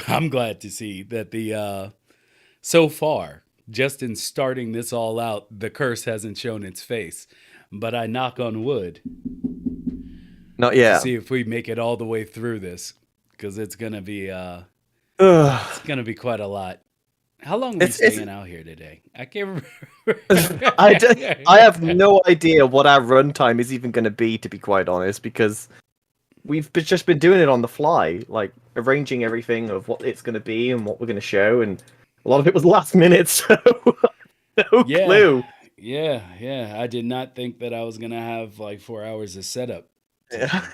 I'm glad to see that so far, just in starting this all out, the curse hasn't shown its face. But I knock on wood Not to yet. see if we make it all the way through this, because it's Ugh. gonna be quite a lot. How long are we It's staying out here today? I can't I, d- I have remember. no idea what our runtime is even going to be, to be quite honest, because just been doing it on the fly, like arranging everything of what it's going to be and what we're going to show, and a lot of it was last minute, so no Yeah, clue. yeah. I did not think that I was gonna have like 4 hours of setup Yeah. today.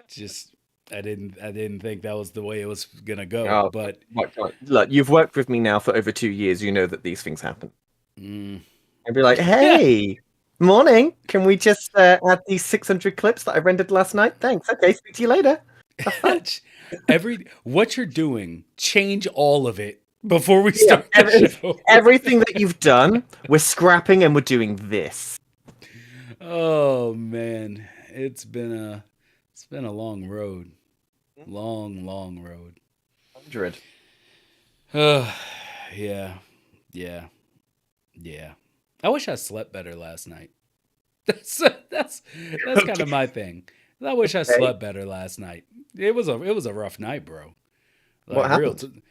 Just I didn't think that was the way it was gonna go. Oh, But right. Look, you've worked with me now for over 2 years. You know that these things happen. mm, I'd be like, yeah, hey, morning. Can we just add these 600 clips that I rendered last night? Thanks. Okay, speak to you later. Have fun. every what you're doing, change all of it before we Yeah, start the show. everything that you've done, we're scrapping and we're doing this. Oh man, it's been a long road, long road. 100. Uh, yeah, yeah, yeah. I wish I slept better last night. That's that's that's kind Okay. of my thing. I wish I Okay. slept better last night. It was a rough night, bro. What Like happened?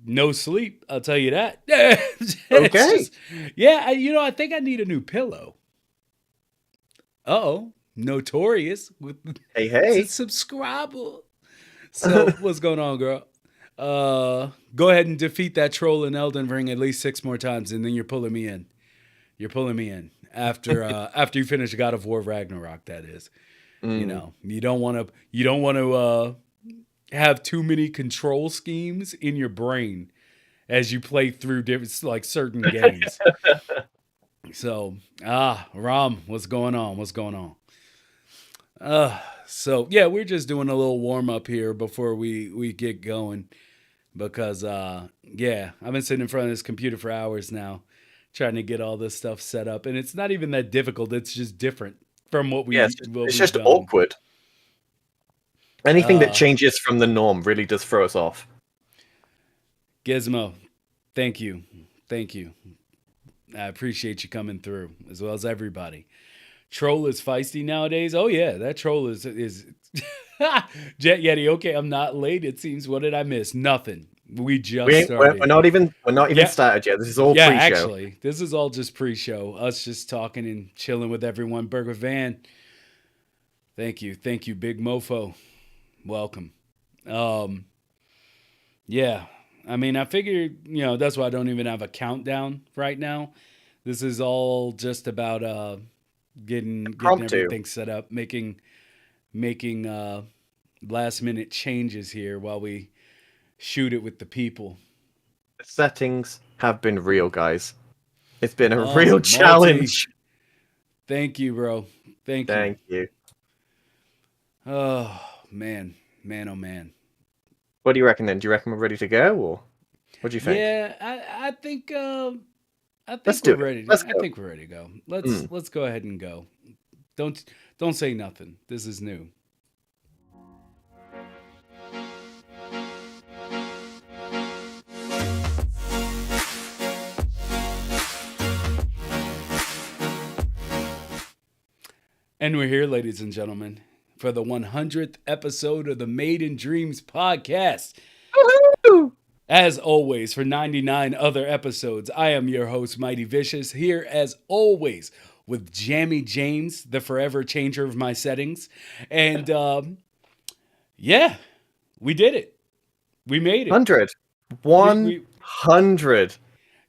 no sleep. I'll tell you that. It's Okay. just yeah. I think I need a new pillow. Oh, notorious with Hey, it's a hey. subscriber. So what's going on, girl? Go ahead and defeat that troll in Elden Ring at least 6 more times, and then you're pulling me in. You're pulling me in after you finish God of War Ragnarok. That is, Mm. you don't want to have too many control schemes in your brain as you play through different like certain games. So Ram, what's going on? What's going on? Uh, so yeah, we're just doing a little warm up here before we get going because yeah, I've been sitting in front of this computer for hours now trying to get all this stuff set up, and it's not even that difficult. It's just different from what Yeah, we what it's we've just done. awkward. Anything that Uh, changes from the norm really does throw us off. Gizmo, thank you, thank you. I appreciate you coming through as well as everybody. Troll is feisty nowadays. Oh yeah, that troll is Jet Yeti. Okay, I'm not late. It seems. What did I miss? Nothing. We We just ain't, we're started. not even Yeah, started yet. This is all yeah. pre-show. Actually, this is all just pre-show. Us just talking and chilling with everyone. Burger Van, thank you, Big Mofo. Welcome. Um, yeah. I mean, I figured that's why I don't even have a countdown right now. This is all just about getting Impromptu. everything set up, making last minute changes here while we shoot it with the people. The settings have been real, guys. It's been a Oh, real multi. challenge. Thank you, bro. Thank you. Thank you. Oh man, man, oh man. What do you reckon then? Do you reckon we're ready to go, or what do you think? Yeah, I Let's think do we're it. ready. Let's I go. think we're ready to go. Let's Mm. let's go ahead and go. Don't don't say nothing. This is new. And we're here, ladies and gentlemen, for the 100th episode of the Made in Dreams podcast. Woohoo! As always, for 99 other episodes, I am your host, Mighty Vicious, here as always with Jammy James, the forever changer of my settings. And yeah, we did it. We made it. 100. We 100.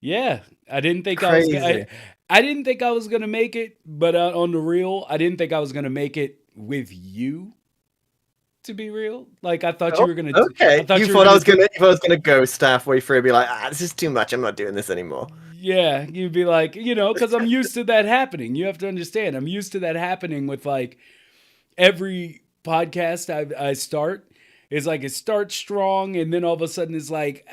yeah. I didn't think I was gonna. Crazy. I didn't think I was gonna make it, but on the real, I didn't think I was gonna make it with you. To be real, like I thought you Oh, were gonna. I okay. thought you were gonna. You thought I was gonna ghost halfway through and be like, this is too much. I'm not doing this anymore. Yeah, you'd be like, because I'm used to that happening. You have to understand, I'm used to that happening with like every podcast I start. Is like it starts strong, and then all of a sudden it's like,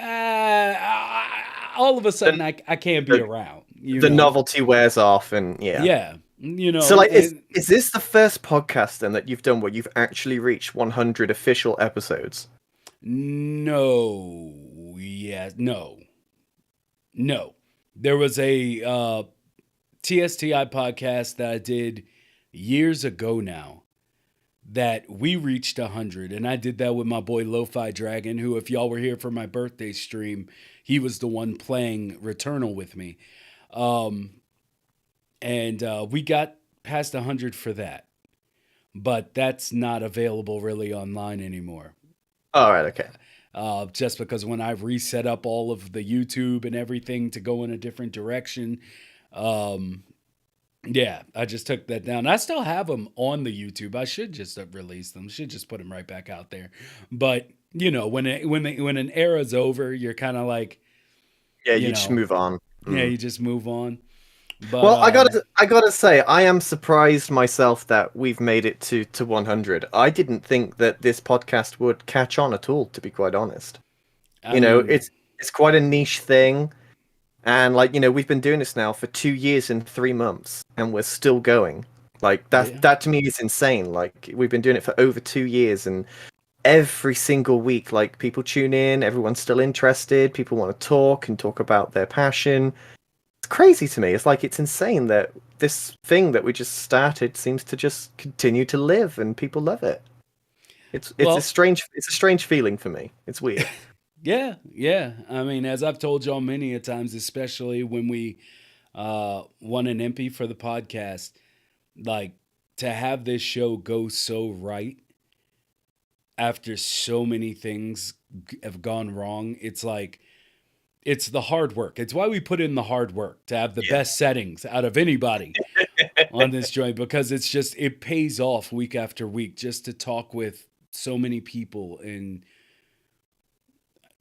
all of a sudden Then I can't be the, around. the novelty wears off, and yeah. Yeah, So, like, and is this the first podcast then that you've done where you've actually reached 100 official episodes? No, yeah, no, no. There was a TSTI podcast that I did years ago now that we reached 100, and I did that with my boy Lo-Fi Dragon, who, if y'all were here for my birthday stream, he was the one playing Returnal with me. Um, and we got past 100 for that, but that's not available really online anymore. All right, okay. Just because when I reset up all of the YouTube and everything to go in a different direction, um, yeah, I just took that down. I still have them on the YouTube. I should just have released them. Should just put them right back out there. But you know, when an era's over, you're kind of like, Yeah, you you just know, move on. yeah, Mm. you just move on. But Well, I gotta say, I am surprised myself that we've made it to 100. I didn't think that this podcast would catch on at all, to be quite honest. I You know, mean, it's quite a niche thing, and like, we've been doing this now for 2 years and 3 months, and we're still going. Like yeah. that to me is insane. Like we've been doing it for over 2 years, and every single week, like people tune in, everyone's still interested, people want to talk and talk about their passion. It's crazy to me. It's like it's insane that this thing that we just started seems to just continue to live and people love it. Well, It's a strange feeling for me. It's weird. yeah, yeah. I mean, as I've told y'all many a times, especially when we won an MP for the podcast, like to have this show go so right after so many things have gone wrong, it's like it's the hard work. It's why we put in the hard work to have the Yeah. best settings out of anybody on this joint, because it's just it pays off week after week just to talk with so many people and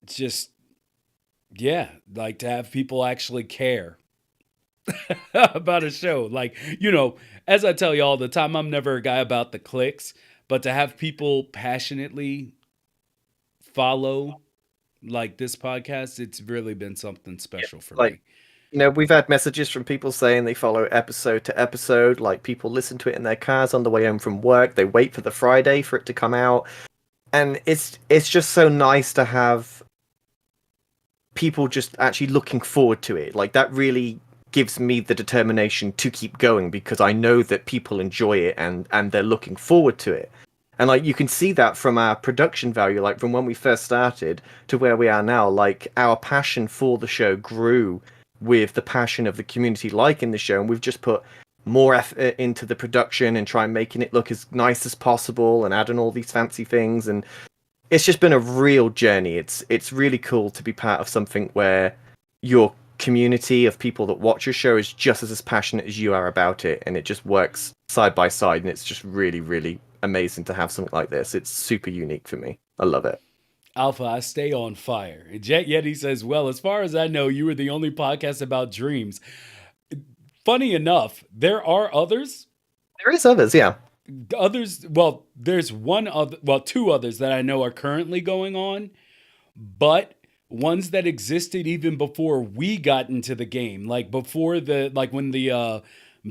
just yeah, like to have people actually care about a show. Like, you know, as I tell you all the time, I'm never a guy about the clicks, but to have people passionately follow like this podcast, it's really been something Yeah. special for Like, me. we've had messages from people saying they follow episode to episode. Like, people listen to it in their cars on the way home from work. They wait for the Friday for it to come out, and it's just so nice to have people just actually looking forward to it. Like, that really gives me the determination to keep going because I know that people enjoy it and they're looking forward to it. And like you can see that from our production value, like from when we first started to where we are now, like our passion for the show grew with the passion of the community liking the show, and we've just put more effort into the production and try making it look as nice as possible and adding all these fancy things. And it's just been a real journey. It's really cool to be part of something where your community of people that watch your show is just as passionate as you are about it, and it just works side by side, and it's just really, really amazing to have something like this. It's super unique for me. I love it. Alpha, I stay on fire. And Jet Yeti says, well, as far as I know, you were the only podcast about dreams. Funny enough, there are others. There is others, yeah. Others, well, there's one other, well, two others that I know are currently going on, but ones that existed even before we got into the game, like before like when the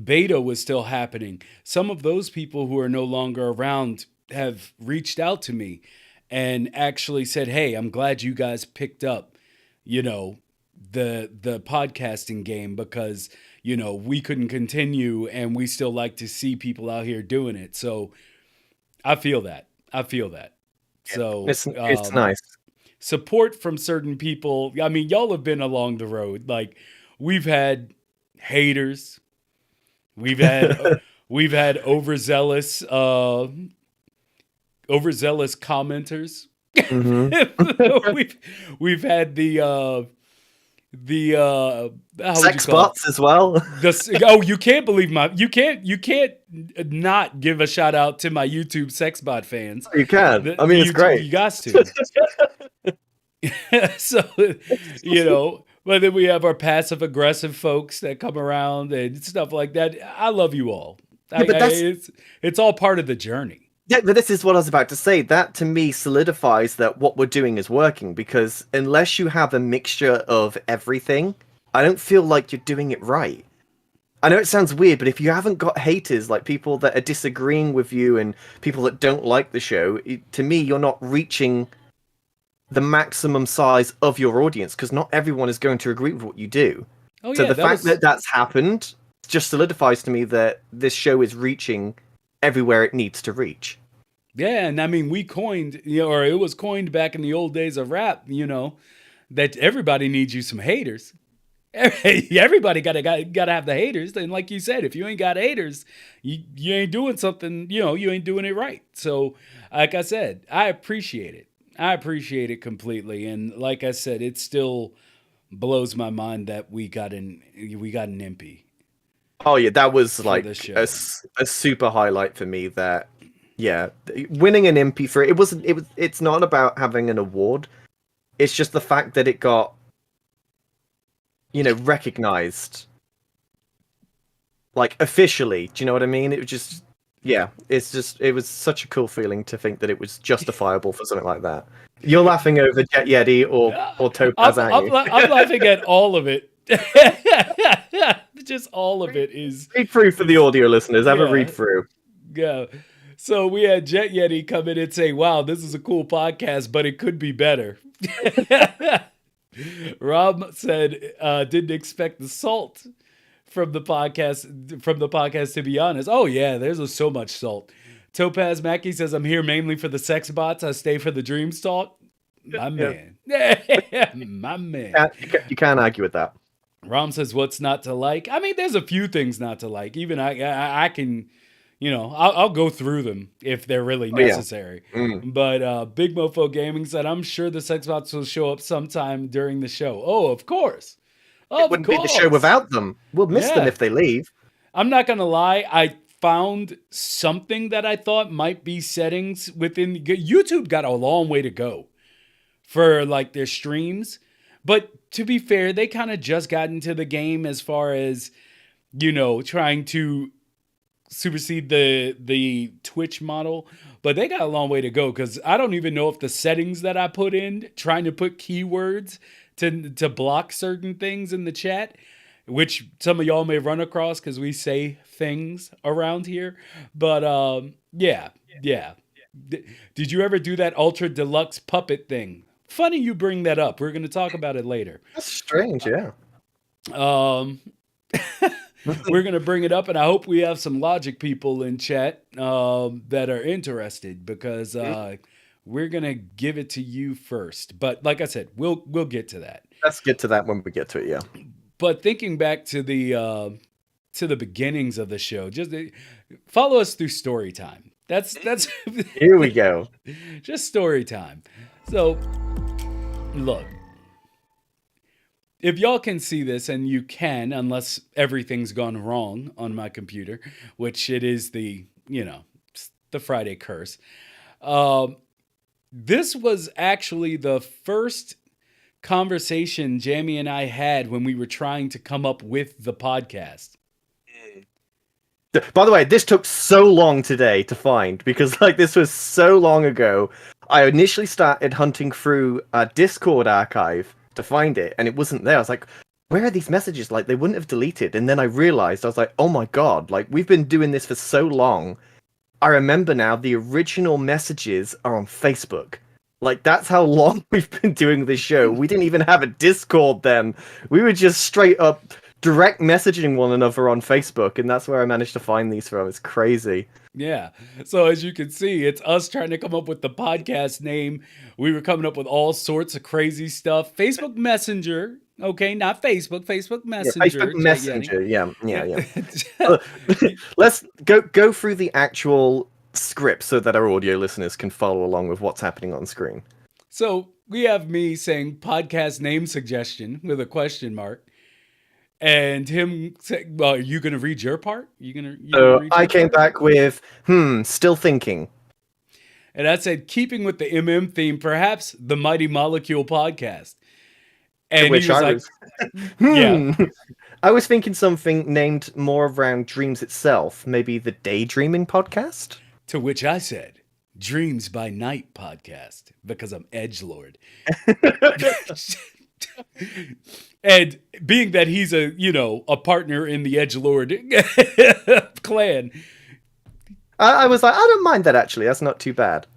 beta was still happening. Some of those people who are no longer around have reached out to me and actually said, "Hey, I'm glad you guys picked up, you know, the podcasting game because, you know, we couldn't continue and we still like to see people out here doing it." So, I feel that. I feel that. Yeah. So, It's nice. support from certain people. I mean, y'all have been along the road. Like we've had haters. We've had we've had overzealous commenters. Hmm. we've we've had the how would you Sex call it? bots as well. Oh, you can't believe you can't not give a shout out to my YouTube sex bot fans. You can. I mean, it's great. You got to. So, you know, but then we have our passive aggressive folks that come around and stuff like that. I love you all. Yeah, but that's It's all part of the journey. Yeah, but this is what I was about to say. That to me solidifies that what we're doing is working because unless you have a mixture of everything, I don't feel like you're doing it right. I know it sounds weird, but if you haven't got haters, like people that are disagreeing with you and people that don't like the show, to me, you're not reaching the maximum size of your audience, because not everyone is going to agree with what you do. Oh So yeah, the that fact was that that's happened just solidifies to me that this show is reaching everywhere it needs to reach. yeah, and I mean we coined, or it was coined back in the old days of rap, that everybody needs you some haters. Everybody gotta have the haters. And like you said, if you ain't got haters, you ain't doing something. You ain't doing it right. So, like I said, I appreciate it. I appreciate it completely. And like I said, it still blows my mind that we got an MP Oh yeah, that was for the like show. a super highlight for me. That yeah, winning an MP for it wasn't. It's not about having an award. It's just the fact that it got recognized like officially. Do you know what I mean? It was just yeah. It was such a cool feeling to think that it was justifiable for something like that. You're laughing over Jet Yeti or Topaz, aren't you? I'm laughing at all of it. Just all of it is. Read through for the audio listeners. Have a read Yeah. through. Yeah. So we had Jet Yeti come in and say, "Wow, this is a cool podcast, but it could be better." Rob said, "Didn't expect the salt from the podcast. To be honest, oh yeah, there's so much salt." Topaz Mackey says, "I'm here mainly for the sex bots. I stay for the dreams talk." My man, my man. You can't argue with that. Rom says, "What's not to like?" I mean, there's a few things not to like. Even I can, I'll go through them if they're really Oh, yeah. necessary. But Big Mofo Gaming said, "I'm sure the sex bots will show up sometime during the show." Oh, of course, It wouldn't be the show without them. We'll miss them Yeah. if they leave. I'm not gonna lie. I found something that I thought might be settings within YouTube. Got a long way to go for like their streams, but to be fair, they kind of just got into the game as far as trying to supersede the Twitch model. But they got a long way to go because I don't even know if the settings that I put in trying to put keywords to block certain things in the chat, which some of y'all may run across because we say things around here. But yeah. Did you ever do that ultra deluxe puppet thing? Funny you bring that up. We're going to talk about it later. That's strange, yeah. We're going to bring it up, and I hope we have some Logic people in chat that are interested because we're going to give it to you first. But like I said, we'll get to that. Let's get to that when we get to it, yeah. But thinking back to the beginnings of the show, just follow us through story time. That's Here we go. Just story time. So, look, if y'all can see this, and you can, unless everything's gone wrong on my computer, which it is the Friday curse. This was actually the first conversation Jamie and I had when we were trying to come up with the podcast. By the way, this took so long today to find because this was so long ago. I initially started hunting through a Discord archive to find it, and it wasn't there. I was like, where are these messages? They wouldn't have deleted. And then I realized, I was like, oh my god, we've been doing this for so long. I remember now, the original messages are on Facebook. That's how long we've been doing this show. We didn't even have a Discord then. We were just straight up direct messaging one another on Facebook, and that's where I managed to find these from. It's crazy. Yeah. So as you can see, it's us trying to come up with the podcast name. We were coming up with all sorts of crazy stuff. Facebook Messenger. Okay, not Facebook. Facebook Messenger. Yeah, Facebook Messenger. Yeah. Let's go through the actual script so that our audio listeners can follow along with what's happening on screen. So we have me saying podcast name suggestion with a question mark. And him saying, well, are you going to read your part? So I came back with, still thinking. And I said, keeping with the MM theme, perhaps the Mighty Molecule podcast. And which he was I like, was, yeah. I was thinking something named more around dreams itself. Maybe the Daydreaming podcast? To which I said, Dreams by Night podcast, because I'm edgelord. And being that he's a partner in the edgelord clan, I was like, I don't mind that actually. That's not too bad.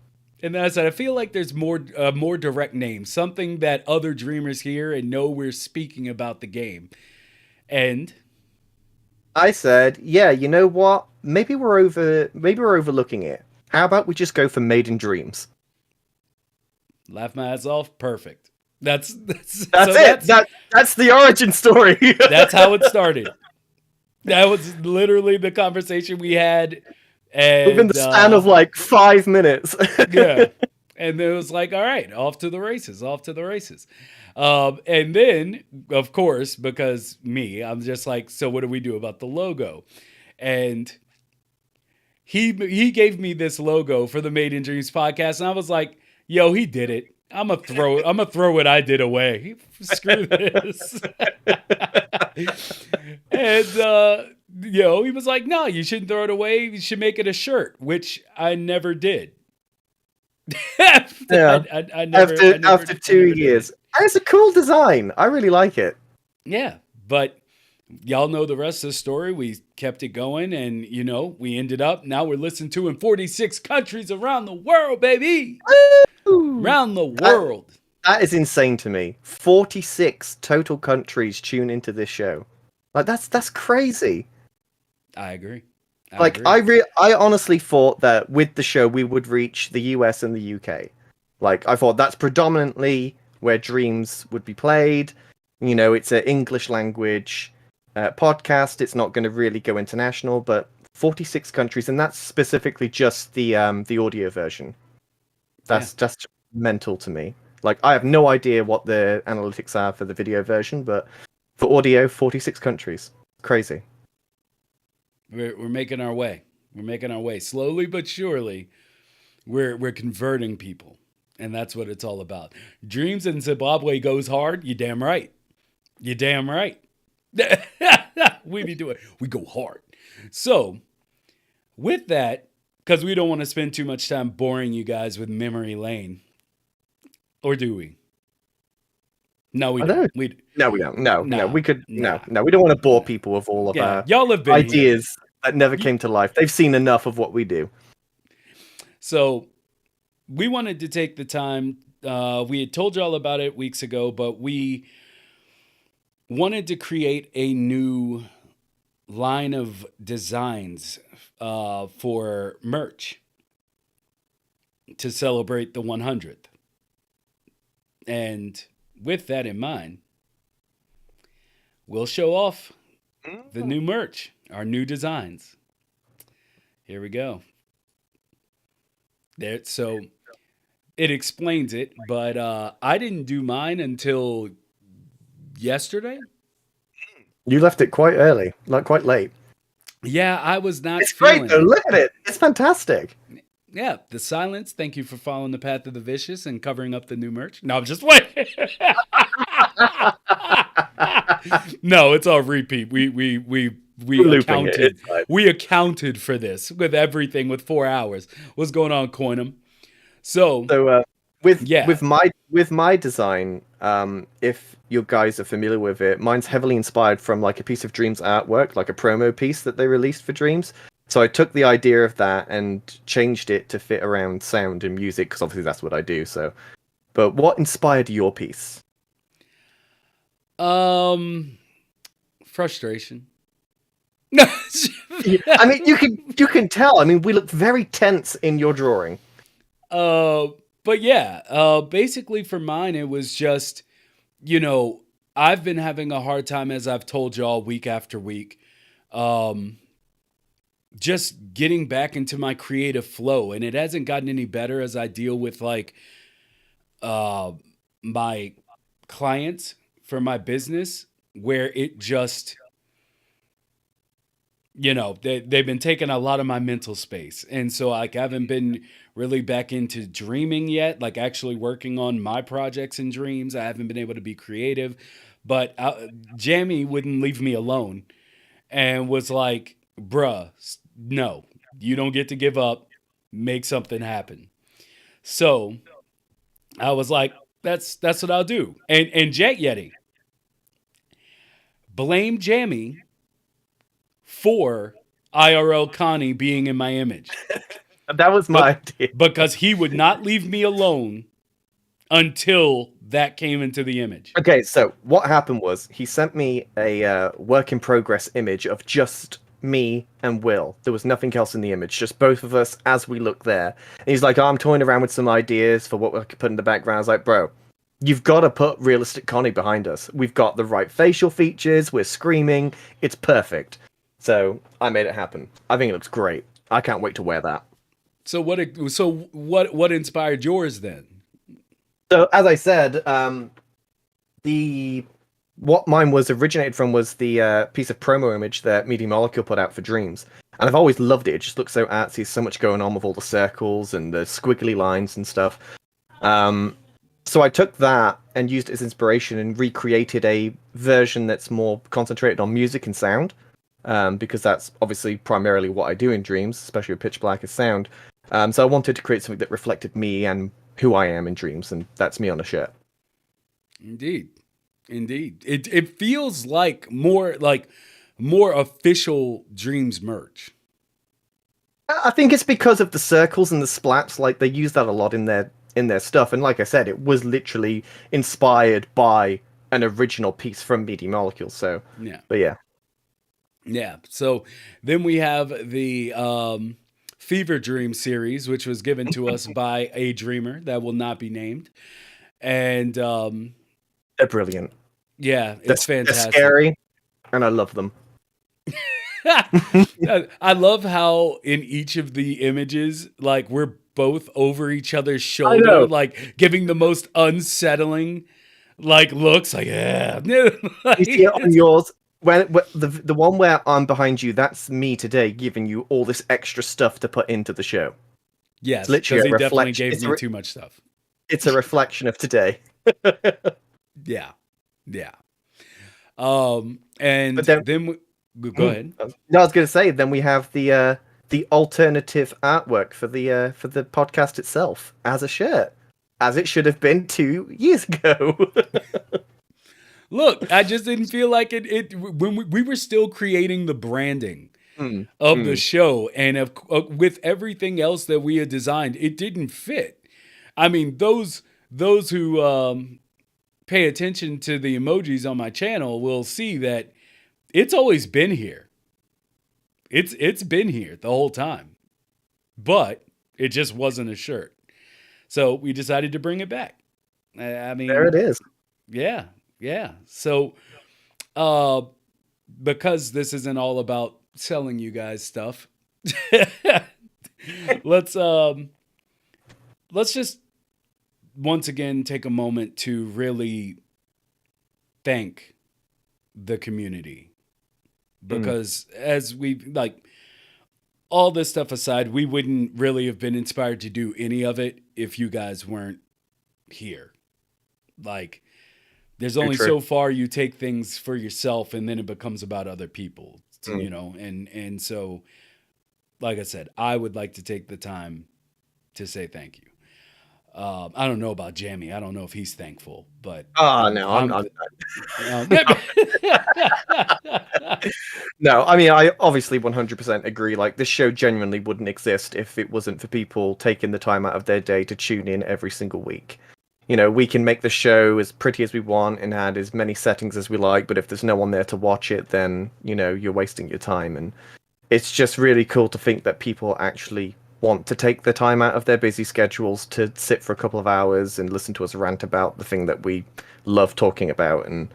And then I said, I feel like there's more direct name, something that other dreamers hear and know we're speaking about the game. And I said, yeah, you know what? Maybe we're overlooking it. How about we just go for Maiden Dreams? laugh my ass off. Perfect. That's That's so it. That's the origin story. that's how it started. That was literally the conversation we had, Within the and span of like 5 minutes. yeah, and it was like, all right, off to the races, off to the races. And then, of course, because I'm just like, so what do we do about the logo? And he gave me this logo for the Made in Dreams podcast, and I was like, yo, he did it. I'm gonna throw what I did away. Screw this. And he was like, no, you shouldn't throw it away. You should make it a shirt, which I never did. Yeah. After 2 years. And it's a cool design. I really like it. Yeah, but y'all know the rest of the story. We kept it going, and we ended up now we're listened to in 46 countries around the world, baby. Woo! Around the world. That is insane to me. 46 total countries tune into this show. Like that's crazy. I agree. Like I honestly thought that with the show we would reach the US and the UK. Like I thought that's predominantly where Dreams would be played. It's an English language podcast. It's not going to really go international, but 46 countries, and that's specifically just the audio version. That's just mental to me. Like I have no idea what the analytics are for the video version, but for audio, 46 countries. Crazy. We're making our way. We're making our way slowly but surely. We're converting people, and that's what it's all about. Dreams in Zimbabwe goes hard. You damn right. You damn right. We be doing. We go hard. So, with that, because we don't want to spend too much time boring you guys with memory lane, or do we? No, we don't. No, we don't. No. We could. No. We don't want to bore people with all of our y'all have been ideas that never came to life. They've seen enough of what we do. So, we wanted to take the time. We had told y'all about it weeks ago, but we wanted to create a new line of designs for merch to celebrate the 100th. And with that in mind, we'll show off the new merch, our new designs. Here we go. So it explains it, but I didn't do mine until yesterday. You left it quite early, like quite late. Yeah, I was not. It's great though. Look at it. It's fantastic. Yeah, the silence. Thank you for following the path of the vicious and covering up the new merch. No, I'm just waiting. No, it's all repeat. We accounted. We accounted for this with everything with 4 hours. What's going on, Coinum? So with my design, if you guys are familiar with it, mine's heavily inspired from like a piece of Dreams artwork, like a promo piece that they released for Dreams. So I took the idea of that and changed it to fit around sound and music, because obviously that's what I do. So, but what inspired your piece? Frustration. I mean, you can tell. I mean, we look very tense in your drawing. But yeah, basically for mine, it was just, I've been having a hard time, as I've told y'all week after week, just getting back into my creative flow. And it hasn't gotten any better as I deal with like my clients for my business, where it just, they've been taking a lot of my mental space. And so like I haven't been really back into dreaming yet, like actually working on my projects and dreams. I haven't been able to be creative, but Jamie wouldn't leave me alone and was like, bruh, no, you don't get to give up, make something happen. So I was like, that's what I'll do. And Jet Yeti blame Jamie for IRL Connie being in my image. That was my but idea. because he would not leave me alone until that came into the image. Okay, so what happened was he sent me a work in progress image of just me and Will. There was nothing else in the image, just both of us as we look there. And he's like, oh, I'm toying around with some ideas for what we could put in the background. I was like, bro, you've got to put realistic Connie behind us. We've got the right facial features. We're screaming. It's perfect. So I made it happen. I think it looks great. I can't wait to wear that. So what inspired yours then? So as I said, the what mine was originated from was the piece of promo image that Media Molecule put out for Dreams, and I've always loved it. It just looks so artsy, so much going on with all the circles and the squiggly lines and stuff. So I took that and used it as inspiration and recreated a version that's more concentrated on music and sound, because that's obviously primarily what I do in Dreams, especially with pitch black as sound. So I wanted to create something that reflected me and who I am in Dreams, and that's me on a shirt. Indeed. Indeed. It feels like more official Dreams merch. I think it's because of the circles and the splats. Like they use that a lot in their stuff. And like I said, it was literally inspired by an original piece from Media Molecule. So, Yeah. but yeah, Yeah. So then we have the Fever Dream series, which was given to us by a dreamer that will not be named. And they're brilliant. yeah, They're, it's they're fantastic. scary, and I love them. I love how in each of the images, like we're both over each other's I shoulder, know. like giving the most unsettling like looks. Like yeah, You like, see it on yours. When the one where I'm behind you, that's me today, giving you all this extra stuff to put into the show. It's yes, literally because a he definitely reflection. gave me too much stuff. It's a reflection of today. Yeah, yeah. But And then then go ahead. no, I was going to say then we have the alternative artwork for the podcast itself as a shirt, as it should have been 2 years ago. Look, I just didn't feel like it when we were still creating the branding Mm, of the mm, show, and with everything else that we had designed, it didn't fit. I mean, those who pay attention to the emojis on my channel will see that it's always been here. It's been here the whole time, but it just wasn't a shirt. So we decided to bring it back. I there mean, it is. yeah, yeah. So uh, because this isn't all about selling you guys stuff, let's let's just once again take a moment to really thank the community, Mm, because as we like all this stuff aside, we wouldn't really have been inspired to do any of it if you guys weren't here. Like there's too only true. so far you take things for yourself, and then it becomes about other people, Mm. and so like I said, I would like to take the time to say thank you. I don't know about Jamie. I don't know if he's thankful, but Oh no, I'm. Um, no. I mean, I obviously 100% agree. Like this show genuinely wouldn't exist if it wasn't for people taking the time out of their day to tune in every single week. You know, we can make the show as pretty as we want and add as many settings as we like, but if there's no one there to watch it, then, you know, you're wasting your time. And it's just really cool to think that people actually want to take the time out of their busy schedules to sit for a couple of hours and listen to us rant about the thing that we love talking about. And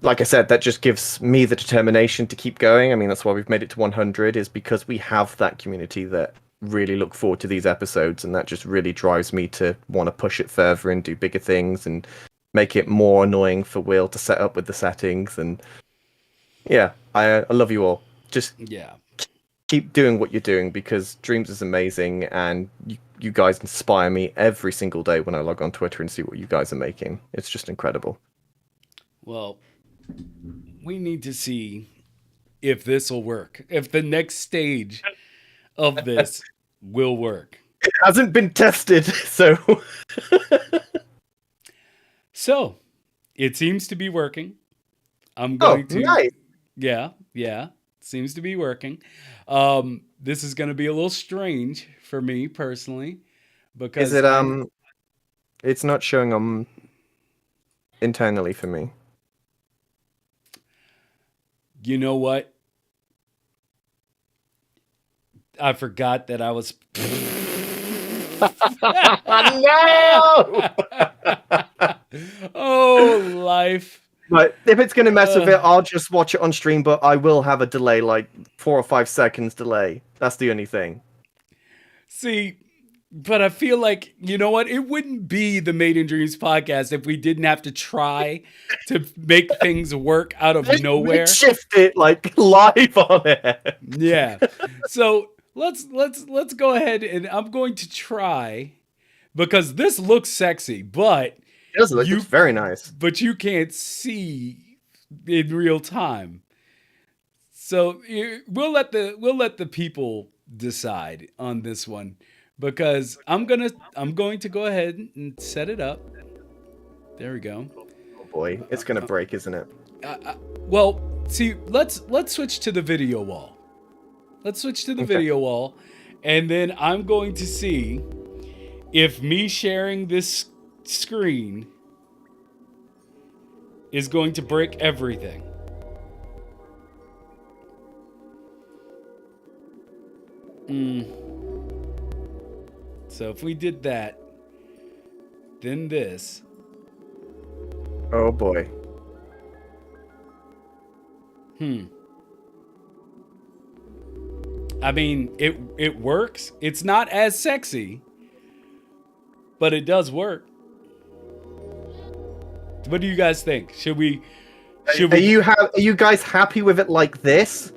like I said, that just gives me the determination to keep going. I mean, that's why we've made it to 100, is because we have that community that really look forward to these episodes, and that just really drives me to want to push it further and do bigger things and make it more annoying for Will to set up with the settings. And yeah, I love you all. Just yeah. keep doing what you're doing, because Dreams is amazing, and you guys inspire me every single day when I log on Twitter and see what you guys are making. It's just incredible. Well, we need to see if this will work. If the next stage of this will work. It hasn't been tested, so So, it seems to be working. I'm oh, going to, nice. yeah, yeah. Seems to be working. This is going to be a little strange for me personally Is because it it's not showing internally for me. you know what? I forgot that I was. No! Oh, life. But if it's gonna mess with it, Uh, I'll just watch it on stream, but I will have a delay, like 4 or 5 seconds delay. That's the only thing. See, but I feel like, you know what? It wouldn't be the Made in Dreams podcast if we didn't have to try to make things work out of nowhere. Shift it like live on it. Yeah. So let's go ahead and I'm going to try because this looks sexy, but It does look very nice. but you can't see in real time. So we'll let the people decide on this one because I'm going to go ahead and set it up. There we go. Oh boy, it's gonna break, isn't it? Well, see, let's switch to the video wall. Let's switch to the video wall, and then I'm going to see if me sharing this screen is going to break everything. So if we did that, then this. Oh boy. I mean, it works. It's not as sexy, but it does work. What do you guys think? Should we? Are you guys happy with it like this,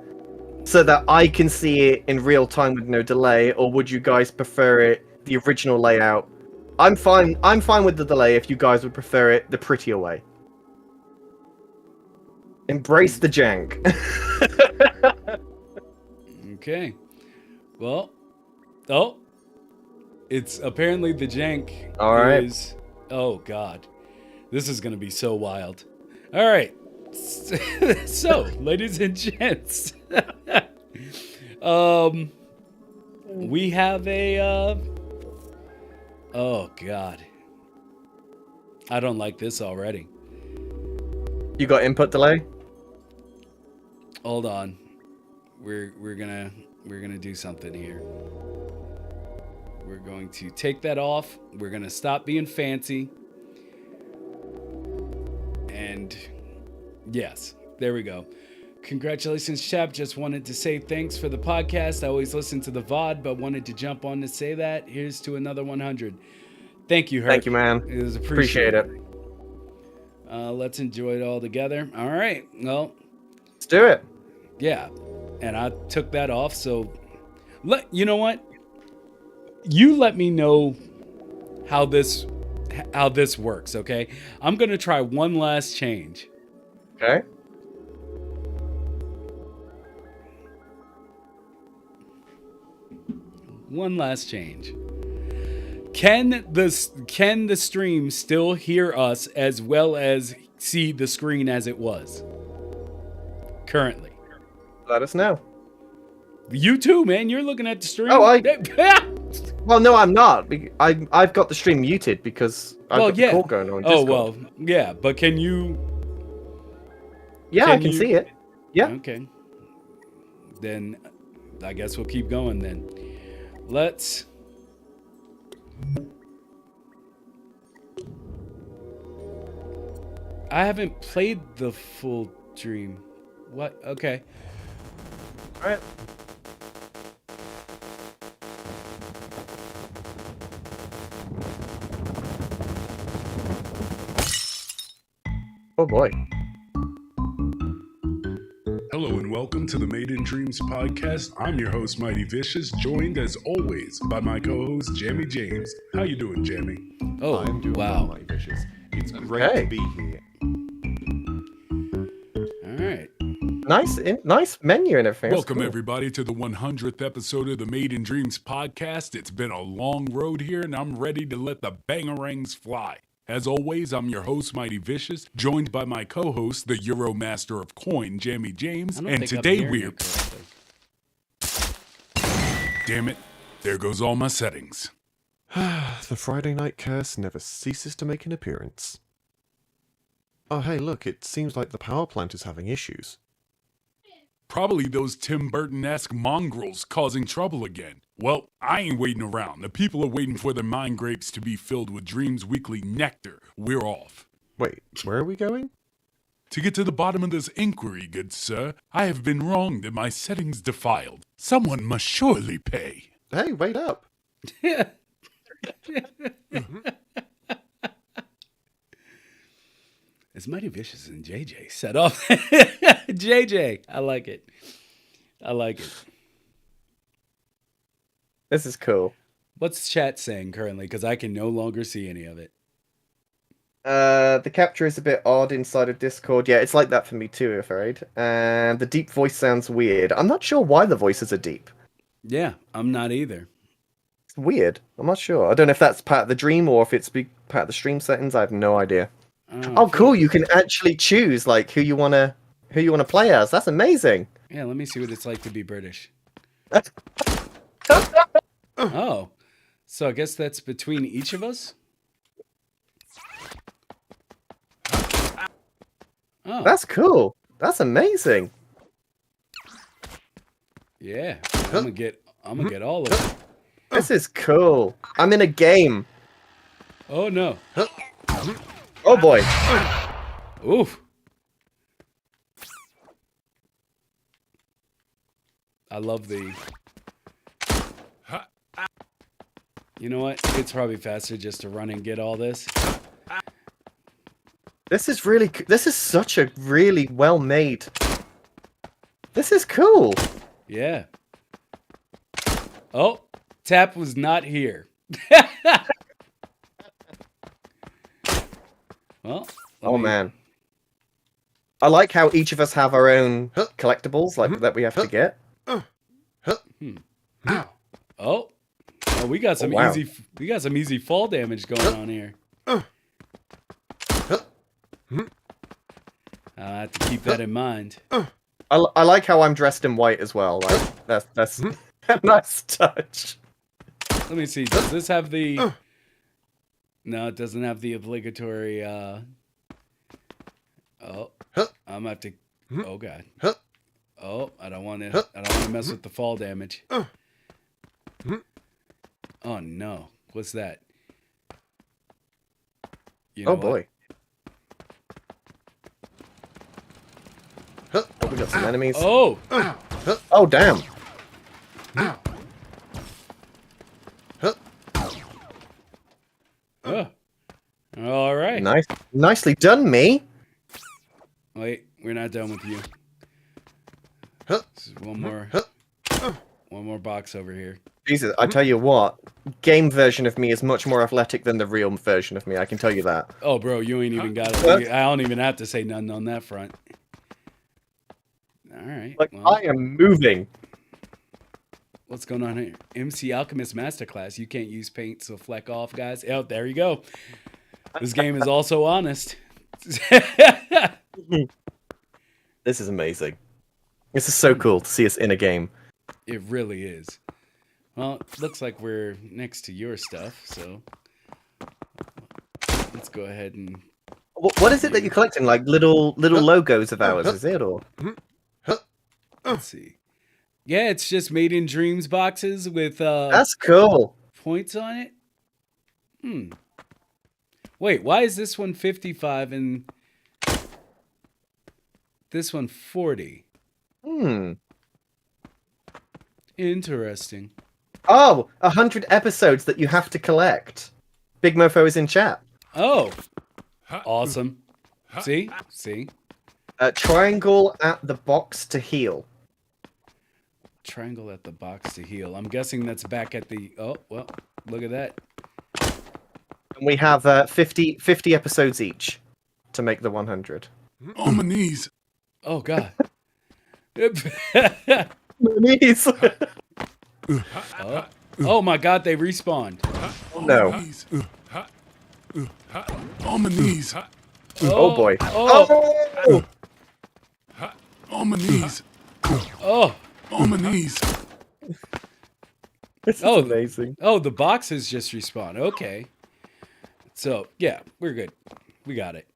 so that I can see it in real time with no delay, or would you guys prefer it the original layout? I'm fine. I'm fine with the delay if you guys would prefer it the prettier way. Embrace the jank. Okay. Well, oh, it's apparently the jank. All right. Is, oh God, this is gonna be so wild. All right. So, ladies and gents, we have a. Oh God, I don't like this already. You got input delay? Hold on, we're gonna do something here. We're going to take that off. We're gonna stop being fancy. And yes, there we go. Congratulations, Chap. Just wanted to say thanks for the podcast. I always listen to the VOD, but wanted to jump on to say that. Here's to another 100. Thank you, Herc. Thank you, man. It was Appreciate it. Let's enjoy it all together. All right. Well, let's do it. Yeah. And I took that off. So you know what? You let me know how this works, okay? I'm going to try one last change. Okay. One last change. Can the stream still hear us as well as see the screen as it was currently? Let us know. You too, man. You're looking at the stream. Oh, well, no, I'm not. I've got the stream muted because I've got the call going on. Oh, well, yeah. But can you? Yeah, I can see it. Yeah. Okay. Then I guess we'll keep going then. Let's. I haven't played the full dream. What? Okay. All right. Oh boy. Hello and welcome to the Made in Dreams podcast. I'm your host, Mighty Vicious, joined as always by my co-host, Jammy James. How you doing, Jammy? Oh, I'm doing well, Mighty Vicious. It's great to be here. All right. Nice menu and everything. Welcome, everybody, to the 100th episode of the Made in Dreams podcast. It's been a long road here, and I'm ready to let the bangerangs fly. As always, I'm your host, Mighty Vicious, joined by my co-host, the Euro Master of Coin, Jamie James, I don't and think I'm today hearing we're... it correctly. Damn it, there goes all my settings. The Friday night curse never ceases to make an appearance. Oh hey, look, it seems like the power plant is having issues. Probably those Tim Burton-esque mongrels causing trouble again. Well, I ain't waiting around. The people are waiting for their mind grapes to be filled with Dreams Weekly nectar. We're off. Wait, where are we going? To get to the bottom of this inquiry, good sir, I have been wronged and my settings defiled. Someone must surely pay. Hey, wait up! It's Mighty Vicious and JJ set off. JJ, I like it. I like it. This is cool. What's chat saying currently? Because I can no longer see any of it. The capture is a bit odd inside of Discord. Yeah, it's like that for me too, I'm afraid. And the deep voice sounds weird. I'm not sure why the voices are deep. Yeah, I'm not either. It's weird. I'm not sure. I don't know if that's part of the dream or if it's part of the stream settings. I have no idea. Oh, cool! You can actually choose like who you wanna play as. That's amazing. Yeah, let me see what it's like to be British. Oh, so I guess that's between each of us? Oh, That's cool. That's amazing. yeah. I'm gonna get all of it. This is cool. I'm in a game. Oh no. Oh boy. Oof. I love the... You know what? It's probably faster just to run and get all this. This is such a really well made. This is cool. Yeah. Oh, Tap was not here. Well, Oh man. I like how each of us have our own collectibles like that we have to get. Oh, we got some wow. easy fall damage going on here. I have to keep that in mind. I like how I'm dressed in white as well. Like that's a nice touch. Let me see. Does this have the... No, it doesn't have the obligatory... Oh, I'm gonna have to... Oh god. Oh, I don't want to mess with the fall damage. Oh no. What's that? You know Oh what? boy. Oh, we got some enemies. Oh! Oh damn. Oh. All right. Nicely done, me. Wait, we're not done with you. This is one more box over here. Jesus, I tell you what, game version of me is much more athletic than the real version of me. I can tell you that. Oh, bro, you ain't even got it. I don't even have to say nothing on that front. All right. Like Well, I am moving. what's going on here? MC Alchemist Masterclass. You can't use paint, so fleck off, guys. Oh, there you go. This game is also honest. This is amazing. This is so cool to see us in a game. It really is. Well, it looks like we're next to your stuff, so let's go ahead and... What is it that you're collecting? Like little logos of ours, is it? Or Let's see. Yeah, it's just Made in Dreams boxes with that's cool. points on it. Wait, why is this one 55 and this one 40? Interesting. Oh, 100 episodes that you have to collect. Big Mofo is in chat. Oh, awesome. See? Triangle at the box to heal. Triangle at the box to heal. I'm guessing that's back at the... Oh, well, look at that. And we have 50 episodes each to make the 100. On my knees. Oh, God. Knees. Oh, my God, they respawned. No. Knees. On my knees. Oh boy. Oh, Oh! On my knees. oh, On my knees. This is Oh. amazing. oh, the boxes just respawn. Okay. So, yeah, we're good. We got it.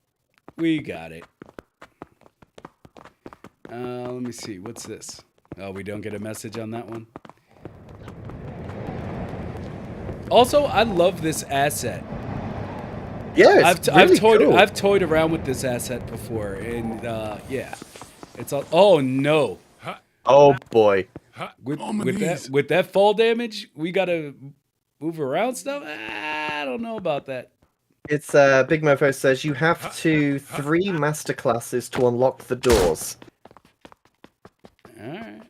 We got it. Let me see. What's this? Oh, we don't get a message on that one. Also, I love this asset. Yeah, it's really cool. I've toyed around with this asset before, and yeah, it's all. Oh no! Oh boy. On my knees. With that fall damage, we gotta move around stuff. I don't know about that. It's Big Mofo says you have to 3 masterclasses to unlock the doors. All right.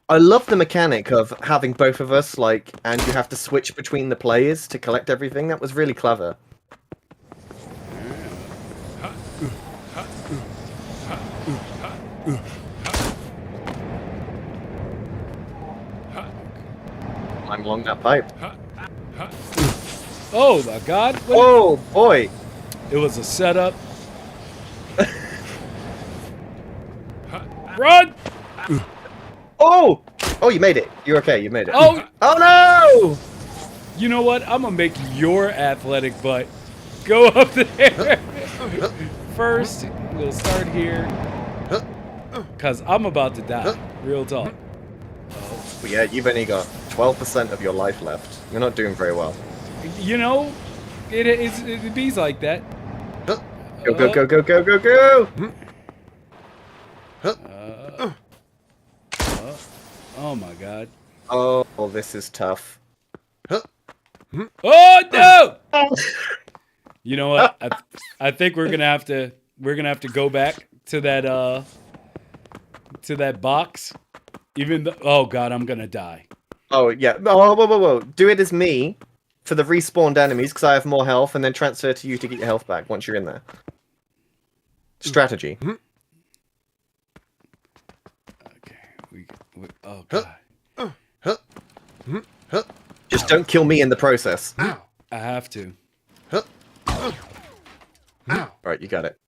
I love the mechanic of having both of us, like, and you have to switch between the players to collect everything. That was really clever. I'm along that pipe. Oh my God! What- Oh boy! It was a setup. Run! Oh! Oh, you made it. You're okay. You made it. Oh, Oh no! you know what? I'm gonna make your athletic butt go up there first. We'll start here, cause I'm about to die. Real talk. But yeah, you've only got 12% of your life left. You're not doing very well. You know, it bees like that. Go, go, go, go, go, go, go! Oh my God. Oh, this is tough. Oh no! You know what? I think we're gonna have to go back to that box. Even though, oh God, I'm gonna die. Oh, yeah. Oh, whoa, whoa, whoa. Do it as me for the respawned enemies, because I have more health, and then transfer to you to get your health back once you're in there. Strategy. Okay. We oh God. Just don't kill me in the process. I have to. Right, you got it.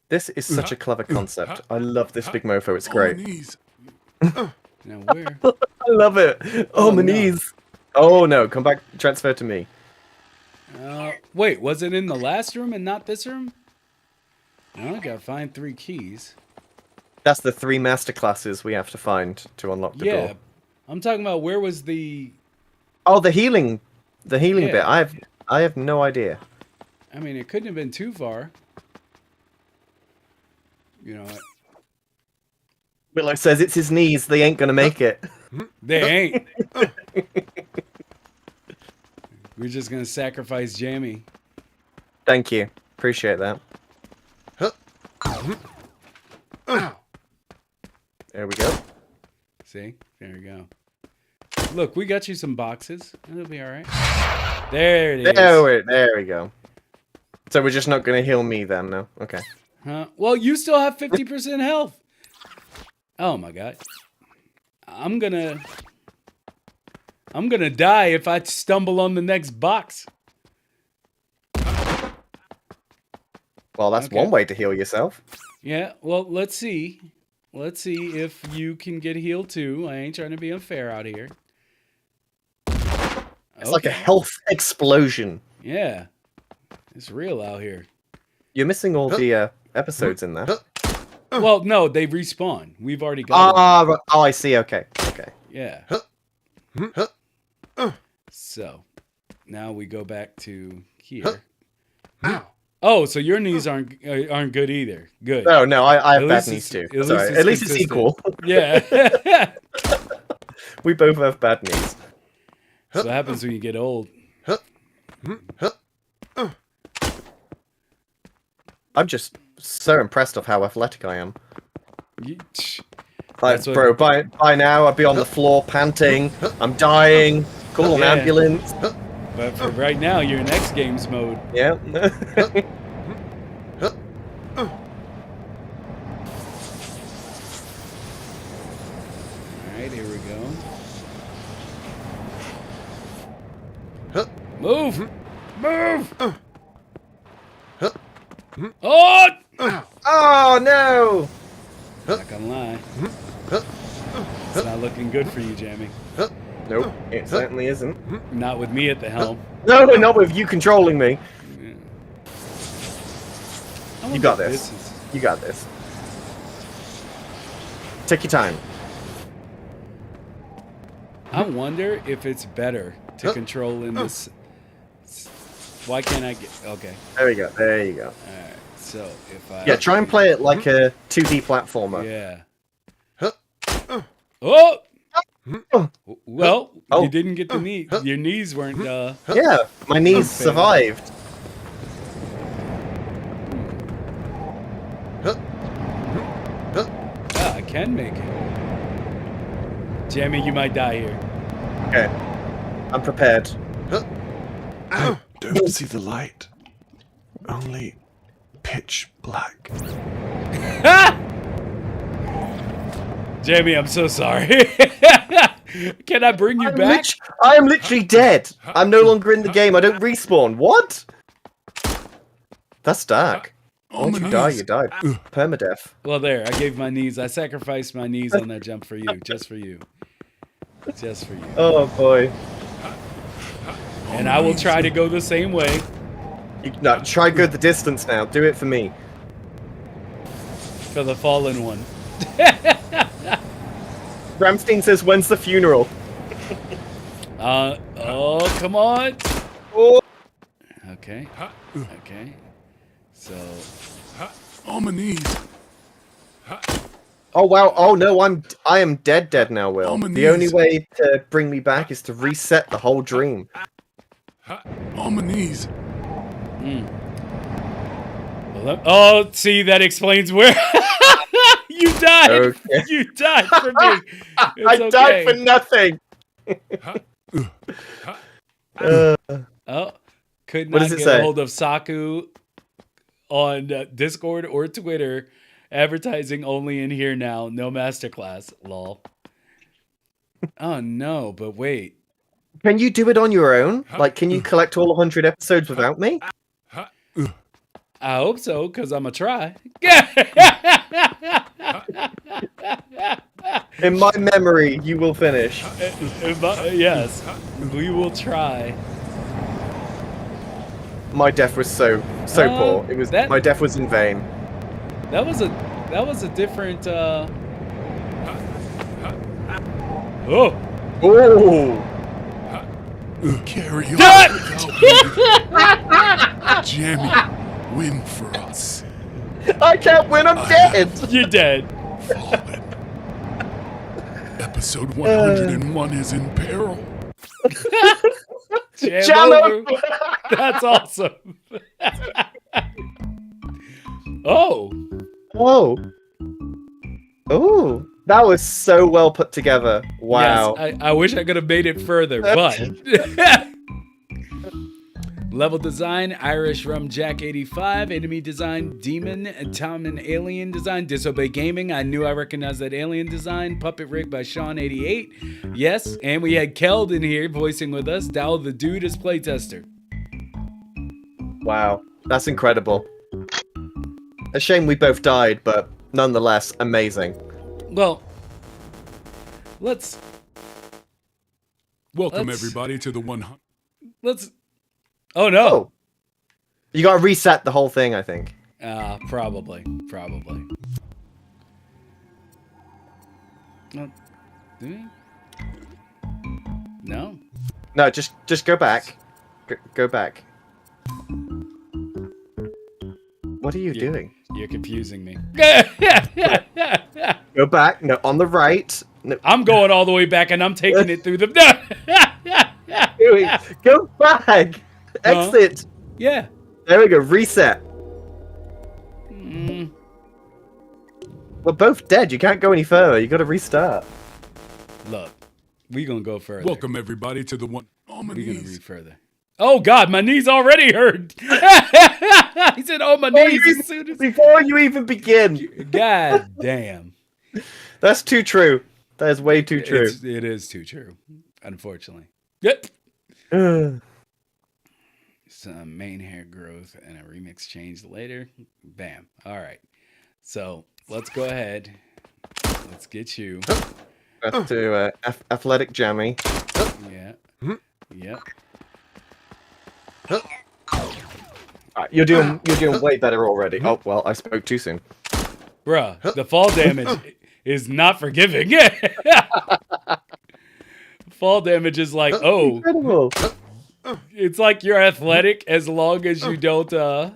This is such a clever concept. I love this Big Mofo. It's On my great. knees. Now where? I love it. Oh, my no. knees. Oh no, come back. Transfer to me. Wait, was it in the last room and not this room? I gotta find 3 keys. That's the 3 masterclasses we have to find to unlock the Yeah, door. I'm talking about where was the? Oh, the healing Yeah. bit. I have no idea. I mean, it couldn't have been too far. You know what? Willow says it's his knees. They ain't gonna make it. They ain't. We're just gonna sacrifice Jamie. Thank you. Appreciate that. There we go. See? There we go. Look, we got you some boxes. It'll be all right. There it is. There we go. So we're just not gonna heal me then, no? Okay. Huh? Well, you still have 50% health. Oh my God. I'm gonna die if I stumble on the next box. Well, that's Okay. one way to heal yourself. Yeah, well, let's see. Let's see if you can get healed too. I ain't trying to be unfair out here. It's like a health explosion. Yeah. It's real out here. You're missing all the episodes in there. Well, no, they respawn. We've already got them. Oh, I see. Okay. Okay. Yeah. So, now we go back to here. Oh, so your knees aren't good either. Good. Oh no, I have At bad least knees it's- too. at Sorry. least it's At least it's consistent. equal. Yeah. We both have bad knees. That's what happens when you get old. I'm just so impressed of how athletic I am. You- Like, That's what- bro, by now I'd be on the floor panting. I'm dying. Call an Yeah. ambulance. But for right now, you're in X Games mode. Yeah. Move! Move! Oh! Oh no! Not gonna lie. It's not looking good for you, Jamie. Nope, it certainly isn't. Not with me at the helm. No, not with you controlling me. Yeah. I You wonder got if this. is- You got this. Take your time. I wonder if it's better to control in this. Why can't I get? Okay. There we go. There you go. All right. So if I Yeah, try and play it like a 2D platformer. Yeah. Oh. Well, Oh. you didn't get the knee. Your knees weren't. Yeah, my knees Okay. survived. I can make it. Jamie, you might die here. Okay, I'm prepared. I don't see the light. Only pitch black. Jamie, I'm so sorry. Can I bring you back? I am literally dead. I'm no longer in the game. I don't respawn. What? That's dark. Once you die, you die. Permadeath. Well, there. I gave my knees. I sacrificed my knees on that jump for you. Just for you. Just for you. Oh boy. And I will try to go the same way. No, try go the distance now. Do it for me. For the fallen one. Ramstein says, "When's the funeral?" Oh, come on. Oh. Okay. Okay. So, On my knees. Oh wow! Oh no! I am dead now, Will. On my The only knees. way to bring me back is to reset the whole dream. On my knees. oh, see, that explains where you died. Okay. You died for me. It's I died for okay. nothing. Oh, could What not does it get say? a hold of Saku on Discord or Twitter. Advertising only in here now. No masterclass. Lol. Oh no, but wait. Can you do it on your own? Like, can you collect all 100 episodes without me? I hope so, because I'm a try. In my memory, you will finish. Yes, we will try. My death was so poor. It was that- my death was in vain. That was a different. Oh. Oh, Carry on. Jamie, win for us. I can't win. I'm dead. You're dead. Fallen. Episode 101 is in peril. Jam Jam over. That's awesome. Oh. Whoa. Oh, that was so well put together. Wow. Yes, I wish I could have made it further, but level design, Irish Rum Jack 85, enemy design, Demon, and Tom and Alien design, Disobey Gaming. I knew I recognized that alien design. Puppet Rig by Sean 88. Yes, and we had Keld in here voicing with us. Dow the Dude as playtester. Wow. That's incredible. A shame we both died, but nonetheless, amazing. Well, let's Welcome Let's- everybody to the 100. Oh no. Oh. You gotta reset the whole thing, I think. Probably. No. Do we? No. No, just go back. Go back. What are you doing? You're confusing me. Go back. No, on the right. No, I'm going all the way back and I'm taking it through the. go back. Exit. Yeah. There we go. Reset. Mm, We're both dead. You can't go any further. You gotta restart. look, we gonna go further. Welcome everybody to the one. On my We're gonna knees. read further. Oh God, my knees already hurt. He said, "Oh, my Before knees." you, As soon as... before you even begin. God damn. That's too true. That is way too true. It is too true. Unfortunately. Yep. Ugh. some main hair growth, and a remix change later. Bam. All right. So let's go ahead. Let's get you. Let's do athletic jammy. Yeah. Yep. Alright, you're doing way better already. Oh well, I spoke too soon. Bruh, the fall damage is not forgiving. Fall damage is like, oh, Incredible. it's like you're athletic as long as you don't, oh.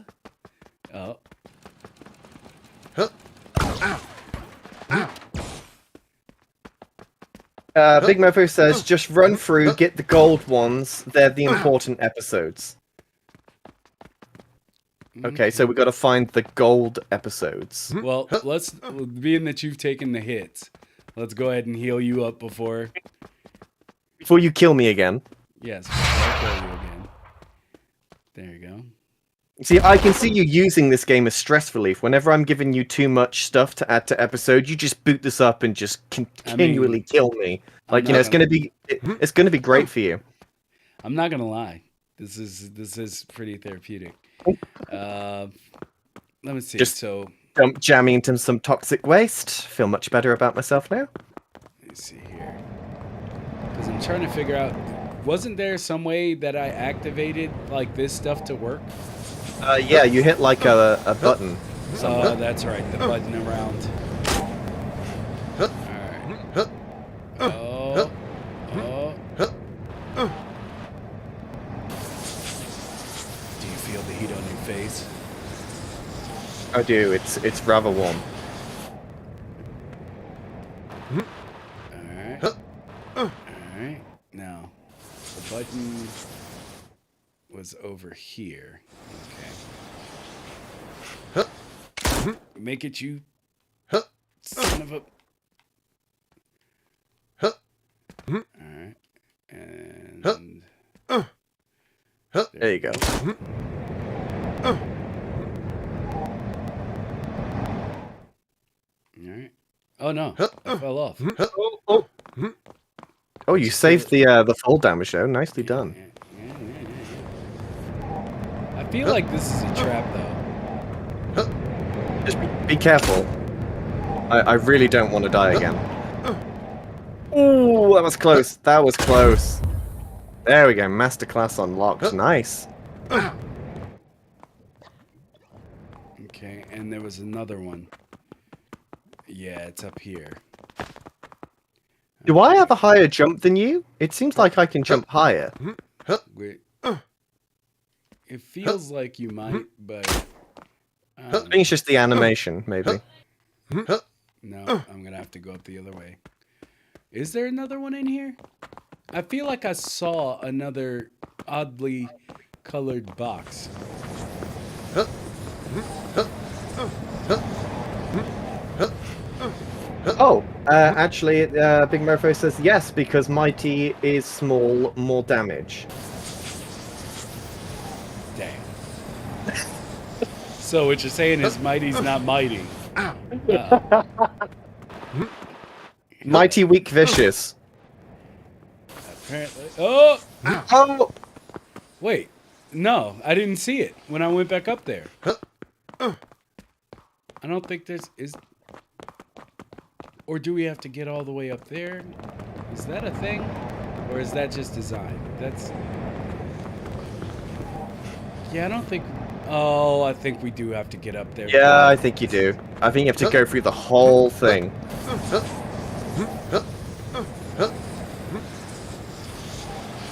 Big Mofo says, just run through, get the gold ones. They're the important episodes. Okay, so we got to find the gold episodes. Well, being that you've taken the hits, let's go ahead and heal you up before. Before you kill me again. Yes, I'll kill you again. There you go. See, I can see you using this game as stress relief. Whenever I'm giving you too much stuff to add to episode, you just boot this up and just continually kill me. Like, it's gonna be great for you. I'm not gonna lie. This is pretty therapeutic. Let me see. Just so dump jamming into some toxic waste. Feel much better about myself now. let me see here. Because I'm trying to figure out, wasn't there some way that I activated like this stuff to work? Yeah, you hit like a button. That's right, the button around. Alright. Oh. Do you feel the heat on your face? I do. It's rather warm. Alright. Now, the button was over here. Okay. Make it you. Son of a. Alright. And. There you go. Alright. Oh no, I fell off. Oh, you saved the fall damage though. Nicely done. I feel like this is a trap though. Just be careful. I really don't want to die again. Ooh, that was close. That was close. There we go. Masterclass unlocked. Nice. Okay, and there was another one. Yeah, it's up here. Do I have a higher jump than you? It seems like I can jump higher. Wait. It feels like you might, but I think it's just the animation, maybe. no, I'm gonna have to go up the other way. Is there another one in here? I feel like I saw another oddly colored box. Oh, actually, Big Mofo says yes, because Mighty is small, more damage. Damn. So what you're saying is Mighty's not mighty. Mighty, weak, vicious. Apparently. Oh! Oh! Wait. No, I didn't see it when I went back up there. I don't think is. Or do we have to get all the way up there? Is that a thing? Or is that just design? That's... Yeah, I don't think... Oh, I think we do have to get up there. Yeah, I think you do. I think you have to go through the whole thing.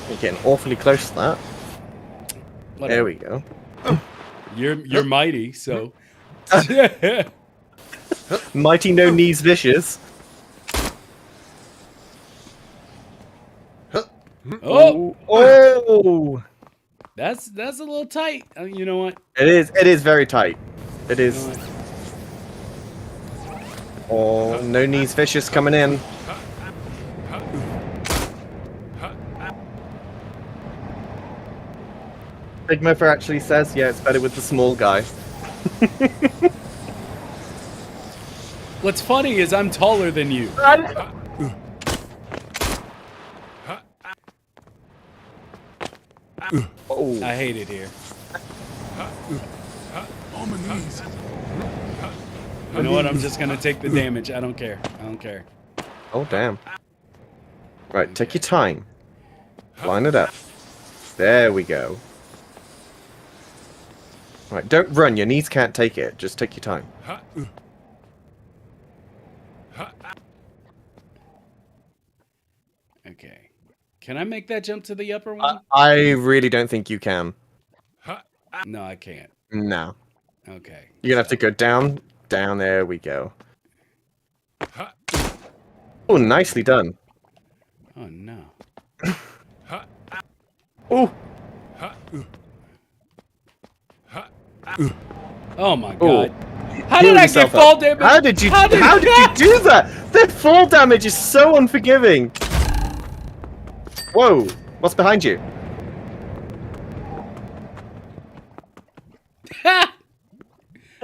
You're getting awfully close to that. Whatever. There we go. You're mighty, so... Mighty, no knees, vicious. Oh! Oh! That's a little tight. You know what? It is very tight. It You is. know what? Oh, no knees, vicious coming in. Big Mofo actually says, yeah, it's better with the small guy. What's funny is I'm taller than you. Oh, I hate it here. On my knees. You know what? I'm just gonna take the damage. I don't care. I don't care. oh damn. Right, take your time. Line it up. There we go. Right, don't run. Your knees can't take it. Just take your time. Okay. Can I make that jump to the upper one? I really don't think you can. No, I can't. No. Okay. You're gonna have to go down. Down. There we go. Oh, nicely done. Oh no. Oh. Oh my god. How did Heal I yourself get fall up. damage? How did you do that? That fall damage is so unforgiving. Whoa. What's behind you?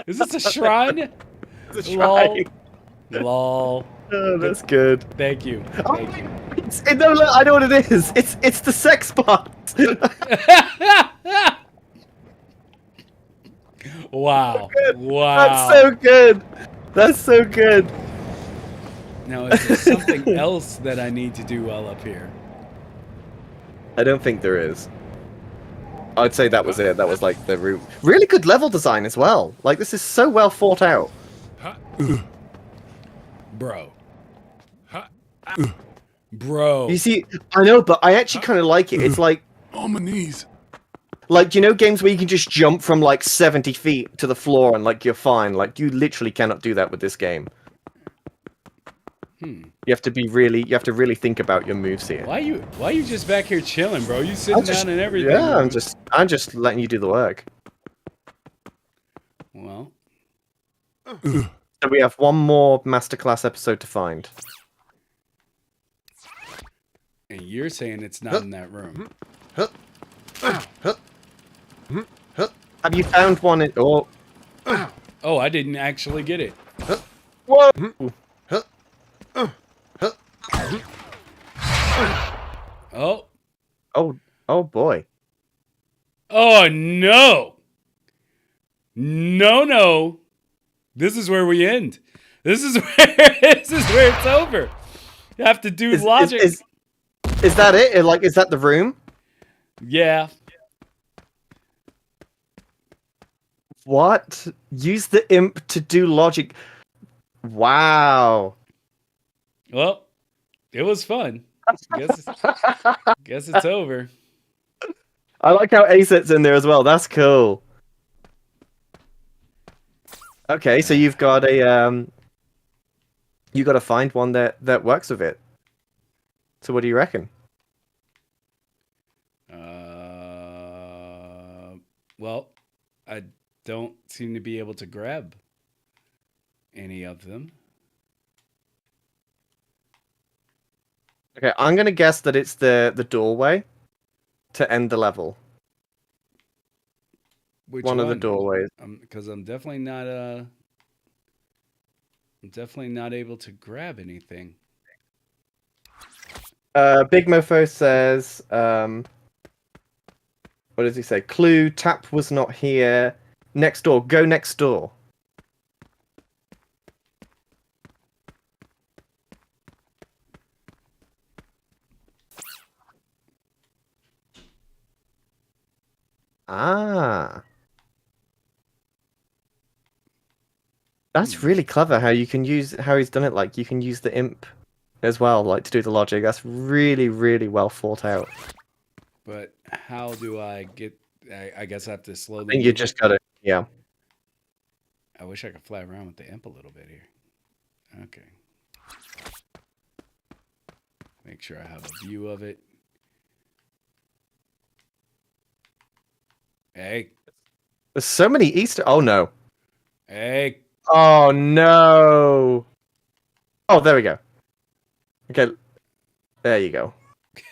Is this a shrine? It's a Lol. shrine. Lol. Oh, that's good. Thank you. Thank you. No, look, I know what it is. It's the sex bot. Wow. Wow. That's so good. That's so good. Now, is there something else that I need to do while up here? I don't think there is. I'd say that was it. That was like the route. Really good level design as well. Like, this is so well thought out. Bro. Bro. You see, I know, but I actually kind of like it. It's like, On my knees. you know, games where you can just jump from like 70 feet to the floor and like you're fine. Like, you literally cannot do that with this game. You have to really think about your moves here. Why you just back here chilling, bro? You sitting down and everything. Yeah, bro. I'm just letting you do the work. Well, So we have one more masterclass episode to find. and you're saying it's not in that room. Have you found one in... Oh. Oh, I didn't actually get it. Whoa! Oh. Oh boy. Oh no. No. This is where we end. This is where it's over. You have to do logic. Is that it? Like, is that the room? Yeah. What? Use the imp to do logic. Wow. Well, it was fun. Guess it's over. I like how Aset's in there as well. That's cool. Okay, so you've got a you got to find one that works with it. So what do you reckon? Well, I don't seem to be able to grab any of them. Okay, I'm gonna guess that it's the doorway to end the level. Which One of the doorways. Because I'm definitely not able to grab anything. Big Mofo says, what does he say? Clue, tap was not here. Next door, go next door. Ah. That's really clever how you can use how he's done it. Like, you can use the imp as well, like, to do the logic. That's really, really well thought out. But how do I get... I guess I have to slowly... I think you just gotta, yeah. I wish I could fly around with the imp a little bit here. Okay. Make sure I have a view of it. Hey. There's so many Easter... Oh, no. Hey. Oh, no. Oh, there we go. Okay. There you go.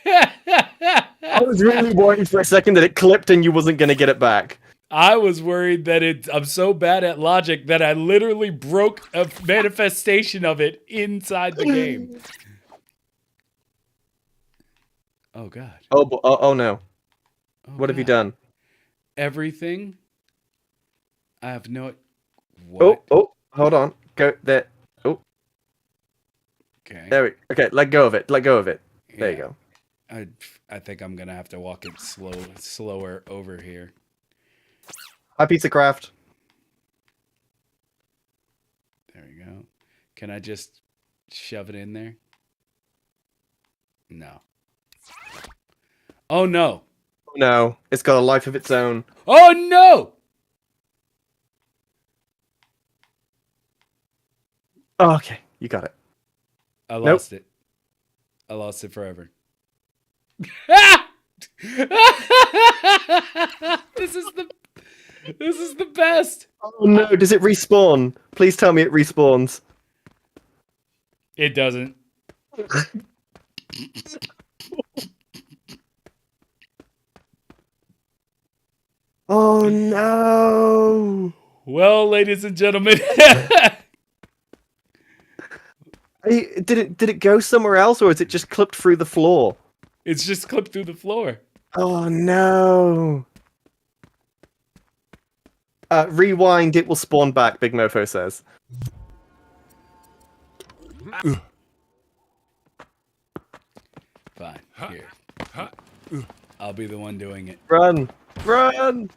I was really worried for a second that it clipped and you wasn't going to get it back. I was worried that I'm so bad at logic that I literally broke a manifestation of it inside the game. Oh, God. Oh no. Oh, What have you God. done? Everything. I have no. Oh, What? oh, hold on. Go there. Oh, Okay. there we. Okay, let go of it. Let go of it. There you Yeah. go. I think I'm gonna have to walk it slower over here. Hi, Pizza Craft. There we go. Can I just shove it in there? No. Oh no. Oh, no, it's got a life of its own. Oh no. Oh, okay, you got it. I Nope. lost it. I lost it forever. Ah! This is the best. Oh no, does it respawn? Please tell me it respawns. It doesn't. Oh no! Well, ladies and gentlemen, Did it go somewhere else, or is it just clipped through the floor? it's just clipped through the floor. Oh no! Rewind, it will spawn back, Big Mofo says. Fine. Here. I'll be the one doing it. Run! Run!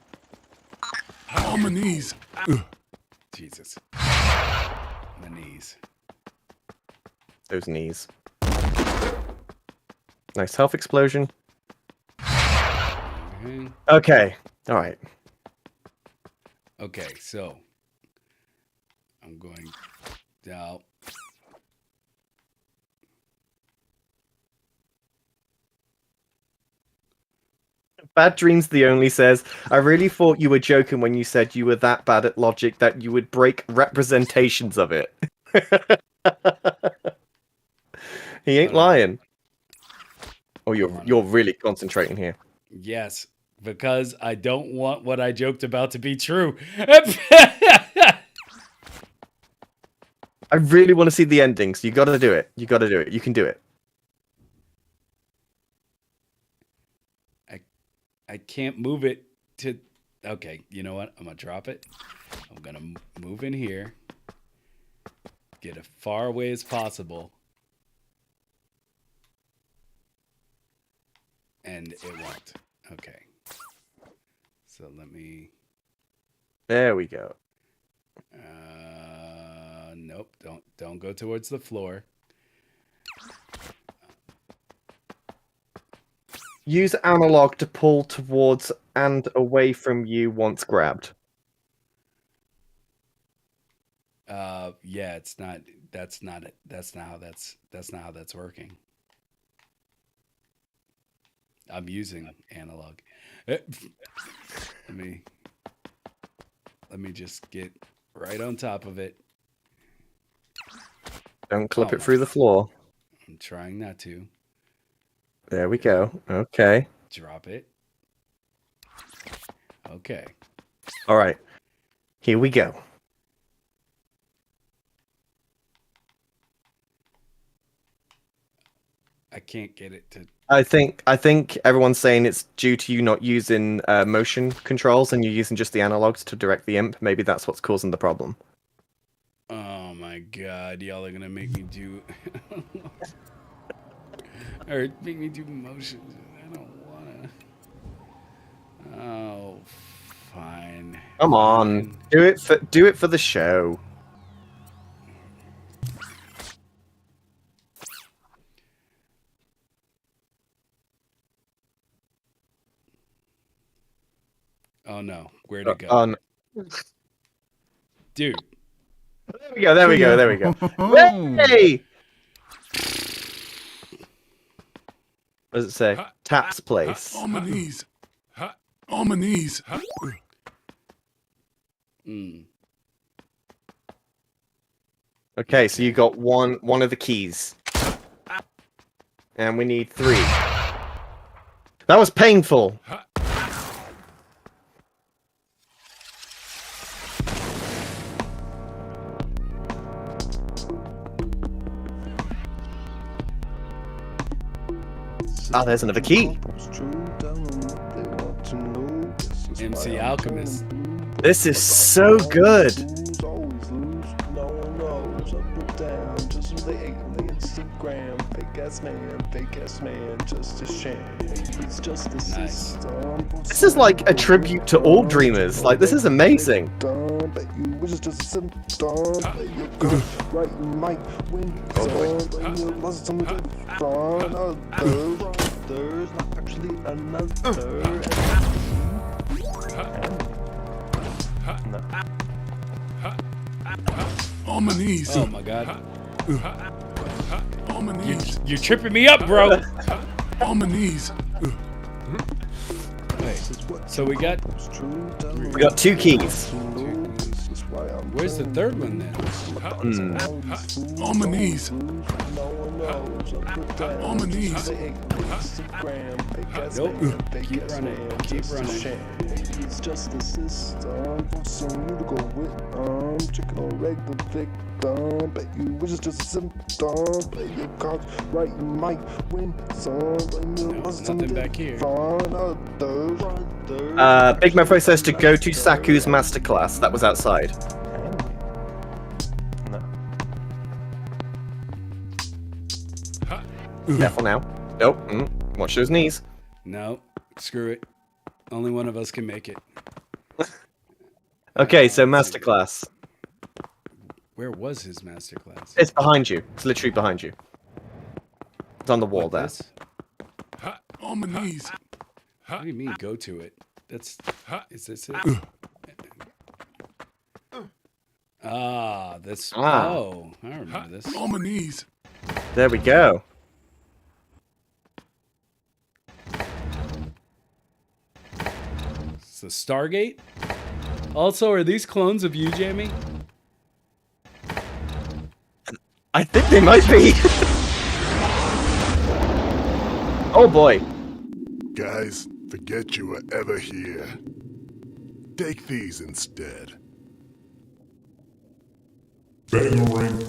On my knees. Jesus. My knees. Those knees. Nice health explosion. Okay. Okay, alright. Okay, so I'm going down. Bad Dreams the Only says, I really thought you were joking when you said you were that bad at logic that you would break representations of it. He ain't lying. Oh, you're really concentrating here. Yes, because I don't want what I joked about to be true. I really want to see the endings. You gotta do it. You gotta do it. You can do it. I can't move it to... Okay, you know what? I'm going to drop it. I'm going to move in here. Get as far away as possible. And it won't. Okay. So let me... There we go. Nope. Don't go towards the floor. Use analog to pull towards and away from you once grabbed. Yeah, it's not. That's not it. That's not how that's working. I'm using analog. Let me just get right on top of it. Don't clip Oh it through the floor. I'm trying not to. There we go. Okay. Drop it. Okay. All right. Here we go. I can't get it to... I think everyone's saying it's due to you not using motion controls and you're using just the analogs to direct the imp. Maybe that's what's causing the problem. Oh my god, y'all are gonna make me do... or make me do motions. I don't wanna... Oh, fine. Come on. Fine. Do it for the show. Oh no, where'd it go? Dude. There we go, there we go, there we go. Hey! What does it say? Taps place. On my knees. On my knees. Okay, so you got one of the keys. And we need 3. That was painful. Ah, there's another key. MC Alchemist. This is so good. Nice. This is like a tribute to all dreamers. Like, this is amazing. On my knees. Oh my god. On my knees. You're tripping me up, bro. On my knees. Wait, so we got. We got 2 keys. Where's the third one then? On my knees. On my knees. Nope. Keep running. Keep running. It's just a system, forcing you to go with chicken or regular victim. But you wish it's just a symptom. Play your cards right, you might win some. Nothing back here. Big Mofo says to go to Saku's masterclass. That was outside. Careful now. Nope. Watch those knees. No, screw it. Only one of us can make it. Okay, so masterclass. Where was his masterclass? It's behind you. It's literally behind you. It's on the wall Like there. this? On my knees. What do you mean go to it? That's. Is this it? Ah, this. Ah. Oh, I remember this. On my knees. There we go. It's the Stargate. Also, are these clones of you, Jamie? I think they might be. Oh boy. Guys, forget you were ever here. Take these instead. Bangarang.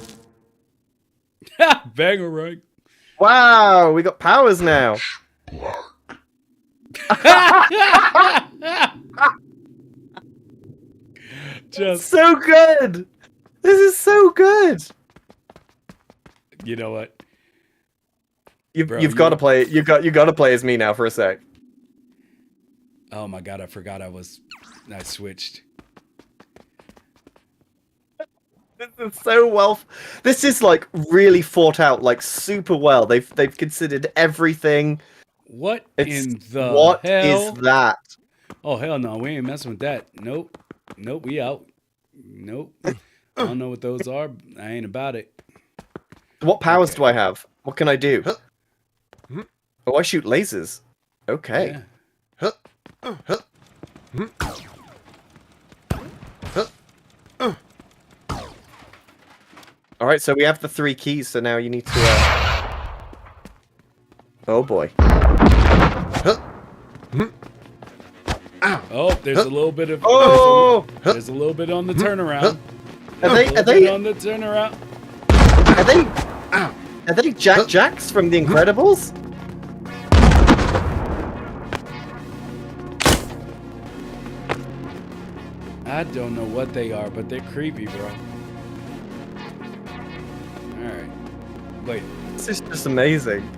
Ha! Bangarang. Wow, we got powers now. Just, So good. This is so good. you know what? You've Bro, got to play. You got to play as me now for a sec. Oh my god, I forgot I switched. This is so well. This is like really thought out, like super well. They've considered everything. What It's, in the what hell? is that? Oh hell no, we ain't messing with that. Nope. Nope, we out. Nope. I don't know what those are. I ain't about it. What powers do I have? What can I do? Oh, I shoot lasers. Okay. Yeah. All right, so we have the 3 keys. So now you need to. Oh boy. Oh, there's a little bit of. Oh! There's a little bit on the turnaround. Are A little bit they on the turnaround? are they Jacks from The Incredibles? I don't know what they are, but they're creepy, bro. Alright. Wait. This is just amazing.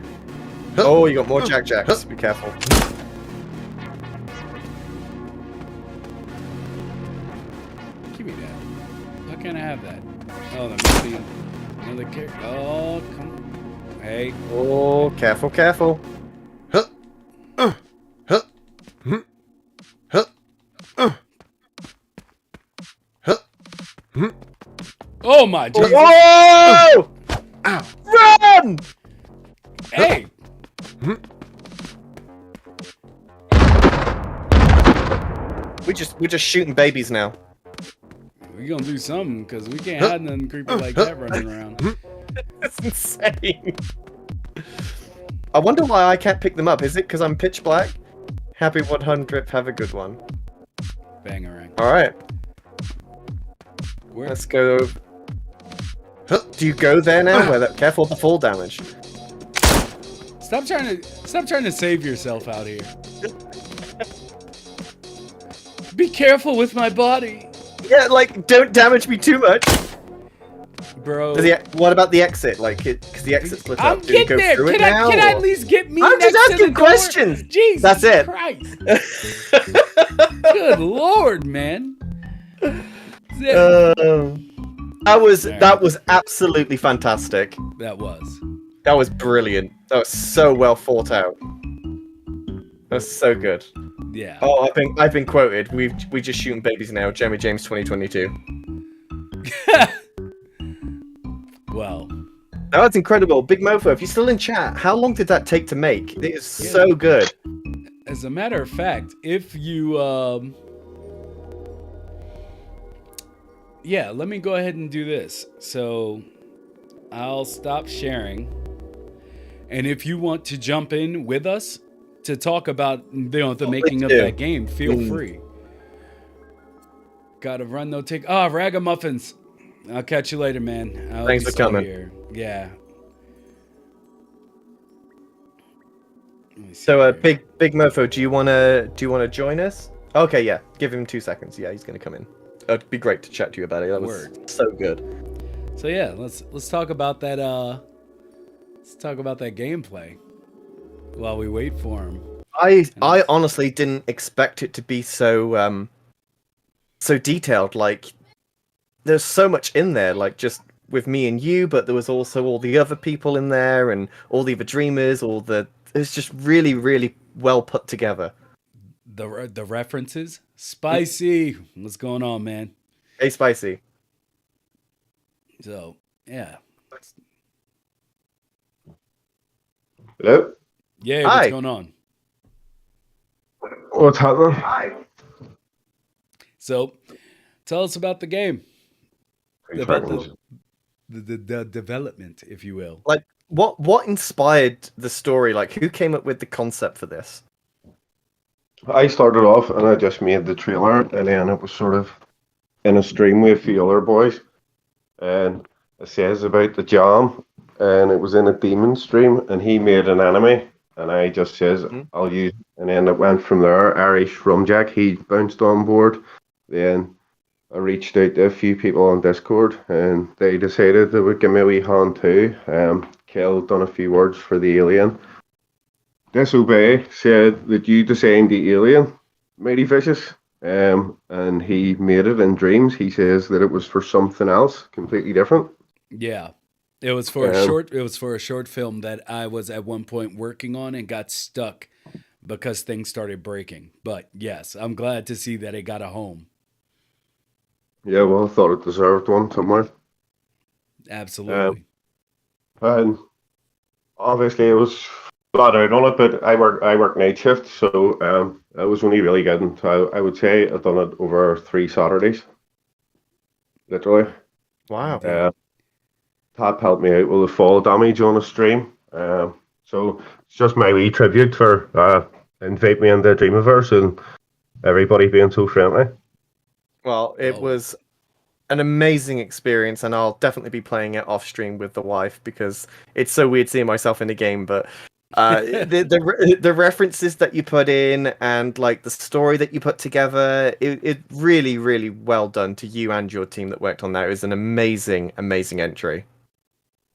Oh, you got more Jacks. Be careful. Give me that. How can I have that? Oh, there must be another character. Oh, come on. Hey. Oh, careful, careful. Oh my Jesus. Whoa! Run! Hey! We're just shooting babies now. We gonna do something, because we can't have nothing creepy like that running around. That's insane. I wonder why I can't pick them up. Is it because I'm pitch black? Happy 100th. Have a good one. Bangarang. All right. Where? Let's go. Do you go there now? Careful of the fall damage. Stop trying to save yourself out here. Be careful with my body, Yeah, like, don't damage me too much. bro. What about the exit? Like, because the exit split I'm up. Do we getting go there. through it Can now, I or- at least get me I'm next just to the asking door? questions. Jesus That's it. Christ. Good Lord, man. That was absolutely fantastic. That was. That was brilliant. That was so well thought out. That's so good. Yeah. Oh, I've been quoted. We just shooting babies now. Jeremy James 2022. Well, That was incredible. Big Mofo, if you're still in chat, how long did that take to make? It is so good. as a matter of fact, if you yeah, let me go ahead and do this. So I'll stop sharing. And if you want to jump in with us to talk about the making of do. that game, feel free. Gotta run, no take. Ah, ragamuffins. I'll catch you later, man. I'll Thanks be for still coming. Here. Yeah. Let me see So, here. Big Mofo, do you wanna join us? Okay, yeah. Give him 2 seconds. Yeah, he's gonna come in. It'd be great to chat to you about it. That was Word. so good. So yeah, let's talk about that. Let's talk about that gameplay while we wait for him. I honestly didn't expect it to be so so detailed. Like, there's so much in there. Like, just with me and you, but there was also all the other people in there and all the other dreamers. It's just really, really well put together. The references, spicy. What's going on, man? Hey, spicy. So yeah, Hello? yeah. Hi. What's going on? What's happening? So tell us about the game, Three about seconds. the development, if you will. Like, what inspired the story? Like, who came up with the concept for this? I started off and I just made the trailer, and then it was sort of in a stream with a few other boys. And it says about the jam, and it was in a demon stream, and he made an anime, and I just says I'll use it. And then it went from there. Irish Rumjack, he bounced on board. Then I reached out to a few people on Discord, and they decided they would give me a wee hand too. Kel done a few words for the alien. Disobey said that you designed the alien, Mighty Vicious, and he made it in dreams. He says that it was for something else, completely different. Yeah, it was for a short. It was for a short film that I was at one point working on and got stuck because things started breaking. But yes, I'm glad to see that it got a home. Yeah, well, I thought it deserved one somewhere. Absolutely. And obviously, it was flat out on it, but I work night shift, so I was only really getting. I would say I've done it over 3 Saturdays, literally. Wow. Pat helped me out with the fall damage on a stream. So it's just my wee tribute for invite me into Dreamiverse and everybody being so friendly. Well, it was an amazing experience, and I'll definitely be playing it off stream with the wife because it's so weird seeing myself in the game. But the references that you put in and like the story that you put together, it really, really well done to you and your team that worked on that. It was an amazing, amazing entry.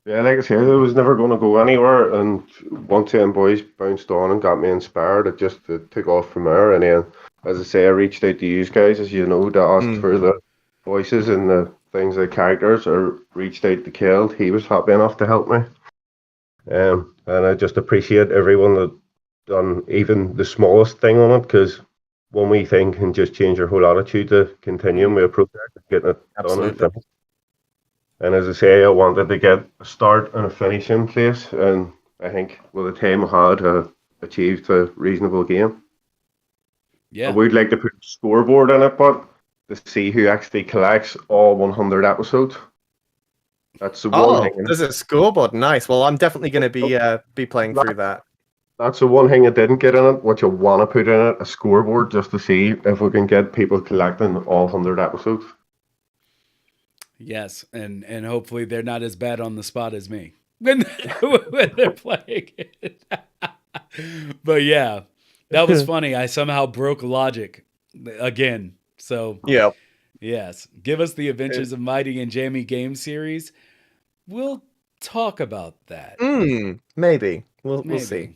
Yeah, like I said, it was never going to go anywhere, and once them boys bounced on and got me inspired, it took off from there. And then, as I say, I reached out to you guys, as you know, to ask for the voices and the things, the characters, or reached out to Keld. He was happy enough to help me. And I just appreciate everyone that done even the smallest thing on it, because one wee thing can just change your whole attitude to continuing with a project and getting it done and finished. And as I say, I wanted to get a start and a finish in place, and I think with the time I had, achieved a reasonable game. Yeah. I would like to put a scoreboard in it, but to see who actually collects all 100 episodes. That's the one thing. There's a scoreboard. Nice. Well, I'm definitely going to be playing through that. That's the one thing I didn't get in it. What you want to put in it, a scoreboard, just to see if we can get people collecting all 100 episodes. Yes, and hopefully they're not as bad on the spot as me when they're playing it. But yeah, that was funny. I somehow broke logic again. So Yeah. yes, give us the Adventures of Mighty and Jammy game series. We'll talk about that. Maybe. We'll see. Maybe.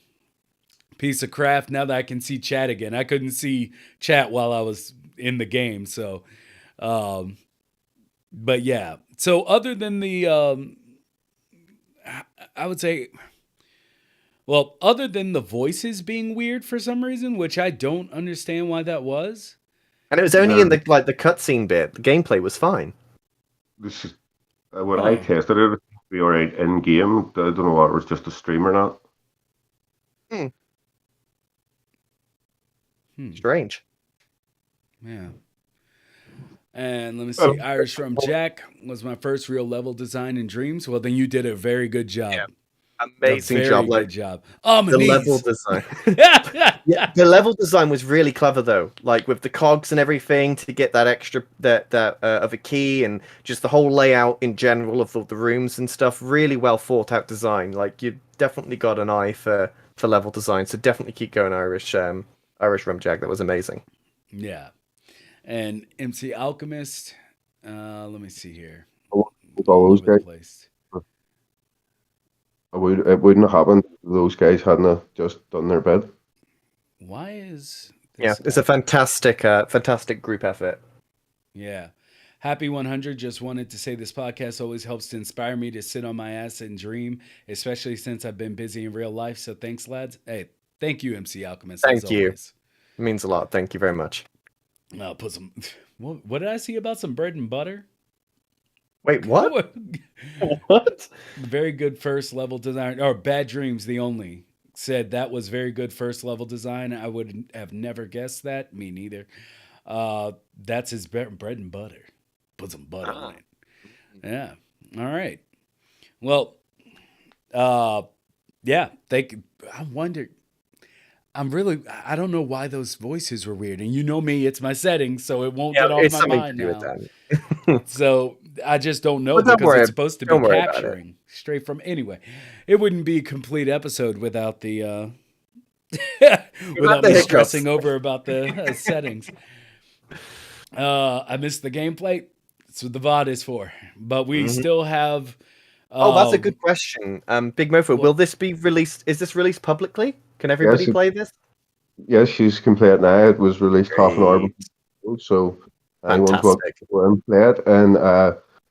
Piece of craft. Now that I can see chat again, I couldn't see chat while I was in the game. So, but yeah. So other than the, I would say, well, other than the voices being weird for some reason, which I don't understand why that was. And it was only in the cutscene bit. The gameplay was fine. This is when I tested it. We were right in game. I don't know what it was, just a stream or not. Strange. Yeah. And let me see. Irish from Jack was my first real level design in Dreams. Well, then you did a very good job. Yeah. Amazing job. Good job. Oh, my the knees. level design. Yeah, the level design was really clever though. Like with the cogs and everything to get that extra that of a key and just the whole layout in general of the rooms and stuff. Really well thought out design. Like you definitely got an eye for level design. So definitely keep going, Irish Rum Jack. That was amazing. Yeah. And MC Alchemist. Let me see here. All those guys. It wouldn't have happened if those guys hadn't have just done their bid. Why is this it's a fantastic group effort. Yeah. Happy 100 just wanted to say this podcast always helps to inspire me to sit on my ass and dream, especially since I've been busy in real life. So thanks, lads. Hey, thank you, MC Alchemist. Thank you. Always. It means a lot. Thank you very much. I'll put some. What did I see about some bread and butter? Wait, what? What? Very good first level design. Or Bad Dreams, the only said that was very good first level design. I would have never guessed that. Me neither. That's his bread and butter. Put some butter on it. Yeah. All right. Well, yeah. I wonder. I don't know why those voices were weird. And you know me, it's my settings, so it won't get off my mind now. So I just don't know because it's supposed to be capturing straight from. Anyway, it wouldn't be a complete episode without the without me stressing over about the settings. I missed the gameplay. That's what the VOD is for. But we still have. That's a good question. Big Mofo, will this be released? Is this released publicly? Can everybody play this? Yes, she's complete now. It was released half an hour before, so anyone's welcome to go and play it. And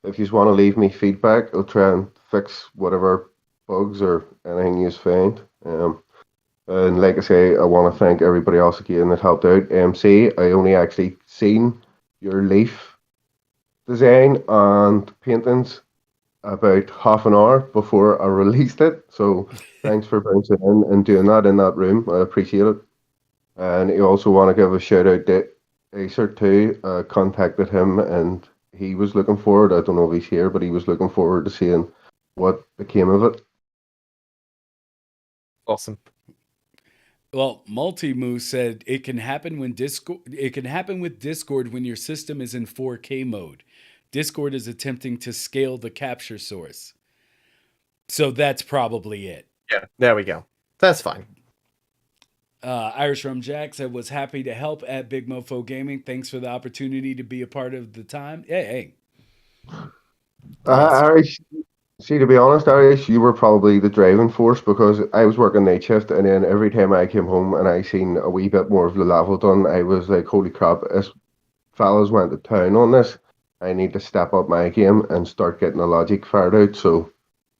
if you want to leave me feedback, I'll try and fix whatever bugs or anything you find. And like I say, I want to thank everybody else again that helped out. MC, I only actually seen your leaf design and paintings about half an hour before I released it. So thanks for bouncing in and doing that in that room. I appreciate it. And I also want to give a shout out to Acer too. I contacted him and he was looking forward. I don't know if he's here, but he was looking forward to seeing what became of it. Awesome. Well, Multimoo said it can happen when It can happen with Discord when your system is in 4K mode. Discord is attempting to scale the capture source. So that's probably it. Yeah, there we go. That's fine. Irish Rum Jack said, was happy to help at Big Mofo Gaming. Thanks for the opportunity to be a part of the time. Hey. Irish, see, to be honest, Irish, you were probably the driving force because I was working night shift and then every time I came home and I seen a wee bit more of the level done, I was like, holy crap, this fellas went to town on this. I need to step up my game and start getting the logic fired out. So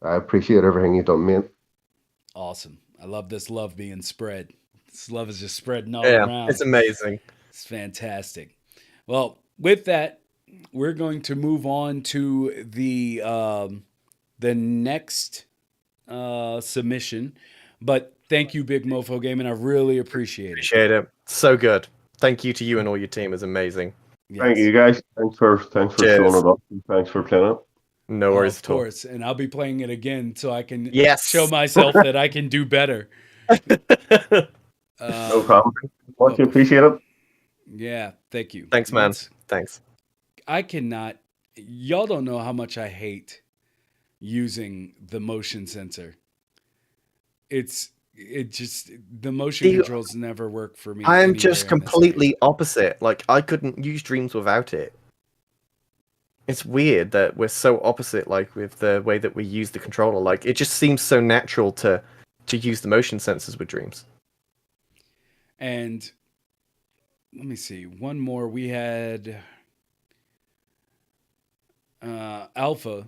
I appreciate everything you've done, mate. Awesome. I love this love being spread. This love is just spreading all around. It's amazing. It's fantastic. Well, with that, we're going to move on to the next submission. But thank you, Big Mofo Gaming. I really appreciate it. Appreciate it. So good. Thank you to you and all your team. It's amazing. Yes. Thank you, guys. Thanks for showing it up. And thanks for playing it. No worries at all. Of course. And I'll be playing it again so I can show myself that I can do better. No problem. Much appreciate it. Yeah, thank you. Thanks, man. Thanks. I cannot. Y'all don't know how much I hate using the motion sensor. It's it just the motion See, controls never work for me. I'm anywhere just in this completely game. opposite. Like, I couldn't use Dreams without it. It's weird that we're so opposite, like, with the way that we use the controller. Like, it just seems so natural to use the motion sensors with Dreams. And let me see. One more. We had Alpha,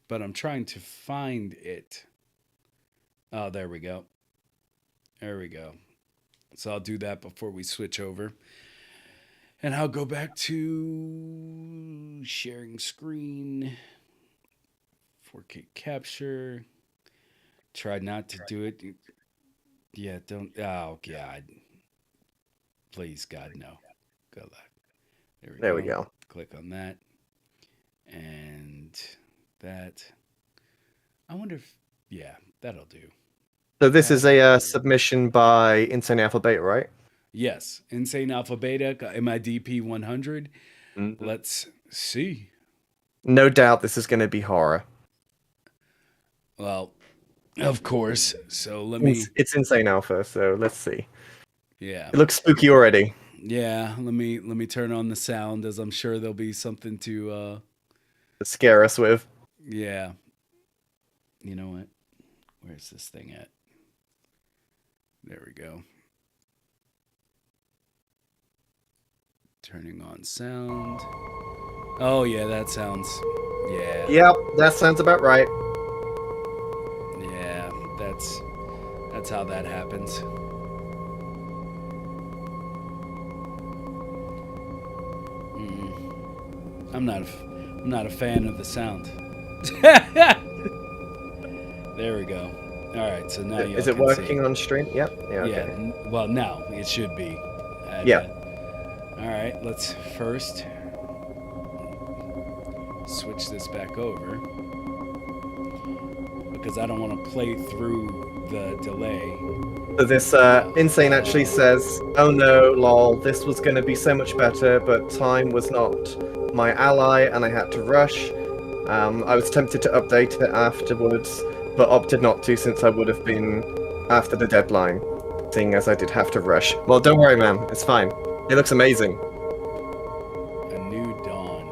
but I'm trying to find it. Oh, there we go. There we go. So I'll do that before we switch over. And I'll go back to sharing screen, 4K capture. Try not to do it. Yeah, don't. Oh, God. Please, God, no. Good luck. There we go. Click on that. And that. I wonder if. Yeah, that'll do. So this is a submission by Insane Alpha Beta, right? Yes. Insane Alpha Beta, MIDP 100. Mhm. Let's see. No doubt this is going to be horror. Well, of course. So let me. It's Insane Alpha, so let's see. Yeah. It looks spooky already. Yeah. Let me turn on the sound, as I'm sure there'll be something to. Scare us with. Yeah. You know what? Where's this thing at? There we go. Turning on sound. Oh yeah, that sounds. Yeah. Yep, that sounds about right. Yeah, that's how that happens. I'm not a fan of the sound. There we go. All right, so now you Is it working on stream? Yep. Yeah. Okay. Yeah. Well, now it should be. Yeah. All right, let's first switch this back over because I don't want to play through the delay. So this Insane actually says, "Oh no, lol, this was going to be so much better, but time was not my ally and I had to rush. I was tempted to update it afterwards, but opted not to since I would have been after the deadline, seeing as I did have to rush." Well, don't worry, man. It's fine. It looks amazing. A New Dawn.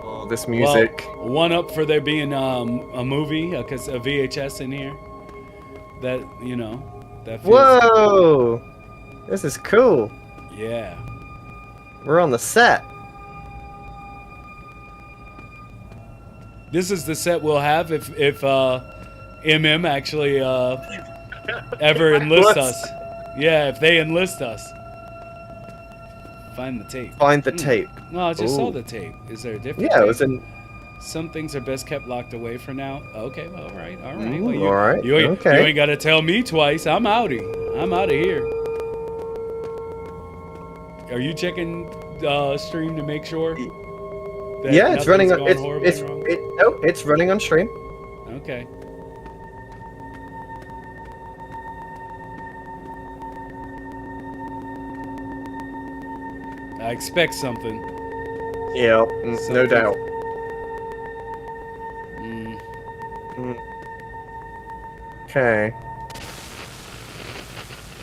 Oh, this music. Well, one up for there being a movie, because a VHS in here. That, you know, that feels Whoa! This is cool. Yeah. We're on the set. This is the set we'll have if MM actually ever enlists us. Yeah, if they enlist us. Find the tape. Find the tape. No, I just saw Ooh. the tape. Is there a different Yeah, tape? it was in. Some things are best kept locked away for now. Okay, well, all right. Ooh, Well, all right, You okay. ain't got to tell me twice. I'm outie. I'm out of here. Are you checking stream to make sure? That Yeah, it's running on. nothing's gone horribly wrong? No, it's running on stream. Okay. I expect something. Yeah, no Something. doubt. Mm. Okay.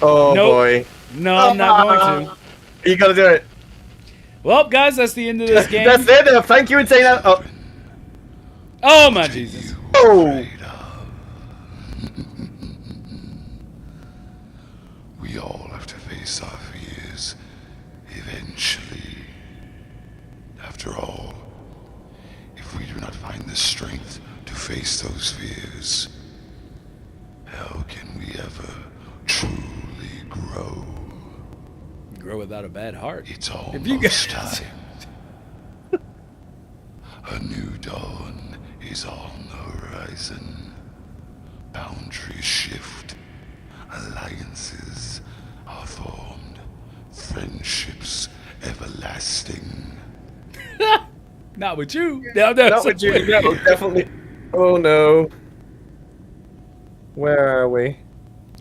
Oh Nope. boy. No, I'm not going to. You gotta do it. Well, guys, that's the end of this game. That's it. Thank you, Insane. Oh. Oh, my Jesus. Oh. We all have to face our fears eventually. After all, if we do not find the strength to face those fears, how can we ever truly grow? Grow without a bad heart. It's If you almost guys- time. A new dawn is on the horizon. Boundaries shift. Alliances are formed. Friendships everlasting. Not with you. No, no, Not with you. No, definitely. Oh no. Where are we?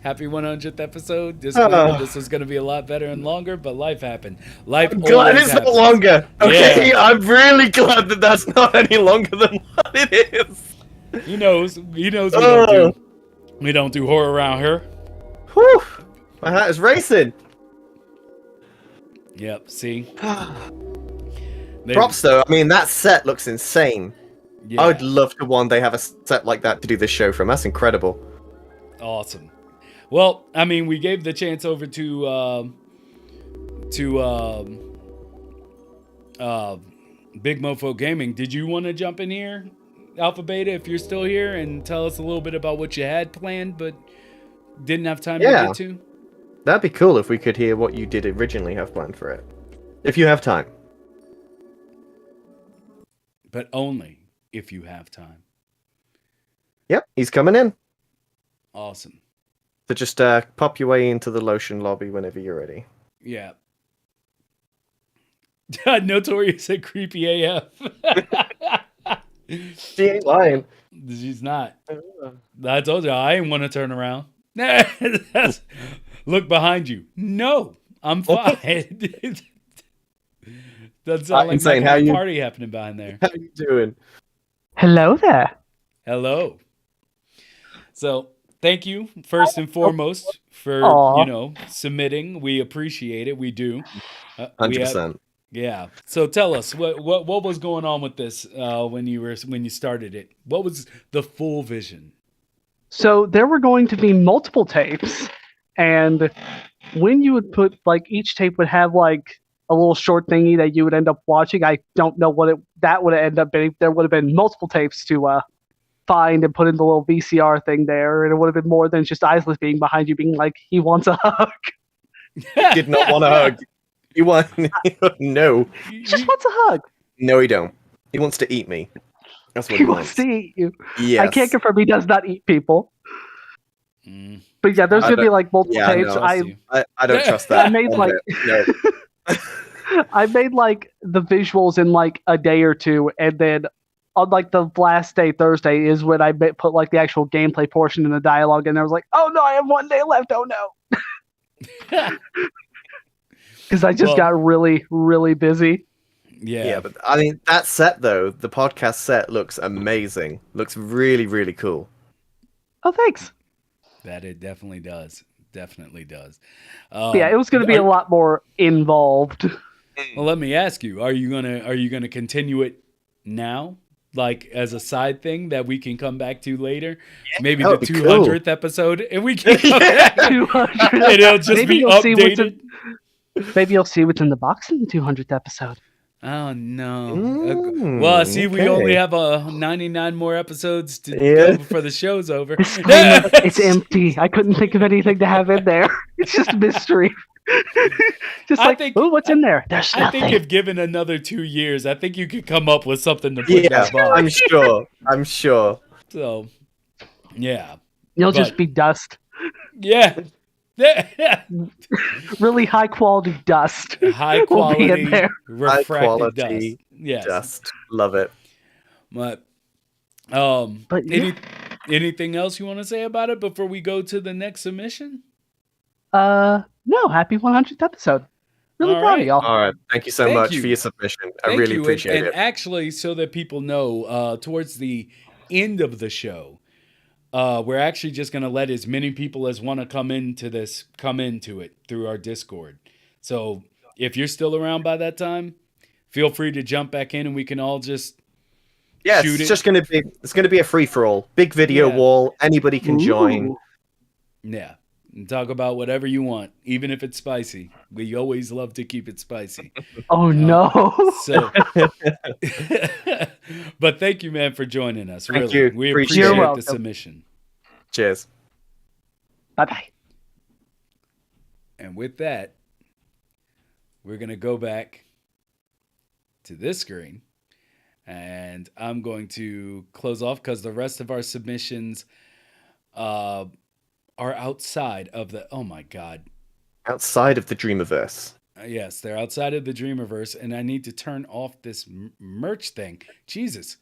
Happy 100th episode. Disclaimer, Oh. this was going to be a lot better and longer, but life happened. Life I'm glad always it's happens. not longer. Okay, Yeah. I'm really glad that that's not any longer than what it is. He knows. He knows we Oh. don't do. We don't do horror around here. Whew! My heart is racing. Yep. See. They- Props though. I mean, that set looks insane. Yeah. I would love to one day have a set like that to do this show from. That's incredible. Awesome. Well, I mean, we gave the chance over to Big Mofo Gaming. Did you want to jump in here, Alpha Beta, if you're still here, and tell us a little bit about what you had planned but didn't have time to get to? That'd be cool if we could hear what you did originally have planned for it. If you have time. But only if you have time. Yep, he's coming in. Awesome. So just pop your way into the lotion lobby whenever you're ready. Yeah. Notorious said creepy AF. She ain't lying. She's not. I told you, I ain't want to turn around. Look behind you. No, I'm fine. Doesn't sound like Insane. my How kind of you- party happening behind there. How you doing? Hello there. Hello. So, thank you first and foremost for Aw. submitting. We appreciate it. We do. 100%. Yeah. So tell us what was going on with this when you started it. What was the full vision? So there were going to be multiple tapes, and when you would put like each tape would have like a little short thingy that you would end up watching. I don't know what that would end up being. There would have been multiple tapes to find and put in the little VCR thing there, and it would have been more than just Isla being behind you, being like, "He wants a hug." Did not want a hug. You want no. He just wants a hug. No, he don't. He wants to eat me. That's what He he wants to eat you. Yes. I can't confirm he does not eat people. Mm. But yeah, there's I gonna be don't- like multiple yeah, tapes. no. I I don't trust that. I made, one like- bit. No. I made like the visuals in like a day or two, and then on like the last day, Thursday, is when I put like the actual gameplay portion in the dialogue, and I was like, "Oh no, I have 1 day left. Oh no," because I just Well- got really, really busy. Yeah, but I mean that set though, the podcast set looks amazing. Looks really, really cool. Oh, thanks. That it definitely does. Definitely does. Yeah, it was going to be a lot more involved. Well, let me ask you: Are you gonna continue it now, like as a side thing that we can come back to later? Maybe that the would be 200th episode, and we can come back, 200. and it'll just Maybe be you'll see what's updated. Maybe you'll see what's in the box in the 200th episode. Oh no! Mm, See, we okay. only have 99 more episodes to Yeah. go before the show's over. Disclaimer, it's empty. I couldn't think of anything to have in there. It's just a mystery. Just I like, think- oh, what's in there? There's I nothing. think if given another 2 years, I think you could come up with something to put in Yeah, that box. I'm sure. I'm sure. So, yeah, You'll but- just be dust. yeah. Really high quality dust. High will be quality, in there. refracted quality dust. Yes, Just love it. but But yeah. anything else you want to say about it before we go to the next submission? No, happy 100th episode. Really All proud right. of y'all. All right. Thank you so Thank much you. for your submission. I Thank really you. appreciate and it. actually, so that people know, towards the end of the show, we're actually just going to let as many people as want to come into it through our Discord. So if you're still around by that time, feel free to jump back in and we can all just Yeah, shoot it's it. just gonna be a free for all. Big video Yeah. wall. Anybody can join. Ooh. yeah, and talk about whatever you want, even if it's spicy. We always love to keep it spicy. Oh no. So, but thank you, man, for joining us. Thank Really, you. we Appreciate appreciate it. You're the welcome. submission. Cheers. Bye bye. And with that, we're going to go back to this screen. And I'm going to close off because the rest of our submissions are outside of the... Oh, my God. Outside of the Dreamiverse. Yes, they're outside of the Dreamiverse. And I need to turn off this merch thing. Jesus.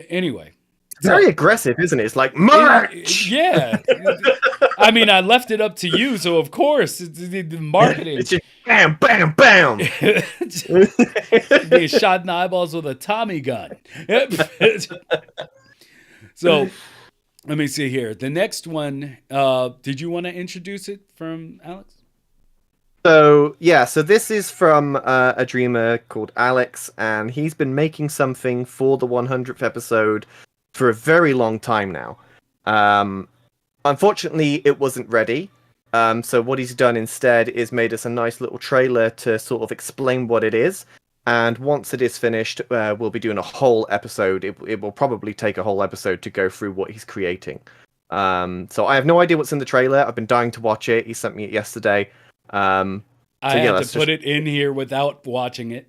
Anyway. It's very aggressive, isn't it? It's like merch. Yeah. I mean, I left it up to you. So, of course, it's the marketing. It's just bam, bam, bam. Being shot in the eyeballs with a Tommy gun. So, Let me see here. The next one, did you want to introduce it from Alex? So yeah, so this is from a dreamer called Alex, and he's been making something for the 100th episode for a very long time now. Unfortunately, it wasn't ready. So what he's done instead is made us a nice little trailer to sort of explain what it is. And once it is finished, we'll be doing a whole episode. It will probably take a whole episode to go through what he's creating. So I have no idea what's in the trailer. I've been dying to watch it. He sent me it yesterday. I yeah, had to put it in here without watching it.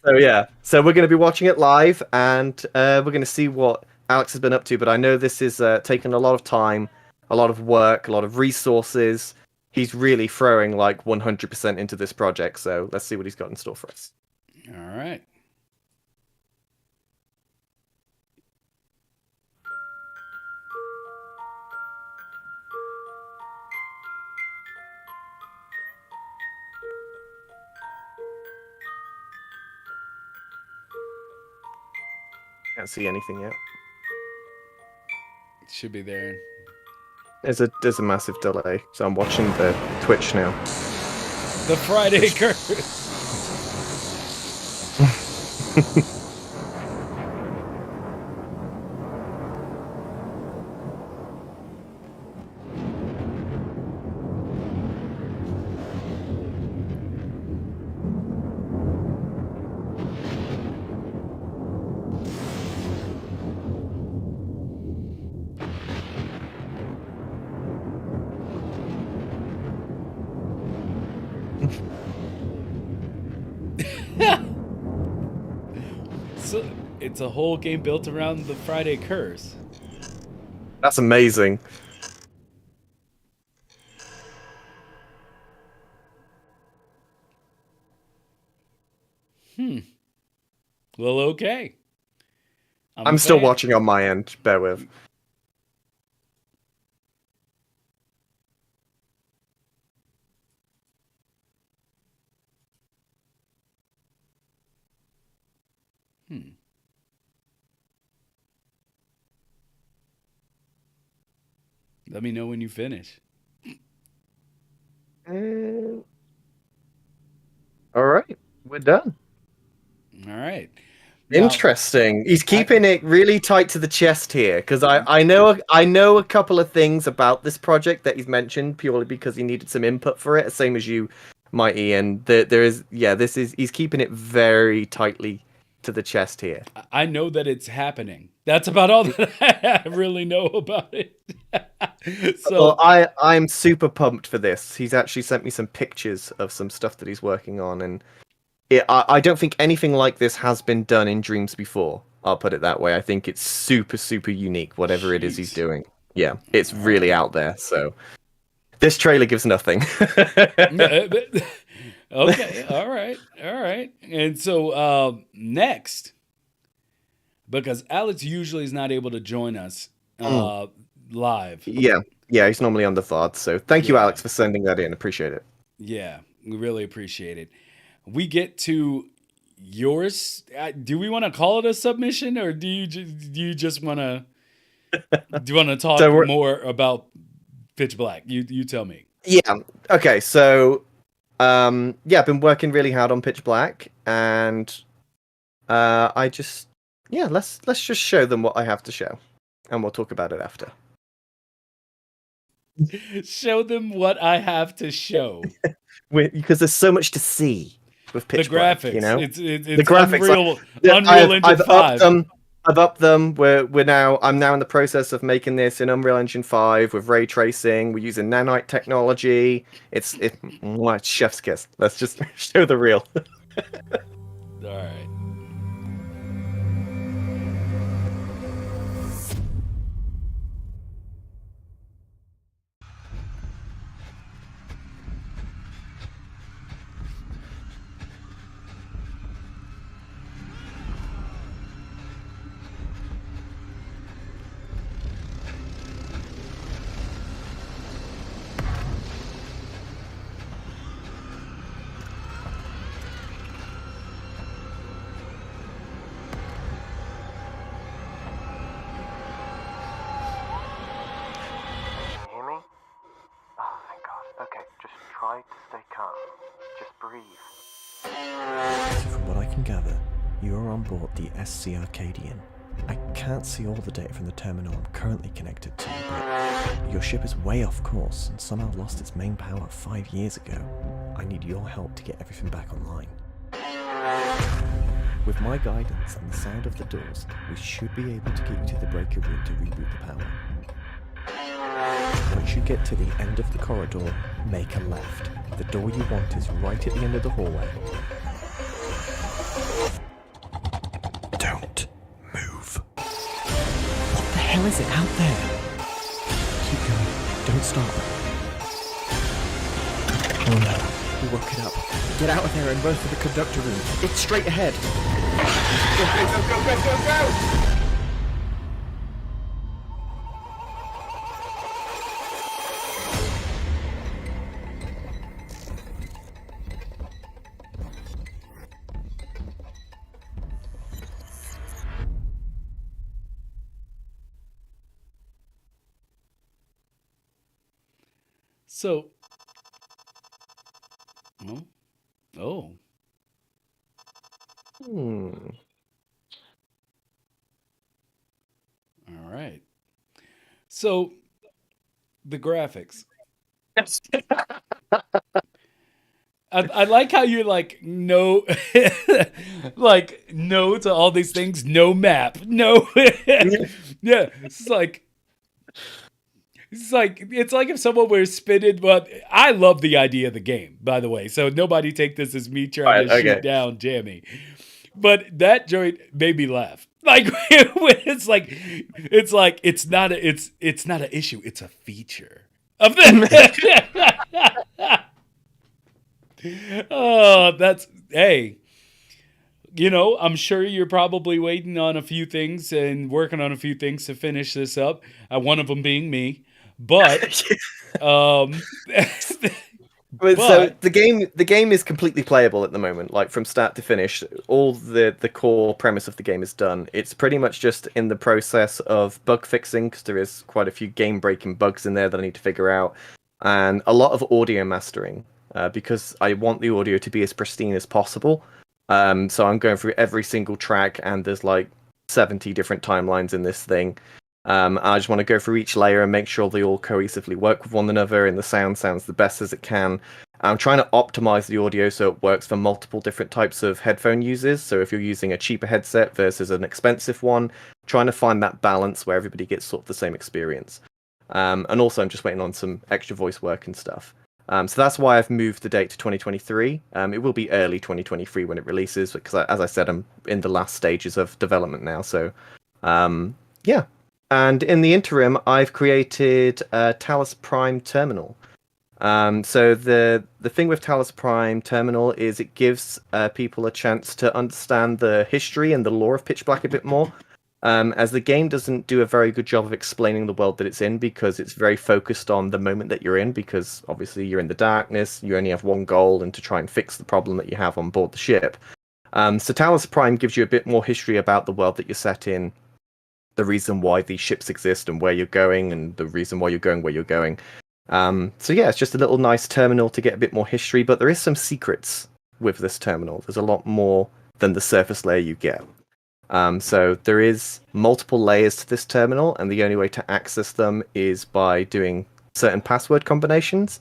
So yeah, so we're going to be watching it live, and we're going to see what Alex has been up to. But I know this is taking a lot of time, a lot of work, a lot of resources. He's really throwing like 100% into this project. So let's see what he's got in store for us. All right. Can't see anything yet. It should be there. There's a massive delay, so I'm watching the Twitch now. The Friday curse. So it's a whole game built around the Friday curse. That's amazing. Well, okay. I'm still watching on my end. Bear with. Let me know when you finish. All right, we're done. All right. Now, Interesting. He's keeping it really tight to the chest here, because I know a couple of things about this project that he's mentioned purely because he needed some input for it, same as you, Mighty. And he's keeping it very tightly to the chest here. I know that it's happening. That's about all that I really know about it. So well, I'm super pumped for this. He's actually sent me some pictures of some stuff that he's working on, and I don't think anything like this has been done in Dreams before. I'll put it that way. I think it's super, super unique, whatever it is he's doing. Yeah, it's really out there. So this trailer gives nothing. Okay, all right. And so next, because Alex usually is not able to join us live. Yeah, he's normally on the VOD. So thank you, Alex, for sending that in. Appreciate it. Yeah, we really appreciate it. We get to yours. Do we want to call it a submission, or do you just want to talk more about Pitch Black? You tell me. Yeah. Okay. So, I've been working really hard on Pitch Black, and let's just show them what I have to show, and we'll talk about it after. Show them what I have to show. Because there's so much to see with Pitch Black, graphics, you know? it's the graphics, Unreal Engine I've 5. I've upped them. I'm now in the process of making this in Unreal Engine 5 with ray tracing. We're using nanite technology. It's chef's kiss. Let's just show the real. All right. Try to stay calm. Just breathe. From what I can gather, you are on board the SC Arcadian. I can't see all the data from the terminal I'm currently connected to, but your ship is way off course and somehow lost its main power 5 years ago. I need your help to get everything back online. With my guidance and the sound of the doors, we should be able to get you to the breaker room to reboot the power. Once you get to the end of the corridor, make a left. The door you want is right at the end of the hallway. Don't move. What the hell is it out there? Keep going. Don't stop. Oh no. We woke it up. Get out of there and run for the conductor room. It's straight ahead. Go, go, go, go, go, go, go! So, oh, all right. So, the graphics. I like how you're like no, like no to all these things. No map. No. Yeah, it's like if someone were spinning. But I love the idea of the game, by the way. So nobody take this as me trying to shoot down Jamie. But that joint made me laugh. Like it's not an issue. It's a feature of the. Oh, that's hey. You know, I'm sure you're probably waiting on a few things and working on a few things to finish this up. One of them being me, but So the game is completely playable at the moment, like from start to finish. All the core premise of the game is done. It's pretty much just in the process of bug fixing because there is quite a few game breaking bugs in there that I need to figure out, and a lot of audio mastering because I want the audio to be as pristine as possible. So I'm going through every single track, and there's like 70 different timelines in this thing. I just want to go through each layer and make sure they all cohesively work with one another and the sound sounds the best as it can. I'm trying to optimize the audio so it works for multiple different types of headphone users. So if you're using a cheaper headset versus an expensive one, trying to find that balance where everybody gets sort of the same experience. And also I'm just waiting on some extra voice work and stuff. So that's why I've moved the date to 2023. It will be early 2023 when it releases, because as I said, I'm in the last stages of development now. So, yeah. And in the interim, I've created a Talus Prime terminal. So the thing with Talus Prime terminal is it gives people a chance to understand the history and the lore of Pitch Black a bit more. As the game doesn't do a very good job of explaining the world that it's in, because it's very focused on the moment that you're in, because obviously you're in the darkness, you only have one goal, and to try and fix the problem that you have on board the ship. So Talus Prime gives you a bit more history about the world that you're set in, the reason why these ships exist and where you're going, and the reason why you're going where you're going. So yeah, it's just a little nice terminal to get a bit more history, but there is some secrets with this terminal. There's a lot more than the surface layer you get. So there is multiple layers to this terminal, and the only way to access them is by doing certain password combinations,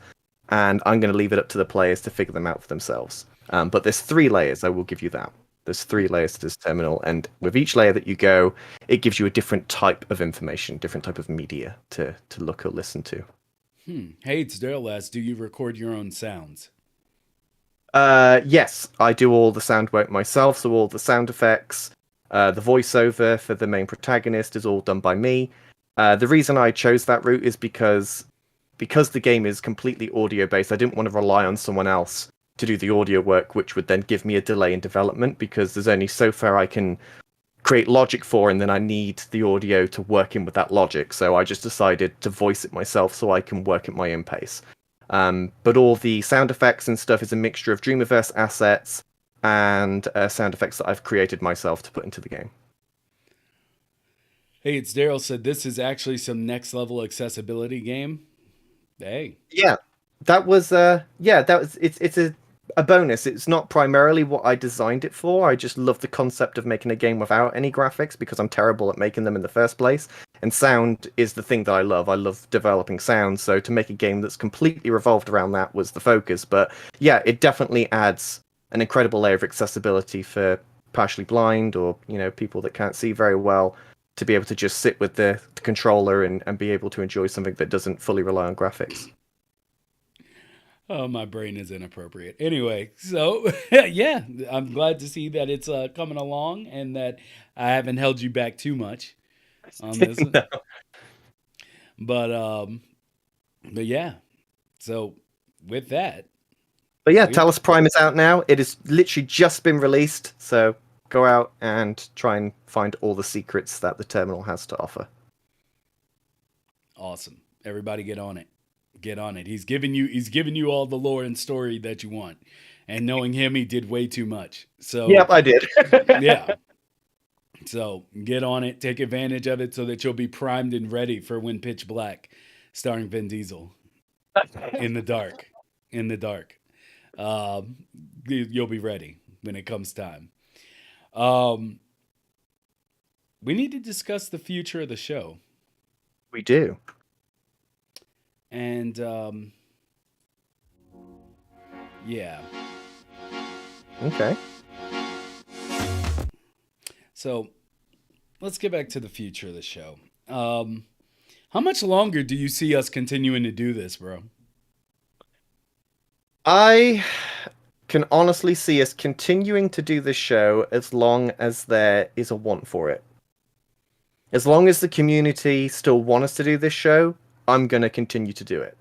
and I'm going to leave it up to the players to figure them out for themselves. But there's 3 layers, I will give you that. There's 3 layers to this terminal, and with each layer that you go, it gives you a different type of information, different type of media to look or listen to. Hey, it's Daryl. Do you record your own sounds? Yes, I do all the sound work myself, so all the sound effects, the voiceover for the main protagonist is all done by me. The reason I chose that route is because the game is completely audio based. I didn't want to rely on someone else to do the audio work, which would then give me a delay in development, because there's only so far I can create logic for, and then I need the audio to work in with that logic. So I just decided to voice it myself so I can work at my own pace. But all the sound effects and stuff is a mixture of Dreamiverse assets and sound effects that I've created myself to put into the game. Hey, it's Daryl. Said this is actually some next level accessibility game. Hey. Yeah, that was it's a bonus. It's not primarily what I designed it for. I just love the concept of making a game without any graphics because I'm terrible at making them in the first place. And sound is the thing that I love. I love developing sound, so to make a game that's completely revolved around that was the focus. But yeah, it definitely adds an incredible layer of accessibility for partially blind or, people that can't see very well to be able to just sit with the controller and be able to enjoy something that doesn't fully rely on graphics. Oh, my brain is inappropriate. Anyway, so yeah, I'm glad to see that it's coming along and that I haven't held you back too much on this. No. But but yeah. So with that, But yeah, we Talos Prime is out now. It has literally just been released, so go out and try and find all the secrets that the terminal has to offer. awesome. Everybody get on it. Get on it. He's giving you all the lore and story that you want. And knowing him, he did way too much. So Yep, I did. yeah. So get on it, take advantage of it so that you'll be primed and ready for when Pitch Black, starring Vin Diesel in the dark. In the dark. Um, you'll be ready when it comes time. Um, we need to discuss the future of the show. We do. And yeah. Okay. So let's get back to the future of the show. How much longer do you see us continuing to do this, bro? I can honestly see us continuing to do this show as long as there is a want for it. As long as the community still want us to do this show, I'm going to continue to do it.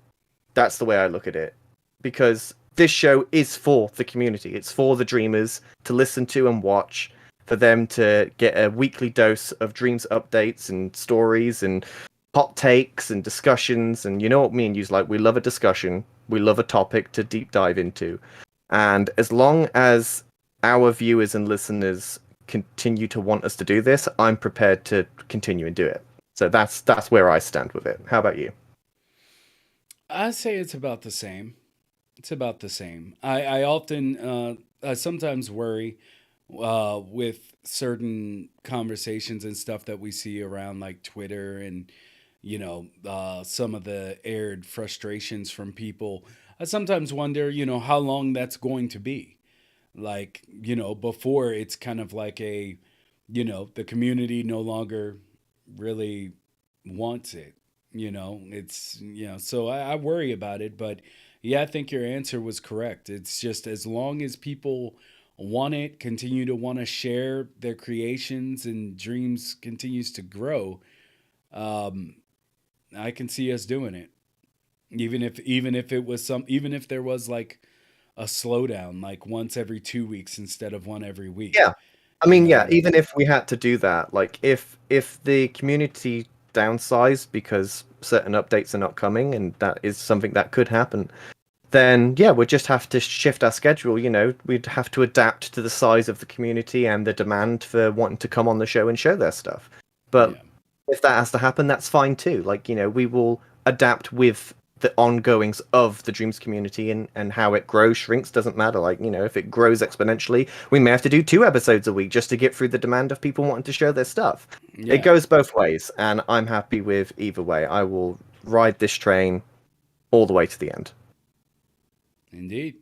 That's the way I look at it. Because this show is for the community. It's for the dreamers to listen to and watch, for them to get a weekly dose of Dreams updates and stories and hot takes and discussions. And you know what me and you's like, we love a discussion. We love a topic to deep dive into. And as long as our viewers and listeners continue to want us to do this, I'm prepared to continue and do it. So that's where I stand with it. How about you? I say it's about the same. It's about the same. I often, I sometimes worry with certain conversations and stuff that we see around like Twitter and, some of the aired frustrations from people. I sometimes wonder, how long that's going to be. Like, before it's kind of like the community no longer really wants it. So I worry about it. But yeah, I think your answer was correct. It's just as long as people want it, continue to want to share their creations and dreams continues to grow, um, I can see us doing it. Even if there was like a slowdown, like once every 2 weeks instead of one every week. Yeah. I You mean, know, yeah, even if we had to do that, like if the community downsized because certain updates are not coming, and that is something that could happen, then yeah, we'd just have to shift our schedule. We'd have to adapt to the size of the community and the demand for wanting to come on the show and show their stuff. But yeah, if that has to happen, that's fine too. Like, we will adapt with the ongoings of the Dreams community, and how it grows, shrinks, doesn't matter. Like, if it grows exponentially, we may have to do 2 episodes a week just to get through the demand of people wanting to show their stuff. It yeah, goes both ways, and I'm happy with either way. I will ride this train all the way to the end. indeed.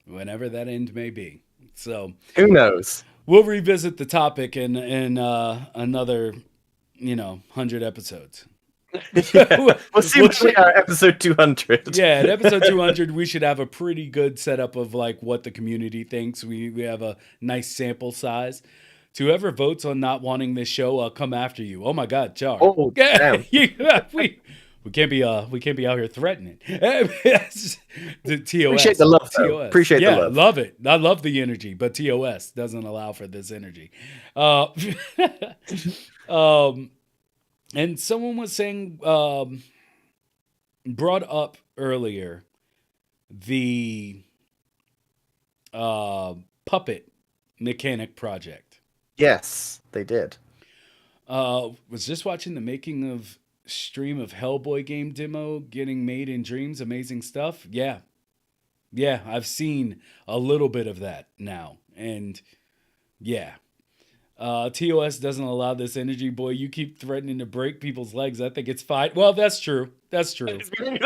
Whenever that end may be. So Who knows? we'll revisit the topic in another 100 episodes. Yeah. We'll see We'll when we are at episode 200. Yeah, at episode 200, we should have a pretty good setup of like what the community thinks. We have a nice sample size. To whoever votes on not wanting this show, I'll come after you. Oh my God, Char. Oh, damn. We can't be out here threatening. The TOS. Appreciate the love, though. TOS. Appreciate Yeah, the love. love it. I love the energy, but TOS doesn't allow for this energy. Uh, and someone was saying, brought up earlier the puppet mechanic project. Yes, they did. Was just watching the making of stream of Hellboy game demo getting made in Dreams. Amazing stuff. Yeah, Yeah, I've seen a little bit of that now. And yeah. TOS doesn't allow this energy, boy. You keep threatening to break people's legs. I think it's fine. Well, that's true. That's true. That's very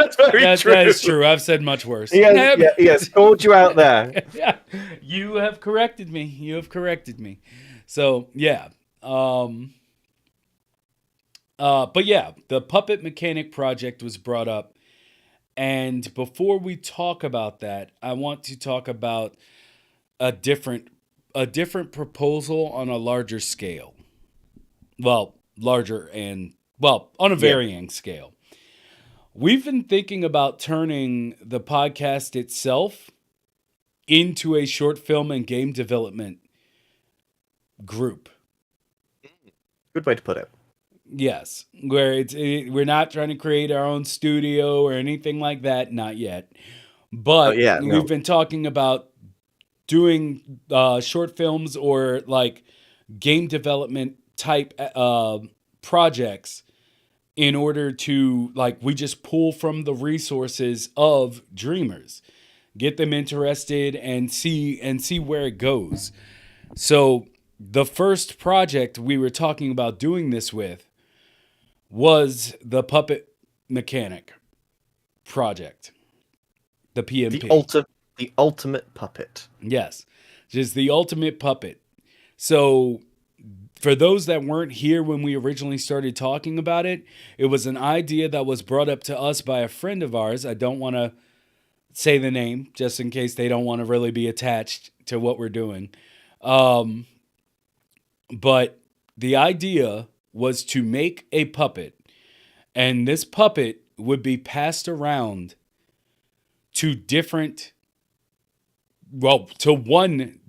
true. That is true. I've said much worse. He has called you out there. Yeah, you have corrected me. You have corrected me. So yeah. But yeah, the puppet mechanic project was brought up, and before we talk about that, I want to talk about a different proposal on a larger scale. Well, larger and on a varying scale. We've been thinking about turning the podcast itself into a short film and game development group. Good way to put it. Yes, where we're not trying to create our own studio or anything like that, not yet. But we've been talking about doing short films or like game development type projects in order to, like, we just pull from the resources of dreamers, get them interested and see where it goes. So the first project we were talking about doing this with was the puppet mechanic project, the PMP. The ultimate puppet. Yes, just the ultimate puppet. So for those that weren't here when we originally started talking about it, it was an idea that was brought up to us by a friend of ours. I don't want to say the name just in case they don't want to really be attached to what we're doing. But the idea was to make a puppet, and this puppet would be passed around to one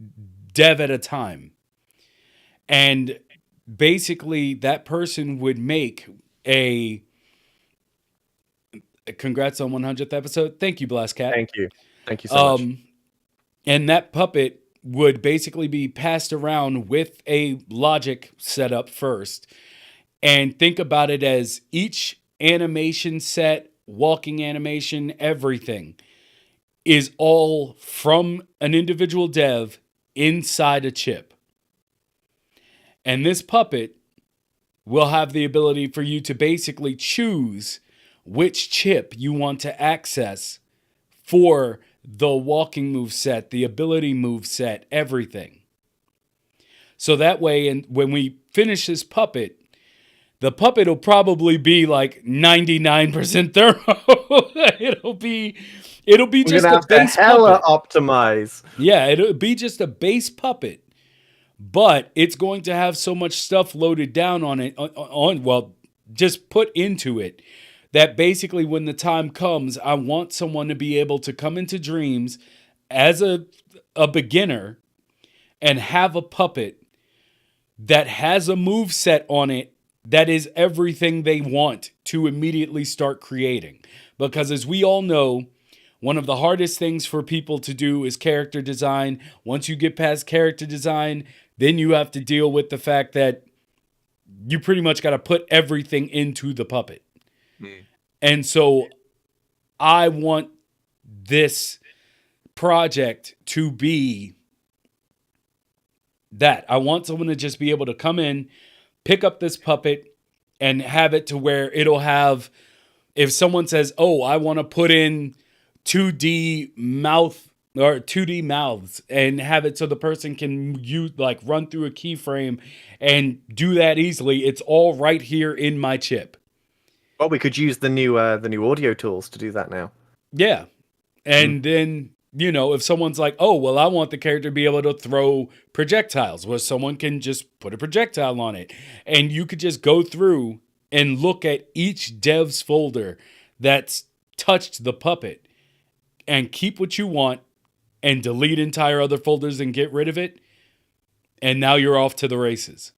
dev at a time. And basically that person would make congrats on 100th episode. Thank you, Blast Cat. Thank you so much. And that puppet would basically be passed around with a logic setup first. And think about it as each animation set, walking animation, everything is all from an individual dev inside a chip. And this puppet will have the ability for you to basically choose which chip you want to access for the walking move set, the ability move set, everything. So that way, and when we finish this puppet, the puppet will probably be like 99% thermal. it'll be just a base puppet. Optimize. Yeah, it'll be just a base puppet. But it's going to have so much stuff loaded down on it, just put into it, that basically when the time comes, I want someone to be able to come into Dreams as a beginner and have a puppet that has a move set on it that is everything they want to immediately start creating. Because as we all know, one of the hardest things for people to do is character design. Once you get past character design, then you have to deal with the fact that you pretty much got to put everything into the puppet. And so I want this project to be that. I want someone to just be able to come in, pick up this puppet, and have it to where it'll have, if someone says, oh, I want to put in 2D mouth or 2D mouths, and have it so the person can run through a keyframe and do that easily. It's all right here in my chip. Well, we could use the new audio tools to do that now. Yeah. And then, if someone's like, oh, well, I want the character to be able to throw projectiles, well, someone can just put a projectile on it. And you could just go through and look at each dev's folder that's touched the puppet and keep what you want and delete entire other folders and get rid of it. And now you're off to the races.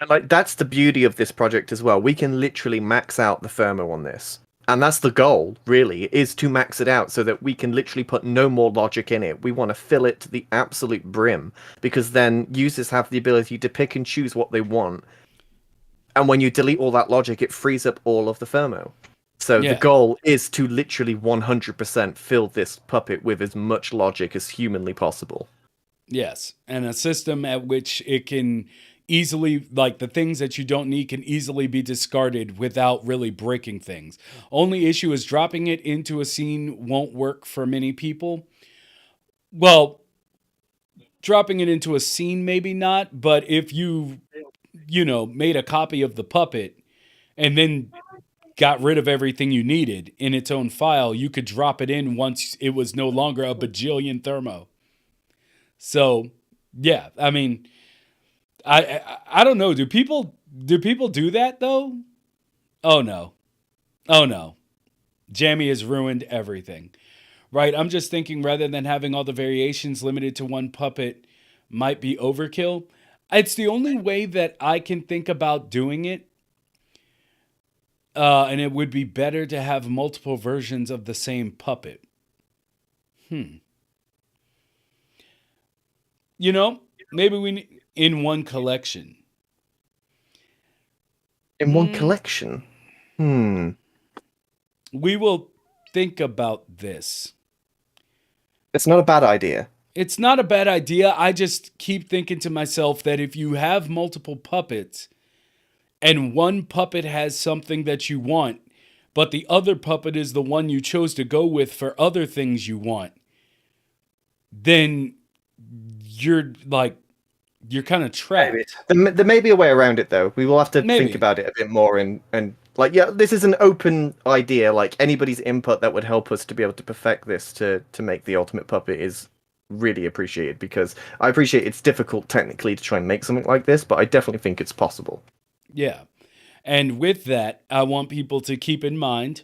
And that's the beauty of this project as well. We can literally max out the thermo on this. And that's the goal, really, is to max it out so that we can literally put no more logic in it. We want to fill it to the absolute brim, because then users have the ability to pick and choose what they want. And when you delete all that logic, it frees up all of the thermo. So the Yeah. goal is to literally 100% fill this puppet with as much logic as humanly possible. Yes. And a system at which it can easily, like the things that you don't need can easily be discarded without really breaking things. Only issue is dropping it into a scene won't work for many people. Well, dropping it into a scene, maybe not, but if you know, made a copy of the puppet and then got rid of everything you needed in its own file, you could drop it in once it was no longer a bajillion thermo. So, yeah, I mean, I don't know. Do people do that though? Oh no. Oh no. Jammy has ruined everything. Right? I'm just thinking rather than having all the variations limited to one puppet might be overkill. It's the only way that I can think about doing it. And it would be better to have multiple versions of the same puppet. You know, maybe in one collection. In one collection? We will think about this. It's not a bad idea. It's not a bad idea. I just keep thinking to myself that if you have multiple puppets and one puppet has something that you want, but the other puppet is the one you chose to go with for other things you want, then you're kind of trapped. There may be a way around it, though. We will have to Maybe. think about it a bit more and like, yeah, this is an open idea. Like, anybody's input that would help us to be able to perfect this to make the ultimate puppet is really appreciated, because I appreciate it's difficult technically to try and make something like this, but I definitely think it's possible. Yeah. And with that, I want people to keep in mind,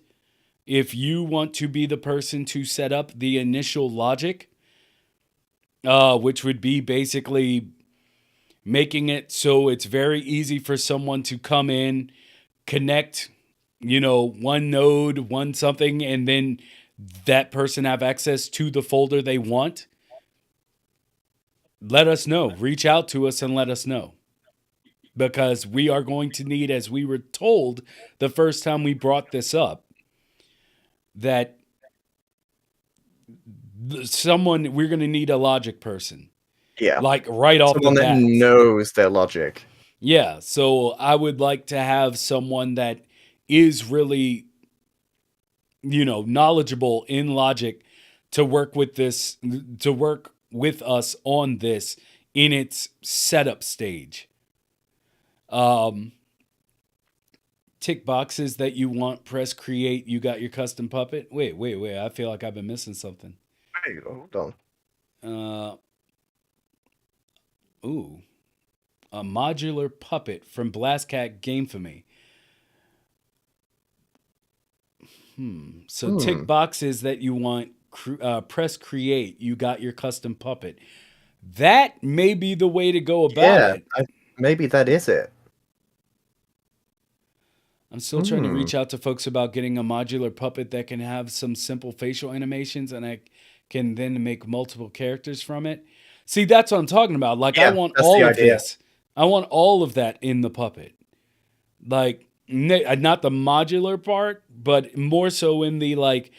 if you want to be the person to set up the initial logic, which would be basically making it so it's very easy for someone to come in, connect, one node, one something, and then that person have access to the folder they want. Let us know. Reach out to us and let us know. Because we are going to need, as we were told the first time we brought this up, that we're going to need a logic person. Yeah. Like right off the bat. Someone that knows their logic. Yeah. So I would like to have someone that is really, knowledgeable in logic to work with us on this in its setup stage. Tick boxes that you want, press create, you got your custom puppet. Wait. I feel like I've been missing something. Hey, hold on. A modular puppet from Blastcat Gamefamy. So tick boxes that you want, press create, you got your custom puppet. That may be the way to go about it. Maybe that is it. I'm still trying to reach out to folks about getting a modular puppet that can have some simple facial animations, and I can then make multiple characters from it. See, that's what I'm talking about. Like, I want all of this. I want all of that in the puppet. Like, not the modular part, but more so in the, like,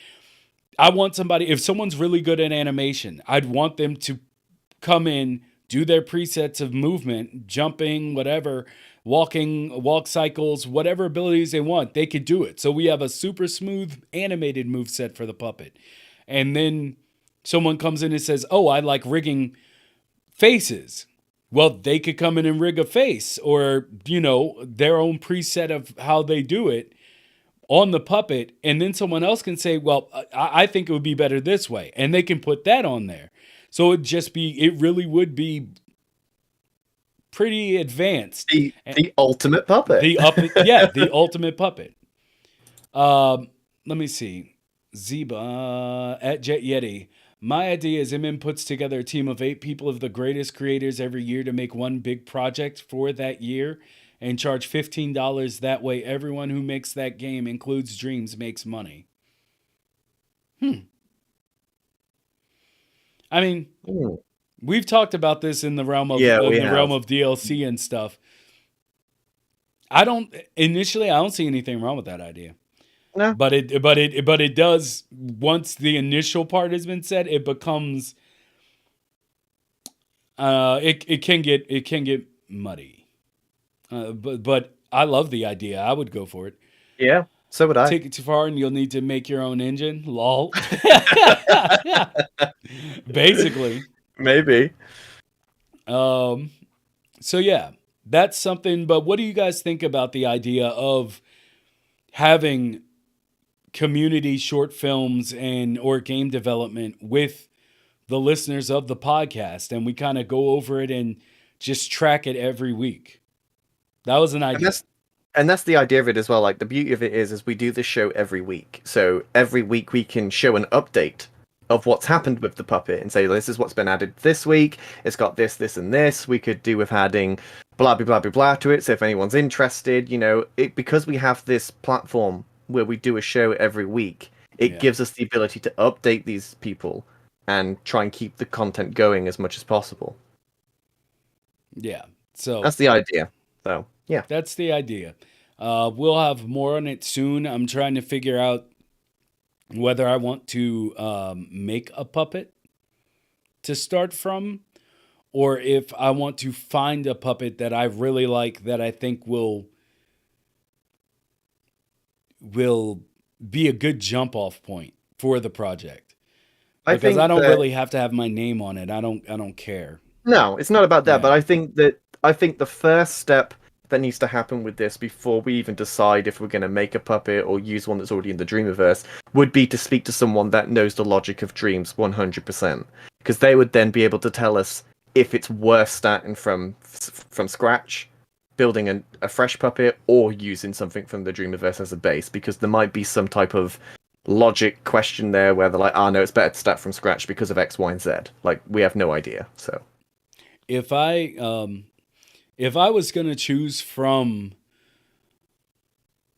I want somebody, if someone's really good at animation, I'd want them to come in, do their presets of movement, jumping, whatever, walk cycles, whatever abilities they want, they could do it. So we have a super smooth animated move set for the puppet. And then someone comes in and says, oh, I like rigging faces. Well, they could come in and rig a face or, their own preset of how they do it on the puppet. And then someone else can say, well, I think it would be better this way. And they can put that on there. So it really would be pretty advanced. The ultimate puppet. The ultimate puppet. Let me see. Zeba at Jet Yeti. My idea is MM puts together a team of 8 people of the greatest creators every year to make one big project for that year and charge $15. That way everyone who makes that game, includes dreams, makes money. I mean, we've talked about this in the realm of realm of DLC and stuff. I don't see anything wrong with that idea. No. But it does, once the initial part has been said, it becomes it can get muddy. But I love the idea. I would go for it. Yeah, so would I. Take it too far and you'll need to make your own engine. Lol. Basically. Maybe. So yeah, that's something. But what do you guys think about the idea of having community short films and or game development with the listeners of the podcast, and we kind of go over it and just track it every week? That was an idea. And that's the idea of it as well. Like, the beauty of it is we do this show every week. So every week we can show an update of what's happened with the puppet and say, this is what's been added this week. It's got this, this, and this. We could do with adding blah, blah, blah, blah, blah to it. So if anyone's interested, because we have this platform where we do a show every week, it gives us the ability to update these people and try and keep the content going as much as possible. Yeah. So that's the idea. So yeah, that's the idea. We'll have more on it soon. I'm trying to figure out whether I want to make a puppet to start from, or if I want to find a puppet that I really like that I think will be a good jump off point for the project. Because I don't really have to have my name on it. I don't care. No, it's not about that. But I think the first step that needs to happen with this before we even decide if we're going to make a puppet or use one that's already in the Dreamiverse would be to speak to someone that knows the logic of dreams 100%, because they would then be able to tell us if it's worth starting from scratch, building a fresh puppet, or using something from the Dreamiverse as a base, because there might be some type of logic question there where they're like, no, it's better to start from scratch because of X, Y, and Z. Like, we have no idea. So if I was going to choose from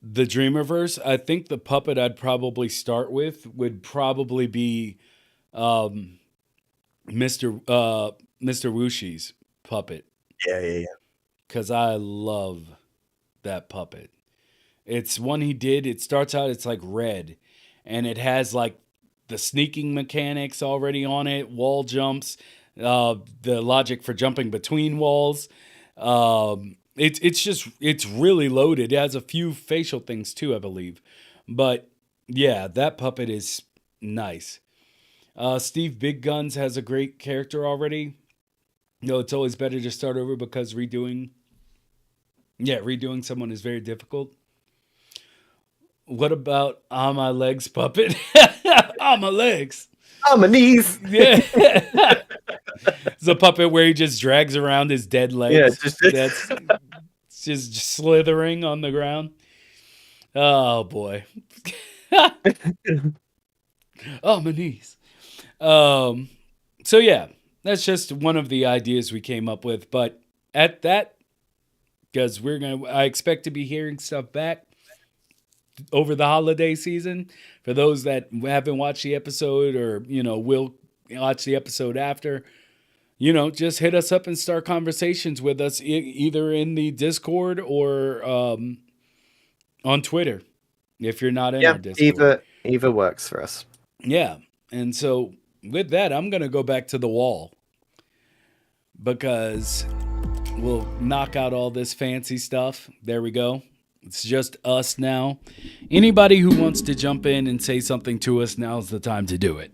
the Dreamiverse, I think the puppet I'd probably start with would probably be Mr. Wushi's puppet. Yeah. Because I love that puppet. It's one he did. It starts out, it's like red, and it has like the sneaking mechanics already on it, wall jumps, the logic for jumping between walls. It's really loaded. It has a few facial things too, I believe. But yeah, that puppet is nice. Steve Big Guns has a great character already. It's always better to start over because redoing someone is very difficult. What about On My Legs puppet? On my legs. On my knees. Yeah. It's a puppet where he just drags around his dead legs. Yeah, That's just slithering on the ground. Oh boy. On my knees. So yeah, that's just one of the ideas we came up with. But at that, because I expect to be hearing stuff back over the holiday season. For those that haven't watched the episode or, will watch the episode after, just hit us up and start conversations with us either in the Discord or on Twitter if you're not in our Discord. Either works for us. Yeah. And so with that, I'm going to go back to the wall because we'll knock out all this fancy stuff. There we go. It's just us now. Anybody who wants to jump in and say something to us, now's the time to do it.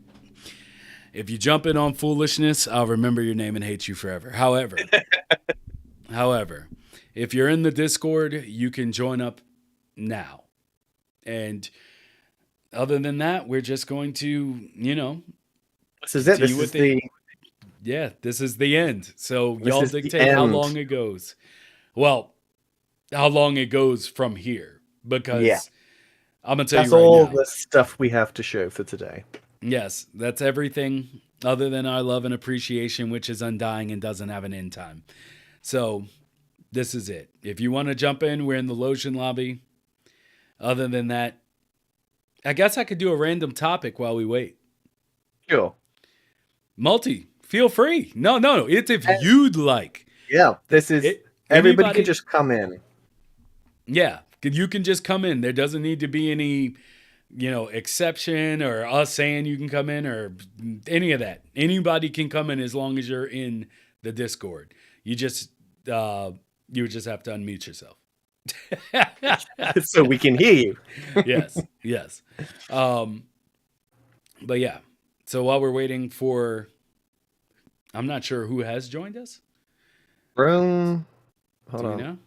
If you jump in on foolishness, I'll remember your name and hate you forever. However, if you're in the Discord, you can join up now. And other than that, we're just going to, this is it. This is this is the end. So y'all dictate how long it goes. Well, how long it goes from here, because I'm going to tell you right now. That's all the stuff we have to show for today. Yes, that's everything other than our love and appreciation, which is undying and doesn't have an end time. So this is it. If you want to jump in, we're in the Lotion lobby. Other than that, I guess I could do a random topic while we wait. Sure. Multi, feel free. No. It's if you'd like. Yeah, this is... Everybody can just come in. Yeah, you can just come in. There doesn't need to be any exception or us saying you can come in or any of that. Anybody can come in as long as you're in the Discord. You just have to unmute yourself. So we can hear you. yes. But yeah. So while we're waiting for, I'm not sure who has joined us. Chrome. Do Hold you on. know?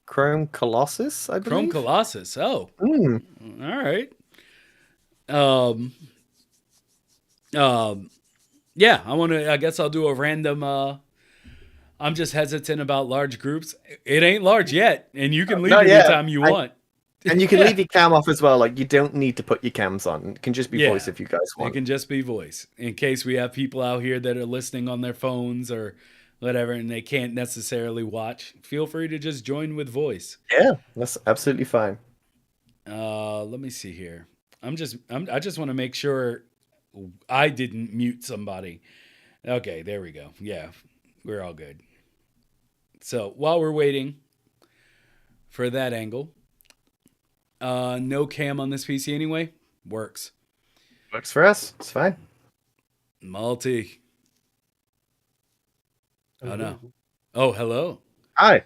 Chrome Colossus, I Chrome believe. Colossus. Oh, Mm. all right. Yeah, I guess I'll do a random, I'm just hesitant about large groups. It ain't large yet, and you can leave Not yet. anytime you want. And you can leave your cam off as well. Like, you don't need to put your cams on. It can just be Yeah. voice if you guys It want. can just be voice in case we have people out here that are listening on their phones or whatever, and they can't necessarily watch. Feel free to just join with voice. Yeah, that's absolutely fine. Let me see here. I just want to make sure I didn't mute somebody. Okay, there we go. Yeah, we're all good. So while we're waiting for that angle, no cam on this PC anyway. Works. Works for us. It's fine. Multi. Oh no. Oh, hello. Hi.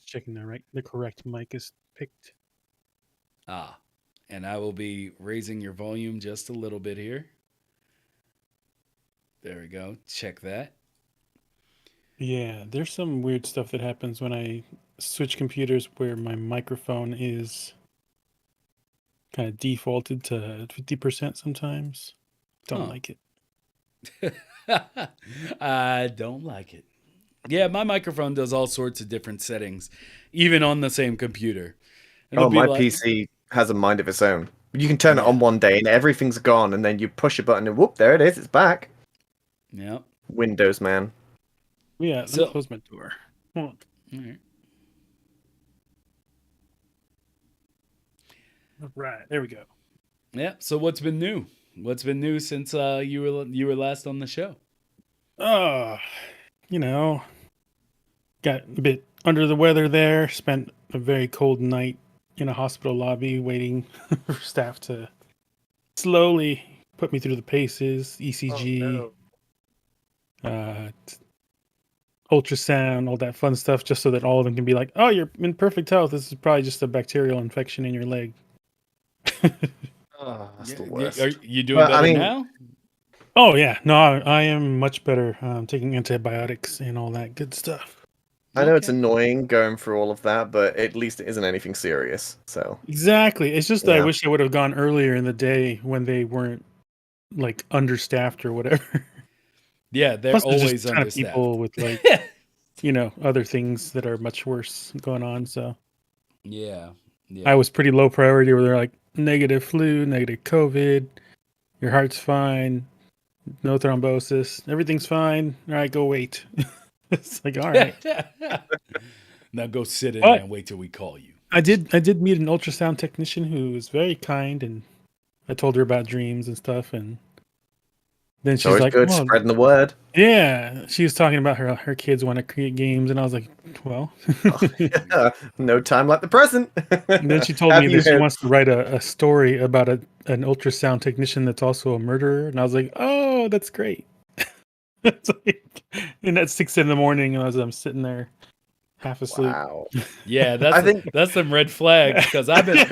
Checking the correct mic is picked. And I will be raising your volume just a little bit here. There we go. Check that. Yeah, there's some weird stuff that happens when I switch computers where my microphone is kind of defaulted to 50% sometimes. Don't like it. I don't like it. Yeah, my microphone does all sorts of different settings, even on the same computer. Oh, my PC has a mind of its own. You can turn it on one day and everything's gone, and then you push a button and whoop, there it is. It's back. Yeah. Windows, man. Yeah, let me close my door. Hold on. All right. All right, there we go. Yeah. So what's been new? What's been new since you were last on the show? Got a bit under the weather there. Spent a very cold night in a hospital lobby waiting for staff to slowly put me through the paces, ECG, ultrasound, all that fun stuff, just so that all of them can be like, "Oh, you're in perfect health. This is probably just a bacterial infection in your leg." That's the worst. Are you doing better now? Oh yeah, no, I am much better. Taking antibiotics and all that good stuff. I know it's annoying going through all of that, but at least it isn't anything serious. So exactly, it's just that I wish I would have gone earlier in the day when they weren't like understaffed or whatever. Yeah, they're Plus, always just kind of understaffed. people with like other things that are much worse going on. So yeah. I was pretty low priority where they're like negative flu, negative COVID, your heart's fine, no thrombosis, everything's fine. All right, go wait. It's like, all right. Now go sit in there and wait till we call you. I did meet an ultrasound technician who was very kind, and I told her about dreams and stuff, and then she's always like, good, "Oh, spreading the word." Yeah, she was talking about her kids want to create games, and I was like, well, no time like the present. And then she told me that she wants to write a story about an ultrasound technician that's also a murderer, and I was like, oh, that's great. It's like, and at 6 a.m, as I'm sitting there half asleep. Wow. Yeah, that's some red flags because I've been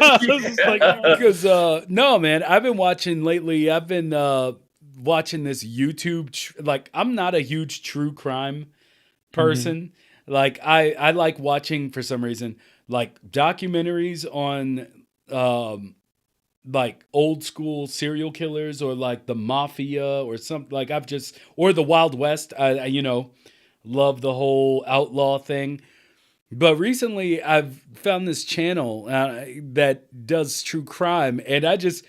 no man, I've been watching lately. I've been watching this YouTube. Like, I'm not a huge true crime person. Like, I like watching, for some reason, like documentaries on like old school serial killers or like the mafia or something. Like, or the Wild West. I love the whole outlaw thing. But recently I've found this channel that does true crime, and I just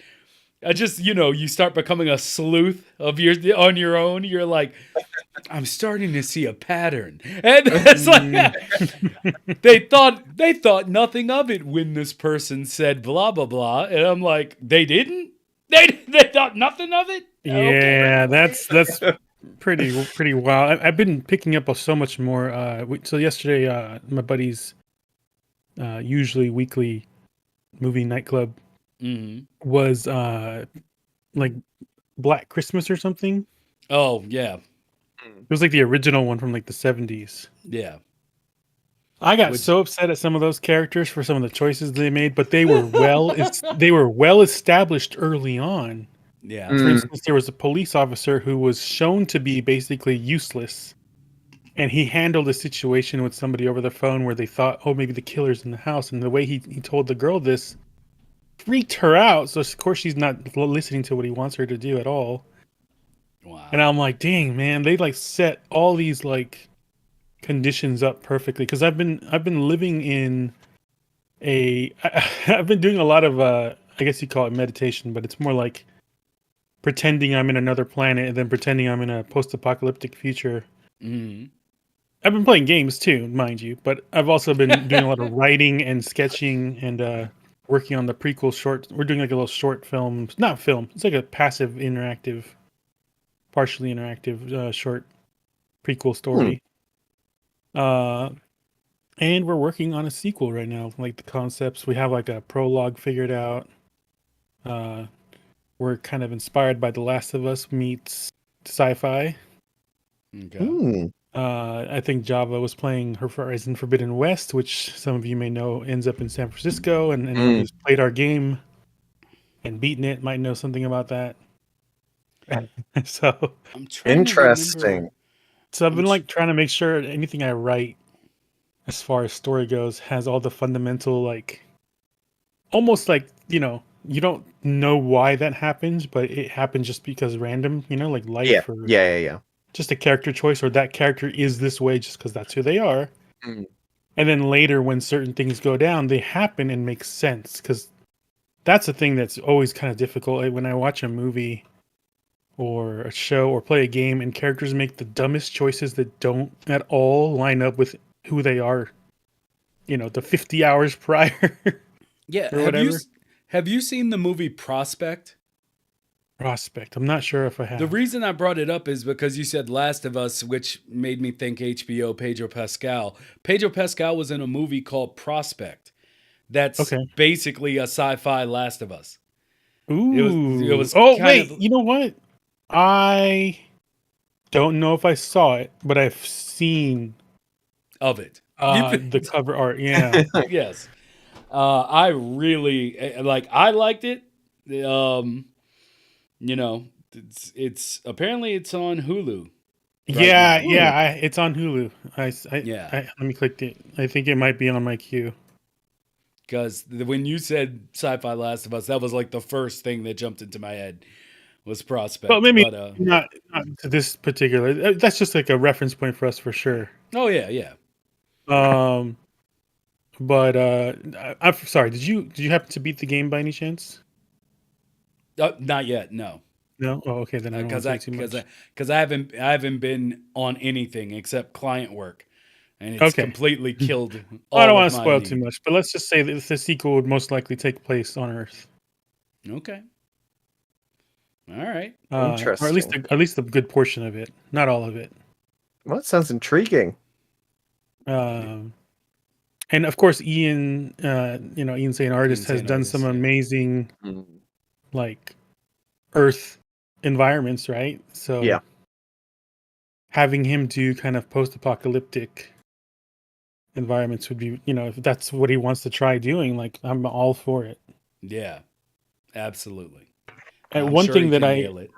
you start becoming a sleuth on your own. You're like, I'm starting to see a pattern, and it's like they thought nothing of it when this person said blah blah blah, and I'm like, they didn't. They thought nothing of it. Yeah, that's pretty wild. I've been picking up so much more. So yesterday, my buddy's usually weekly movie nightclub Hmm. was like Black Christmas or something. Oh yeah, It was like the original one from like the 70s. yeah. I got Which so upset at some of those characters for some of the choices they made, but they were they were well established early on. yeah, For Mm. instance, there was a police officer who was shown to be basically useless, and he handled a situation with somebody over the phone where they thought, oh, maybe the killer's in the house, and the way he told the girl this freaked her out. So of course she's not listening to what he wants her to do at all. wow. And I'm like, dang man, they like set all these like conditions up perfectly because I've been living in I've been doing a lot of I guess you call it meditation, but it's more like pretending I'm in another planet and then pretending I'm in a post-apocalyptic future. Hmm. I've been playing games too, mind you, but I've also been doing a lot of writing and sketching and working on the prequel short. We're doing like a little short film, not film. It's like a passive interactive, partially interactive short prequel story. Uh, and we're working on a sequel right now. Like the concepts, we have like a prologue figured out. Uh, we're kind of inspired by The Last of Us meets sci-fi. Okay. Mm. I think Java was playing Horizon Forbidden West, which some of you may know ends up in San Francisco, and anyone who's played our game and beaten it might know something about that. so, I'm trying to Interesting. remember. so I've been tr- like trying to make sure anything I write, as far as story goes, has all the fundamental like, almost like you don't know why that happens, but it happened just because random, like Yeah. life or Yeah. just a character choice, or that character is this way just because that's who they are. Mm. And then later, when certain things go down, they happen and make sense. Because that's the thing that's always kind of difficult. Like when I watch a movie or a show or play a game and characters make the dumbest choices that don't at all line up with who they are, the 50 hours prior Yeah, or whatever. have you seen the movie Prospect? Prospect. I'm not sure if I have. The reason I brought it up is because you said Last of Us, which made me think HBO, Pedro Pascal. Pedro Pascal was in a movie called Prospect. That's Okay. basically a sci-fi Last of Us. Ooh. It was Oh, kind wait. of You know what? I don't know if I saw it, but I've seen of it. the cover art. Yeah. Yes. I really like. I liked it. Um, it's apparently it's on Hulu. Right Yeah, now. yeah, it's on Hulu. Yeah. Let me click it. I think it might be on my queue. Because when you said sci-fi Last of Us, that was like the first thing that jumped into my head was Prospect. Well, maybe But not to this particular. That's just like a reference point for us for sure. oh yeah. Um, but I'm sorry. Did you happen to beat the game by any chance? Not yet. No. No. Oh, okay. Then I don't want to take too much. Because I haven't been on anything except client work, and it's Okay. completely killed I don't all want of to my spoil too need. much, but let's just say that the sequel would most likely take place on Earth, Okay. All right. or at least Interesting. at least a good portion of it, not all of it. Well, that sounds intriguing. And of course, Ian St. Artist Ian has St. done Artist, some yeah. amazing like Earth environments, right? So Yeah. having him do kind of post-apocalyptic environments would be, if that's what he wants to try doing, like I'm all for it. Yeah. Absolutely. And I'm one sure thing he that can I nail it.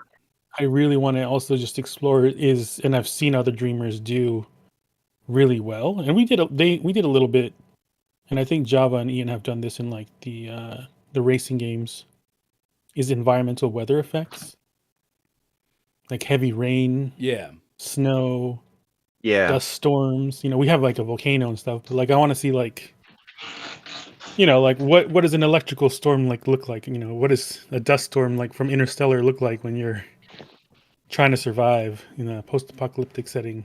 really want to also just explore is, and I've seen other dreamers do really well, and we did a little bit, and I think Java and Ian have done this in like the racing games, is environmental weather effects, like heavy rain, Yeah. snow, Yeah. dust storms. We have like a volcano and stuff, but like I want to see like, like what does an electrical storm like look like? What does a dust storm like from Interstellar look like when you're trying to survive in a post-apocalyptic setting?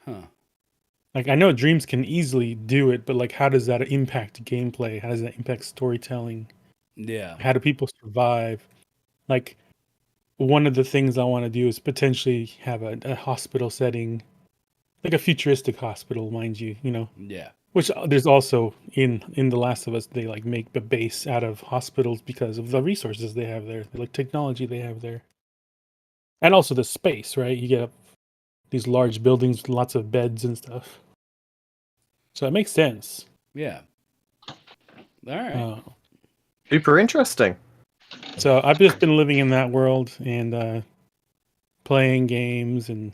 Huh. Like I know dreams can easily do it, but like how does that impact gameplay? How does that impact storytelling? Yeah. How do people survive? Like one of the things I want to do is potentially have a hospital setting, like a futuristic hospital, mind you, Yeah. Which there's also in The Last of Us, they like make the base out of hospitals because of the resources they have there, the like technology they have there, and also the space. Right, you get these large buildings with lots of beds and stuff, so it makes sense. Yeah. All right. Super interesting. So I've just been living in that world and playing games and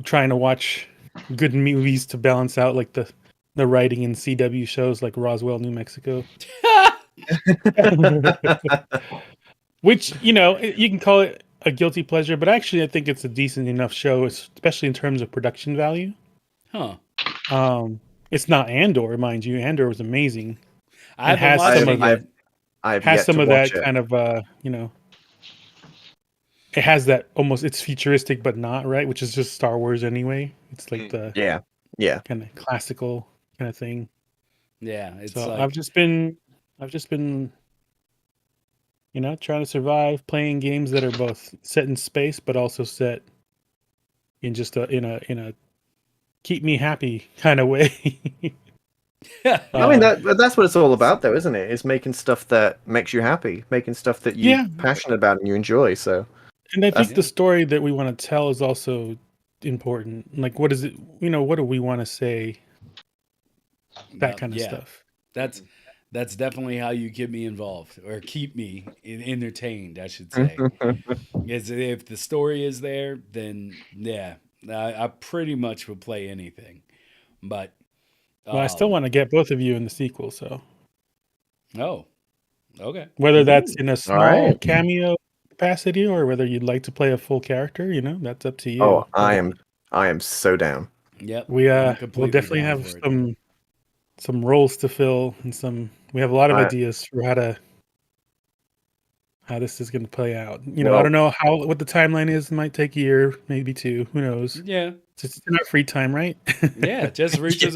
trying to watch good movies to balance out like the writing in CW shows like Roswell, New Mexico. Which, you can call it a guilty pleasure, but actually I think it's a decent enough show, especially in terms of production value. Huh. It's not Andor, mind you. Andor was amazing. I It haven't has watched some it of yet. I've has yet some to of watch that it. kind of it has that almost, it's futuristic but not, right? Which is just Star Wars anyway. It's like the Yeah. kind of classical kind of thing. Yeah, it's So like I've just been trying to survive, playing games that are both set in space but also set in just in a keep me happy kind of way. I mean that's what it's all about, though, isn't it? It's making stuff that makes you happy, making stuff that you're Yeah. passionate about and you enjoy. So And I think Yeah. the story that we want to tell is also important. Like, what is it? What do we want to say? That kind of yeah. stuff. That's definitely how you get me involved or keep me entertained, I should say. Is if the story is there, then yeah, I pretty much would play anything. But Well, I still want to get both of you in the sequel. So oh, okay. whether that's in a small right. cameo capacity or whether you'd like to play a full character, that's up to you. Oh, But I am so down. Yep. we'll completely definitely down have for it. some roles to fill and we have a lot of ideas for how this is going to play out. I don't know what the timeline is. It might take a year, maybe two. Who knows? Yeah. It's in our free time, right? Yeah, just reach us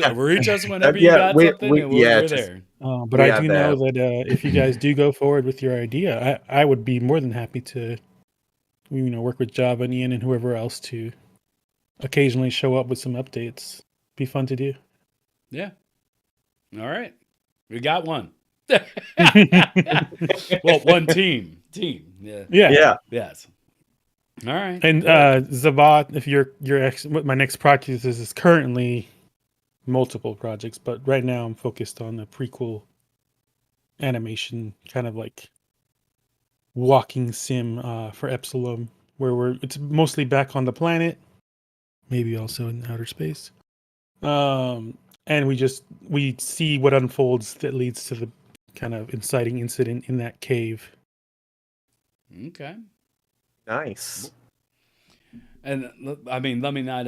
whenever you Yeah, got something, and we're there. But I do know that if you guys do go forward with your idea, I would be more than happy to, work with Java and Ian and whoever else to occasionally show up with some updates. Be fun to do. Yeah. All right. We got one. Well, one team. Yeah. Yeah. Yes. All right. And Zabat, if what my next project is currently multiple projects, but right now I'm focused on the prequel animation, kind of like walking sim for Epsilon, where it's mostly back on the planet, maybe also in outer space. And we see what unfolds that leads to the kind of inciting incident in that cave. Okay. Nice. And I mean, let me not.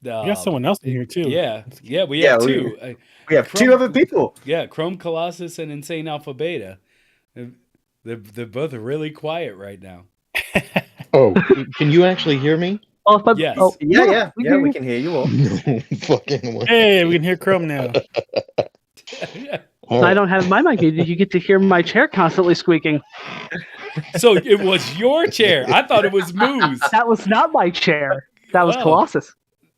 We got someone else in here too. Yeah, we have two. We have two other people. Yeah, Chrome Colossus and Insane Alpha Beta. They're both really quiet right now. Oh, can you actually hear me? Yes. Yeah, we can hear you all. Fucking way. Hey, we can hear Chrome now. I don't have my mic. You get to hear my chair constantly squeaking. So it was your chair. I thought it was Moo's. That was not my chair. That was Colossus.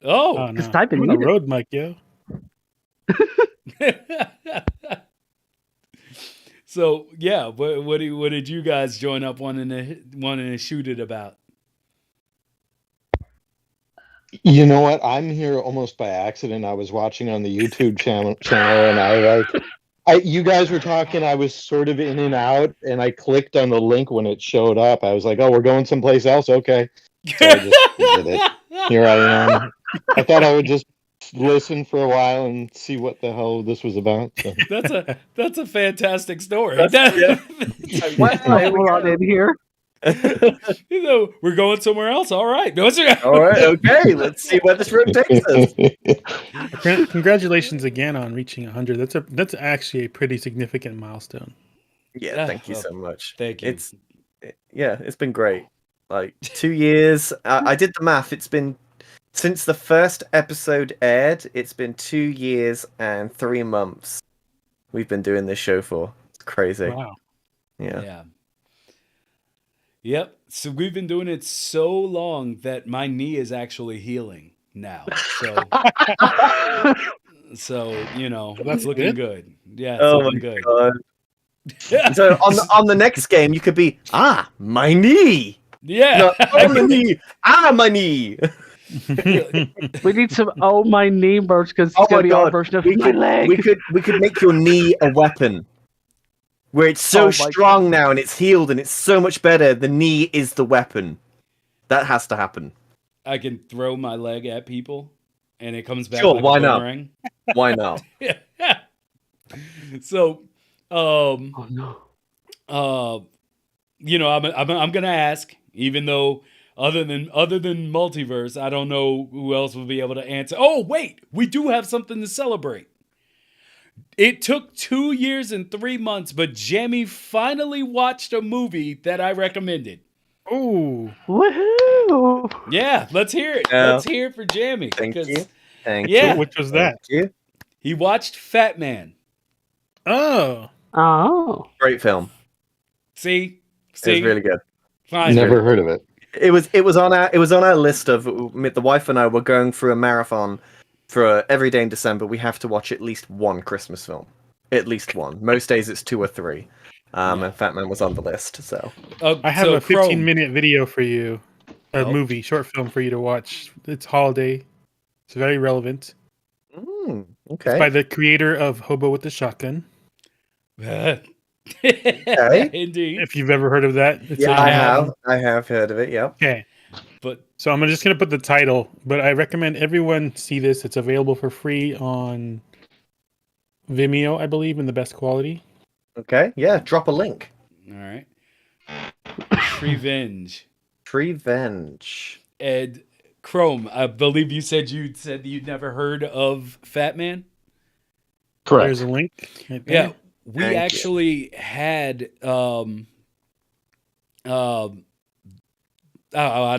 Oh, no. I've been I'm on a road mic, yo. So yeah, what did you guys join up wanting to shoot it about? You know what? I'm here almost by accident. I was watching on the YouTube channel, and you guys were talking. I was sort of in and out, and I clicked on the link when it showed up. I was like, "Oh, we're going someplace else." Okay, so I just did it. Here I am. I thought I would just listen for a while and see what the hell this was about. So. That's a fantastic story. We're all in here. We're going somewhere else. All right. All right. Okay. Let's see where this road takes us. Congratulations again on reaching 100. That's actually a pretty significant milestone. Yeah. Thank you so much. Thank you. It's been great. Like 2 years. I did the math. It's been since the first episode aired. It's been 2 years and 3 months. We've been doing this show for. It's crazy. Wow. Yeah. Yep. So we've been doing it so long that my knee is actually healing. now. So you know, That's looking good. good. Yeah, it's Oh my looking good. god. So on the next game, you could be my knee. Yeah. No, oh my knee. My knee. We need some "Oh my knee" merch because it's Oh gonna my be our god. version of We my could leg. we could make your knee a weapon. Where it's so Oh my strong now and it's healed and it's so much better. The knee is the weapon. That has to happen. I can throw my leg at people, and it comes back Sure, like why a not? boomerang. Why not? So, Oh no. you know, I'm gonna ask, even though other than multiverse, I don't know who else will be able to answer. Oh wait, we do have something to celebrate. It took 2 years and 3 months, but Jamie finally watched a movie that I recommended. Ooh. Woohoo! Yeah, let's hear it. Yeah. Let's hear it for Jamie. Thank you. Thank Yeah. you. Which was that? Thank you. He watched Fat Man. Oh. Oh. Great film. See, It was really good. Fine. Never heard of it. It was on our list of the wife and I were going through a marathon for every day in December. We have to watch at least one Christmas film, at least one. Most days it's 2 or 3. And Fat Man was on the list. So I have a 15-minute video for you, a Oh. movie, short film for you to watch. It's holiday. It's very relevant. okay. It's by the creator of Hobo with the Shotgun. Okay. Indeed. If you've ever heard of that. It's I have heard of it. Yeah. Okay. But So I'm just going to put the title, but I recommend everyone see this. It's available for free on Vimeo, I believe, in the best quality. Okay. Yeah. Drop a link. all right. Revenge. Revenge. Ed Chrome, I believe you said you'd never heard of Fat Man. Correct. There's a link. Right Yeah, there. we Thank you. actually had I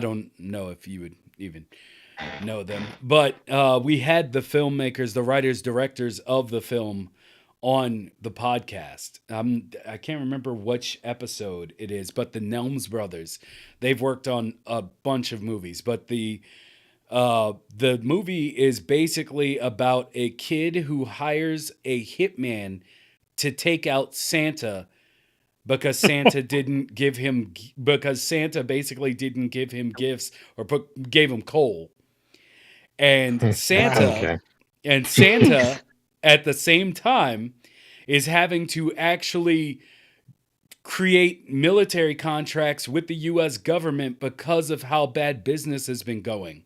don't know if you would even know them, but we had the filmmakers, the writers, directors of the film on the podcast. I can't remember which episode it is, but the Nelms brothers, they've worked on a bunch of movies, but the movie is basically about a kid who hires a hitman to take out Santa because Santa Santa basically didn't give him gifts or gave him coal. And Santa at the same time is having to actually create military contracts with the US government because of how bad business has been going.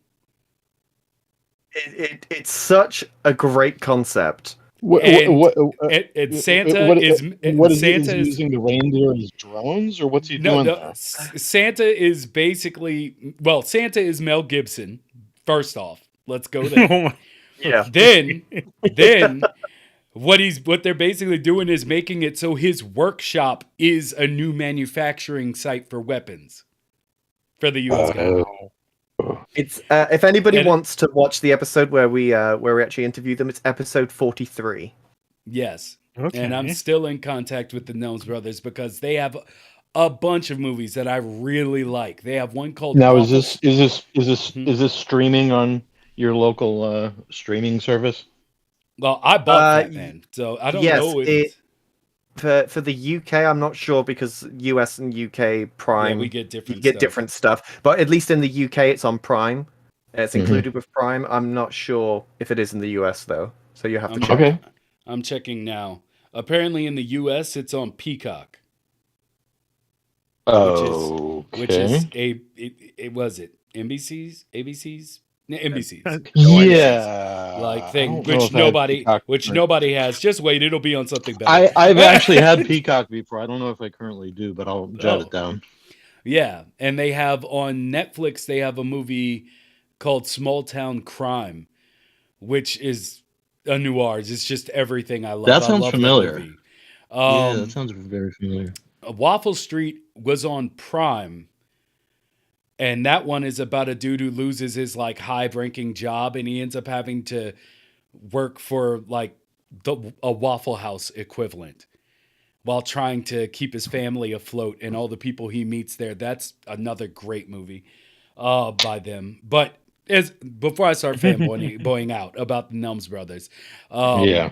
It's such a great concept. Santa is using the reindeer as drones, or what's he doing? No, Santa is basically Santa is Mel Gibson. First off, let's go there. Yeah. Then what they're basically doing is making it so his workshop is a new manufacturing site for weapons for the U.S. government. It's if anybody wants to watch the episode where we actually interview them, it's episode 43. Yes. Okay. And I'm still in contact with the Knowles brothers because they have a bunch of movies that I really like. They have one called Now, is this streaming on your local streaming service? Well, I bought that, man. So I don't know if for the UK, I'm not sure because US and UK Prime, we get different different stuff. But at least in the UK, it's on Prime. It's included with Prime. I'm not sure if it is in the US though. So you have to check. Okay. I'm checking now. Apparently, in the US, it's on Peacock. Which is NBC's, ABC's, NBC's. Yeah, like thing, which nobody has. Just wait, it'll be on something better. I've actually had Peacock before. I don't know if I currently do, but I'll jot it down. Yeah, and they have on Netflix. They have a movie called Small Town Crime, which is a noir. It's just everything I love. That sounds familiar. That movie. Yeah, that sounds very familiar. Waffle Street was on Prime, and that one is about a dude who loses his like high-ranking job, and he ends up having to work for like a Waffle House equivalent while trying to keep his family afloat and all the people he meets there. That's another great movie by them. But as before I start fanboying out about the Nelms brothers, Yeah.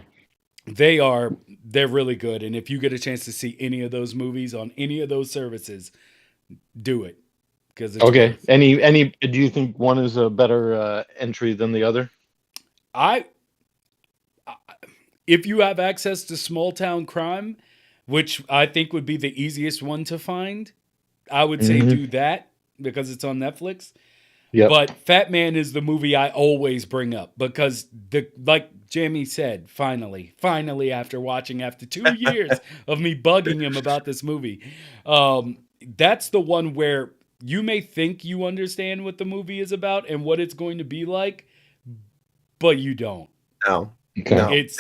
they're really good. And if you get a chance to see any of those movies on any of those services, do it because it's Okay. worth. Any? Do you think one is a better entry than the other? I if you have access to small town crime, which I think would be the easiest one to find, I would say Mhm. do that because it's on Netflix. Yep. But Fat Man is the movie I always bring up because like Jamie said, finally after 2 years of me bugging him about this movie, that's the one where you may think you understand what the movie is about and what it's going to be like, but you don't. No, Okay. no. It's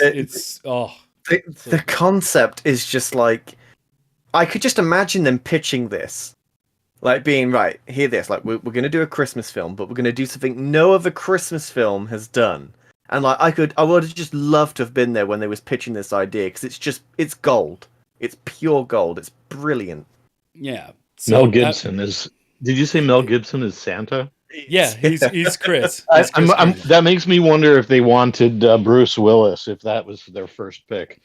The concept is just like, I could just imagine them pitching this, like being right. Hear this, like we're going to do a Christmas film, but we're going to do something no other Christmas film has done. And like I would have just loved to have been there when they was pitching this idea because it's gold. It's pure gold. It's brilliant. yeah. Mel Gibson is. Did you say Mel Gibson is Santa? Yeah, he's Chris. That makes me wonder if they wanted Bruce Willis, if that was their first pick.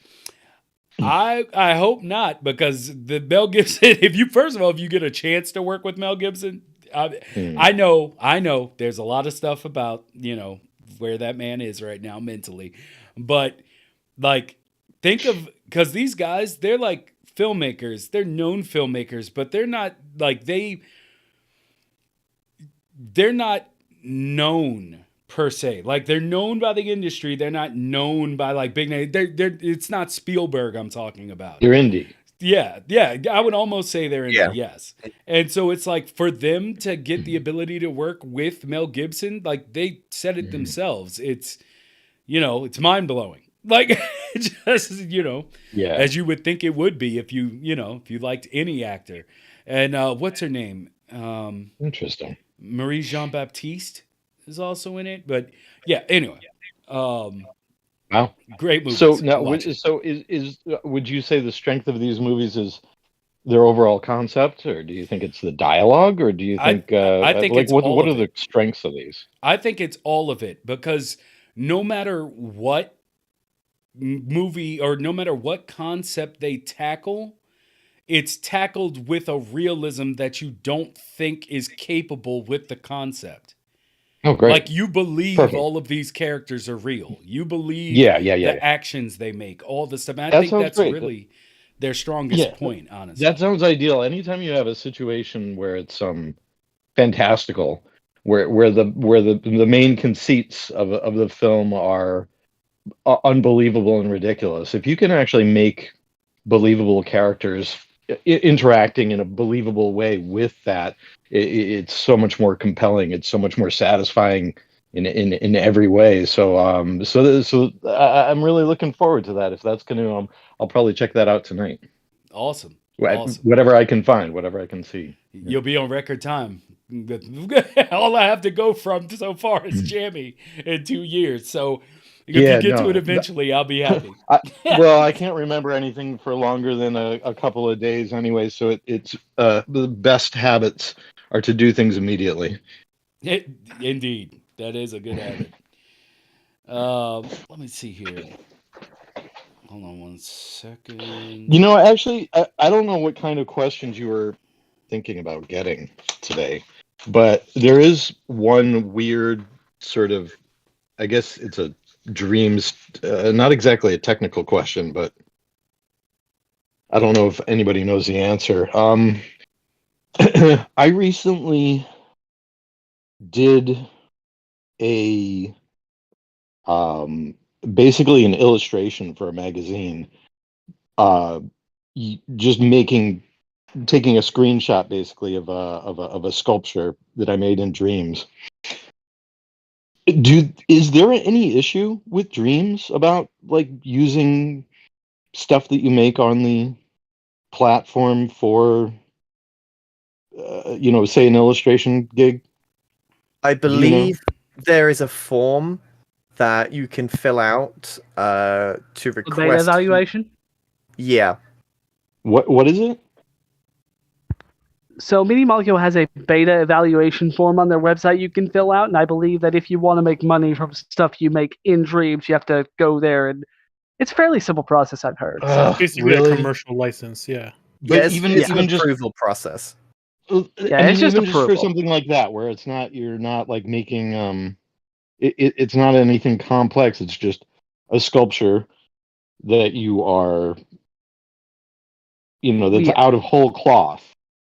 I hope not, because the Mel Gibson. If you get a chance to work with Mel Gibson, I know there's a lot of stuff about where that man is right now mentally, but like think of because these guys they're like filmmakers, they're known filmmakers, but they're not like they're not known per se. Like they're known by the industry. They're not known by like big name. It's not Spielberg I'm talking about. You're indie. Yeah. I would almost say they're indie. Yes. And so it's like for them to get the ability to work with Mel Gibson, like they said it themselves. It's it's mind blowing. Like just as you would think it would be if you liked any actor. And what's her name? Interesting. Marie Jean Baptiste is also in it, but yeah. Anyway, wow, great movie. So now, would you say the strength of these movies is their overall concept, or do you think it's the dialogue, or do you think I think like it's what all are of the it. strengths of these? I think it's all of it because no matter what movie or no matter what concept they tackle, it's tackled with a realism that you don't think is capable with the concept. Oh, great! Like you believe Perfect. all of these characters are real. You believe the actions they make, all the stuff. And I think that's great. really their strongest point, honestly. That sounds ideal. Anytime you have a situation where it's fantastical, where the main conceits of the film are unbelievable and ridiculous. If you can actually make believable characters interacting in a believable way with that, it's so much more compelling. It's so much more satisfying in every way. So I'm really looking forward to that. If that's gonna, I'll probably check that out tonight. Awesome. Whatever I can find, whatever I can see. You'll be on record time. All I have to go from so far is Jammy in 2 years. So if you get to it eventually, I'll be happy. I can't remember anything for longer than a couple of days anyway. So it's the best habits are to do things immediately. Indeed, that is a good habit. Let me see here. Hold on 1 second. Actually, I don't know what kind of questions you were thinking about getting today, but there is one weird sort of, I guess it's a dreams, not exactly a technical question, but I don't know if anybody knows the answer. I recently did a basically an illustration for a magazine, just taking a screenshot basically of a sculpture that I made in dreams. Is there any issue with dreams about like using stuff that you make on the platform for say an illustration gig? I believe there is a form that you can fill out to request beta evaluation. Yeah. What is it? So Media Molecule has a beta evaluation form on their website you can fill out, and I believe that if you want to make money from stuff you make in Dreams, you have to go there, and it's a fairly simple process, I've heard. So. Basically a commercial license, yeah. But it's even an even just approval process. I Yeah, mean, it's just even just for approval. something like that, where you're not like making it's not anything complex. It's just a sculpture that you are, that's out of whole cloth.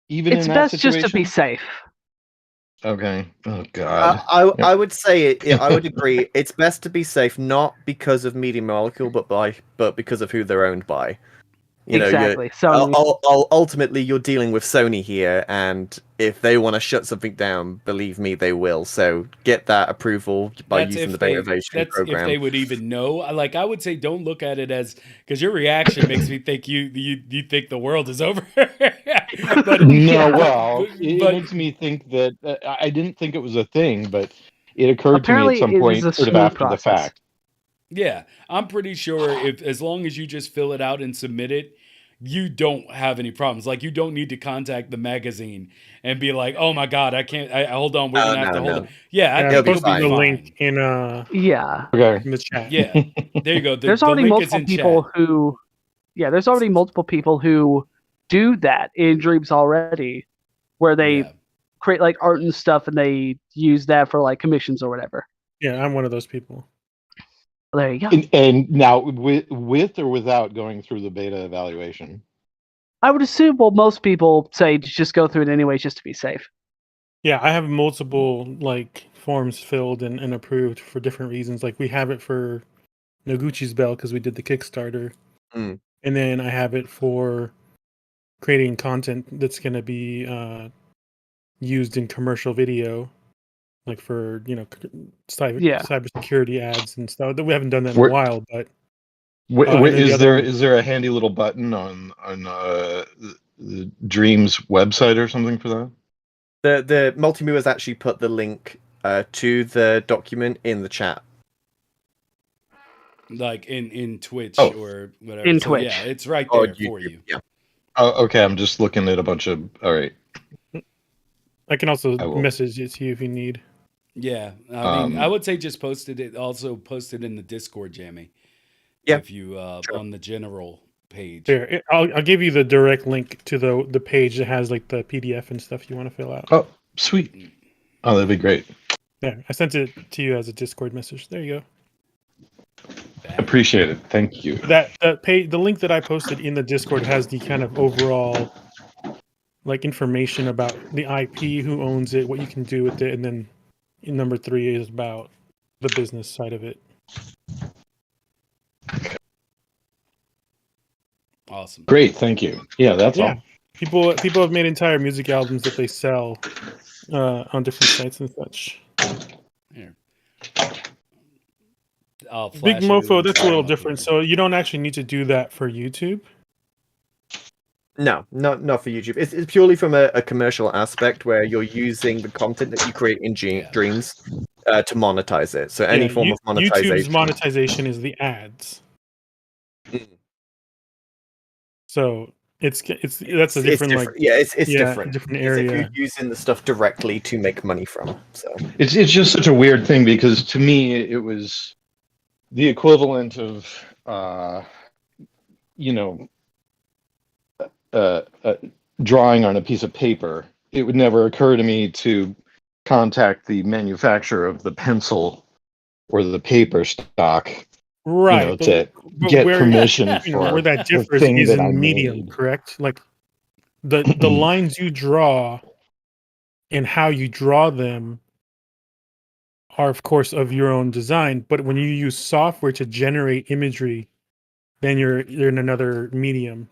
Even It's in that best situation, just to be safe. Okay. Oh God. I would say I would agree. It's best to be safe, not because of Media Molecule, but because of who they're owned by. Exactly. Sony. Ultimately, you're dealing with Sony here, and if they want to shut something down, believe me, they will. So get that approval by using the beta evaluation program. If they would even know. Like, I would say, don't look at it as, because your reaction makes me think you think the world is over. But No, it makes me think that I didn't think it was a thing, but it occurred to me at some point, sort of after the fact. Yeah, I'm pretty sure as long as you just fill it out and submit it, you don't have any problems. Like, you don't need to contact the magazine and be like, "Oh my God, I can't. Hold on, we're gonna have to hold on." Yeah, I think you'll be the fine. link in in the chat. Yeah, there you go. There's the already link multiple is in people chat. who, there's already multiple people who do that in Dreams already, where they create like art and stuff, and they use that for like commissions or whatever. Yeah, I'm one of those people. Well, there you go. And now, with or without going through the beta evaluation? I would assume, most people say just go through it anyways, just to be safe. Yeah, I have multiple like forms filled and approved for different reasons. Like, we have it for Noguchi's Bell because we did the Kickstarter, and then I have it for creating content that's going to be used in commercial video, like for cybersecurity ads and stuff. We haven't done that in a while, but is there a handy little button on the Dreams website or something for that? The Multimoo has actually put the link to the document in the chat. Like in Twitch or whatever. In so Twitch. Yeah, it's right there for you. Yeah. Oh, okay. I'm just looking at a bunch of. All right. I can also message it to you if you need. Yeah, I mean, I would say just post it. Also post it in the Discord, Jammy. Yeah. If you on the general page. Here, I'll give you the direct link to the page that has like the PDF and stuff you want to fill out. Oh, sweet. Oh, that'd be great. Yeah, I sent it to you as a Discord message. There you go. Appreciate it. Thank you. The link that I posted in the Discord has the kind of overall like information about the IP, who owns it, what you can do with it, and then number 3 is about the business side of it. Awesome. Great, thank you. Yeah, that's all. People have made entire music albums that they sell on different sites and such. Here. Big Mofo, that's a little different. So you don't actually need to do that for YouTube? No, not for YouTube. It's purely from a commercial aspect where you're using the content that you create in Dreams to monetize it. So any form of monetization. YouTube's monetization is the ads. So that's a different like it's different. different area. If you're using the stuff directly to make money from. So it's just such a weird thing because to me it was the equivalent of drawing on a piece of paper. It would never occur to me to contact the manufacturer of the pencil or the paper stock, right? To get permission for where that differs is in the medium, correct? Like the lines you draw and how you draw them are, of course, of your own design. But when you use software to generate imagery, then you're in another medium.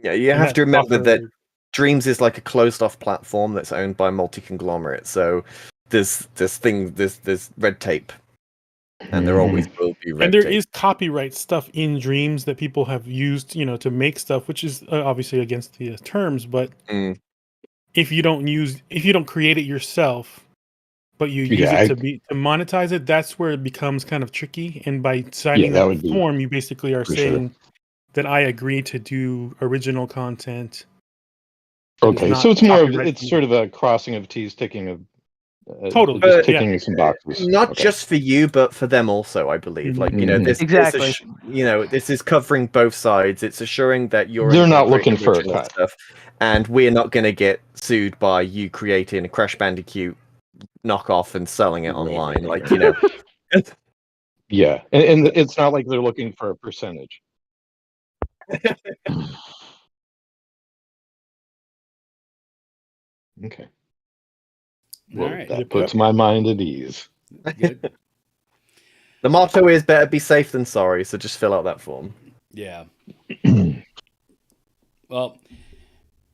Yeah, you have to remember that Dreams is like a closed-off platform that's owned by a multi-conglomerate. So there's red tape, and there always will be red tape. And there is copyright stuff in Dreams that people have used, to make stuff, which is obviously against the terms. But if you don't create it yourself, but you use it to monetize it, that's where it becomes kind of tricky. And by signing that form, you basically are saying that I agree to do original content Okay, not so it's more of copyright it's free. sort of a crossing of T's, ticking of Totally, just yeah. ticking some boxes. Not Okay. just for you, but for them also, I believe. Like, you know, Mhm. this Exactly. you know, this is covering both sides. It's assuring that you're They're only going not to create looking for a original cut. stuff, and we're not going to get sued by you creating a Crash Bandicoot knockoff and selling it online. Like, you know, Yeah, and it's not like they're looking for a percentage. Okay. All Well, right. that puts my mind at ease. Good. the motto is better be safe than sorry. So just fill out that form. Yeah. Well,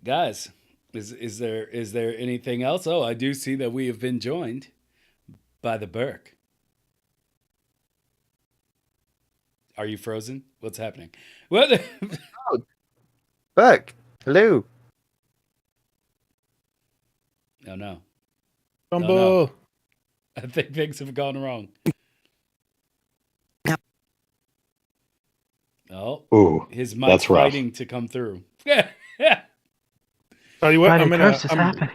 guys, is there anything else? Oh, I do see that we have been joined by the Burke. Are you frozen? What's happening? What? Burke, hello. Oh no. Bumble. Oh, no. I think things have gone wrong. Oh, Ooh, his mic's that's rough. fighting to come through. Tell you what, Friday curse is happening.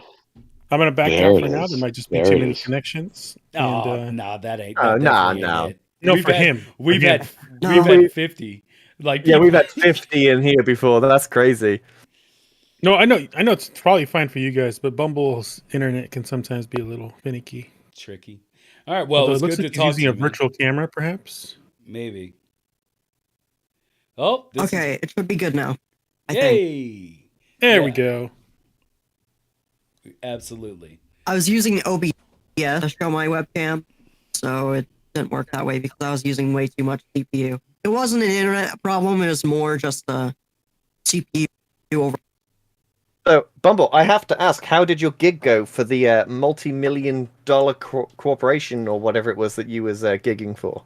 I'm gonna back There out it for now. is. There might just be There too it many is. connections. Oh, And nah, that ain't. Oh, That nah, definitely no. ain't it. no, We've for had, him. We've For him. had No, we've we- had 50. Like Yeah, people- we've had 50 in here before. That's crazy. No, I know it's probably fine for you guys, but Bumble's internet can sometimes be a little finicky. tricky. All right. Well, Although it's it looks good like to he's talk using to a you, man. virtual camera, perhaps. Maybe. Oh, this Okay, it should be good now. I is... think. Yay! There we Yeah. go. Absolutely. I was using OBS to show my webcam, so it didn't work that way because I was using way too much CPU. It wasn't an internet problem, it was more just a CPU over. So, Bumble, I have to ask, how did your gig go for the multi-million-dollar corporation or whatever it was that you was gigging for?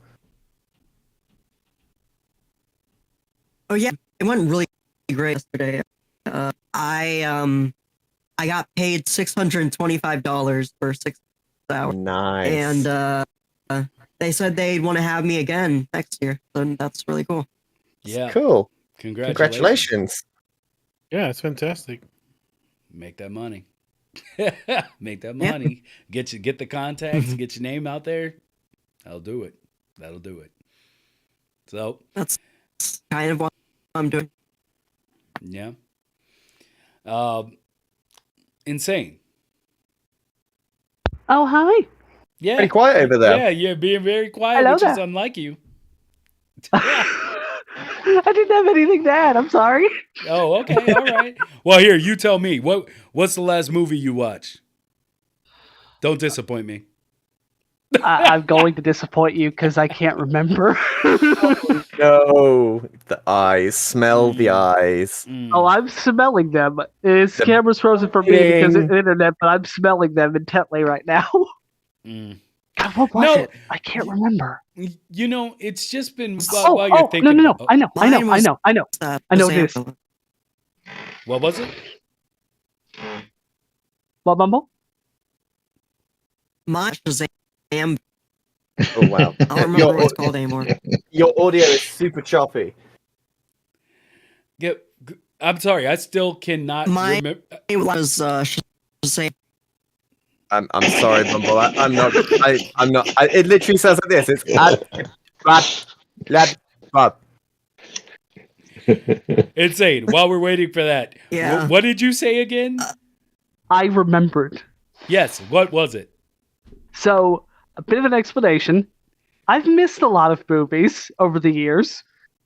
Oh yeah, it went really great yesterday. I got paid $625 for 6 hours, Nice. and they said they'd want to have me again next year. So that's really cool. Yeah. Cool. Congratulations. Yeah, it's fantastic. Make that money. Make that money. Get the contacts. Get your name out there. That'll do it. That'll do it. So That's kind of what I'm doing. yeah. Insane. Oh, hi. Yeah. Pretty quiet over there. Yeah, you're being very quiet, Hello which is there. unlike you. I didn't have anything to add. I'm sorry. Oh, okay, all right. Well, here, you tell me. What's the last movie you watched? Don't disappoint me. I'm going to disappoint you because I can't remember. No, the eyes. Smell the eyes. Oh, I'm smelling them. This The camera's frozen for me because of bing. the internet, but I'm smelling them intently right now. Mm. God, what was No. it? I can't remember. You know, it's just been Oh, while you're thinking. no. Oh, I know. I know what it is. Shazam. what was it? What, Bumble? My Shazam. Oh wow. I don't remember what it's called anymore. Your audio is super choppy. I'm sorry. I still cannot My- remember. It was Shazam. I'm sorry, Bumble. I'm not. It literally says like this. It's Insane. While we're waiting for that, Yeah. what did you say again? I remembered. Yes. What was it? So, a bit of an explanation. I've missed a lot of movies over the years,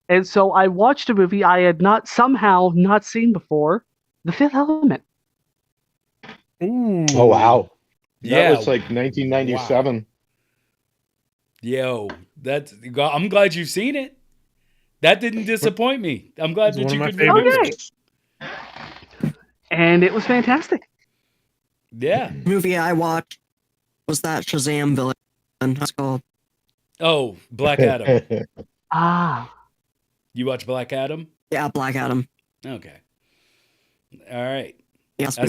and so I watched a movie I had somehow not seen before, The Fifth Element. Ooh. Oh wow. Yeah. That was like 1997. Yo, I'm glad you've seen it. That didn't disappoint me. I'm glad It's that one you of my could favorites. remember. Okay. And it was fantastic. Yeah. Movie I watched was that Shazam villain. It's called. Oh, Black Adam. Ah. You watch Black Adam? Yeah, Black Adam. Okay. All right. Yes, I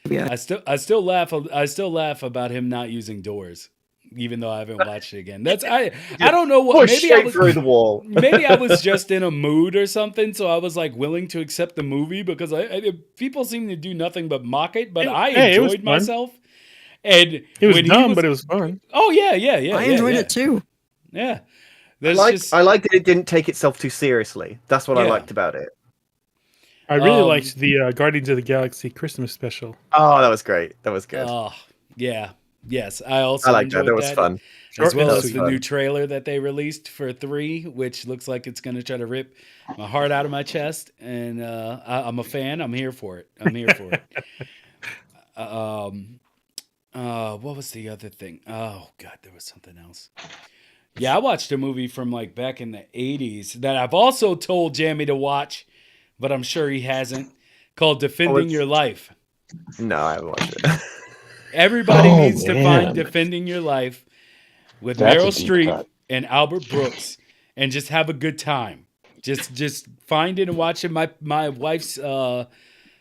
yeah. still laugh. I still laugh about him not using doors. even though I haven't watched it again. I don't know what. Push Maybe straight through the wall. Maybe I was just in a mood or something, so I was like willing to accept the movie because people seem to do nothing but mock it. But I it was enjoyed fun. myself, and It was when dumb, but it was fun. Oh yeah, I enjoyed it too. Yeah, I liked that it didn't take itself too seriously. That's what I Yeah. liked about it. I really liked the Guardians of the Galaxy Christmas special. Oh, that was great. That was good. Oh, yeah. Yes, I also liked that. enjoyed That was fun. As well That as was the fun. new trailer that they released for 3, which looks like it's going to try to rip my heart out of my chest. And I'm a fan. I'm here for it. What was the other thing? Oh, God, there was something else. Yeah, I watched a movie from like back in the 80s that I've also told Jamie to watch, but I'm sure he hasn't, called Defending Your Life. No, I haven't watched it. Everybody needs to find Defending Your Life with That's a Meryl deep Streep cut. and Albert Brooks and just have a good time. Just find it and watch it. My wife's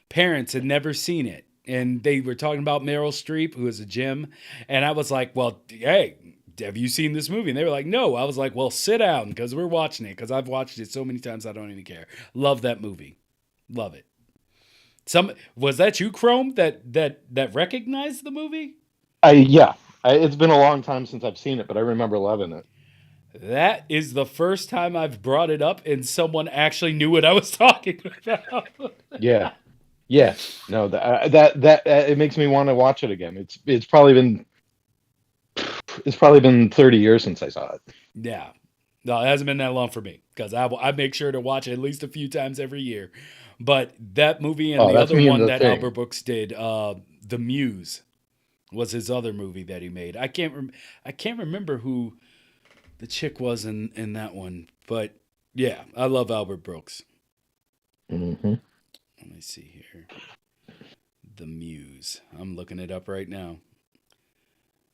parents had never seen it. And they were talking about Meryl Streep, who is a gem. And I was like, well, hey, have you seen this movie? And they were like, no. I was like, well, sit down because we're watching it because I've watched it so many times I don't even care. Love that movie. Love it. Was that you, Chrome, that recognized the movie? It's been a long time since I've seen it, but I remember loving it. That is the first time I've brought it up and someone actually knew what I was talking about. Yeah. No, that it makes me want to watch it again. It's probably been 30 years since I saw it. Yeah. No, it hasn't been that long for me because I make sure to watch it at least a few times every year. But that movie and the other one that Albert Brooks did, The Muse, was his other movie that he made. I can't remember who the chick was in that one, but yeah, I love Albert Brooks. Mm-hmm. Let me see here. The Muse. I'm looking it up right now.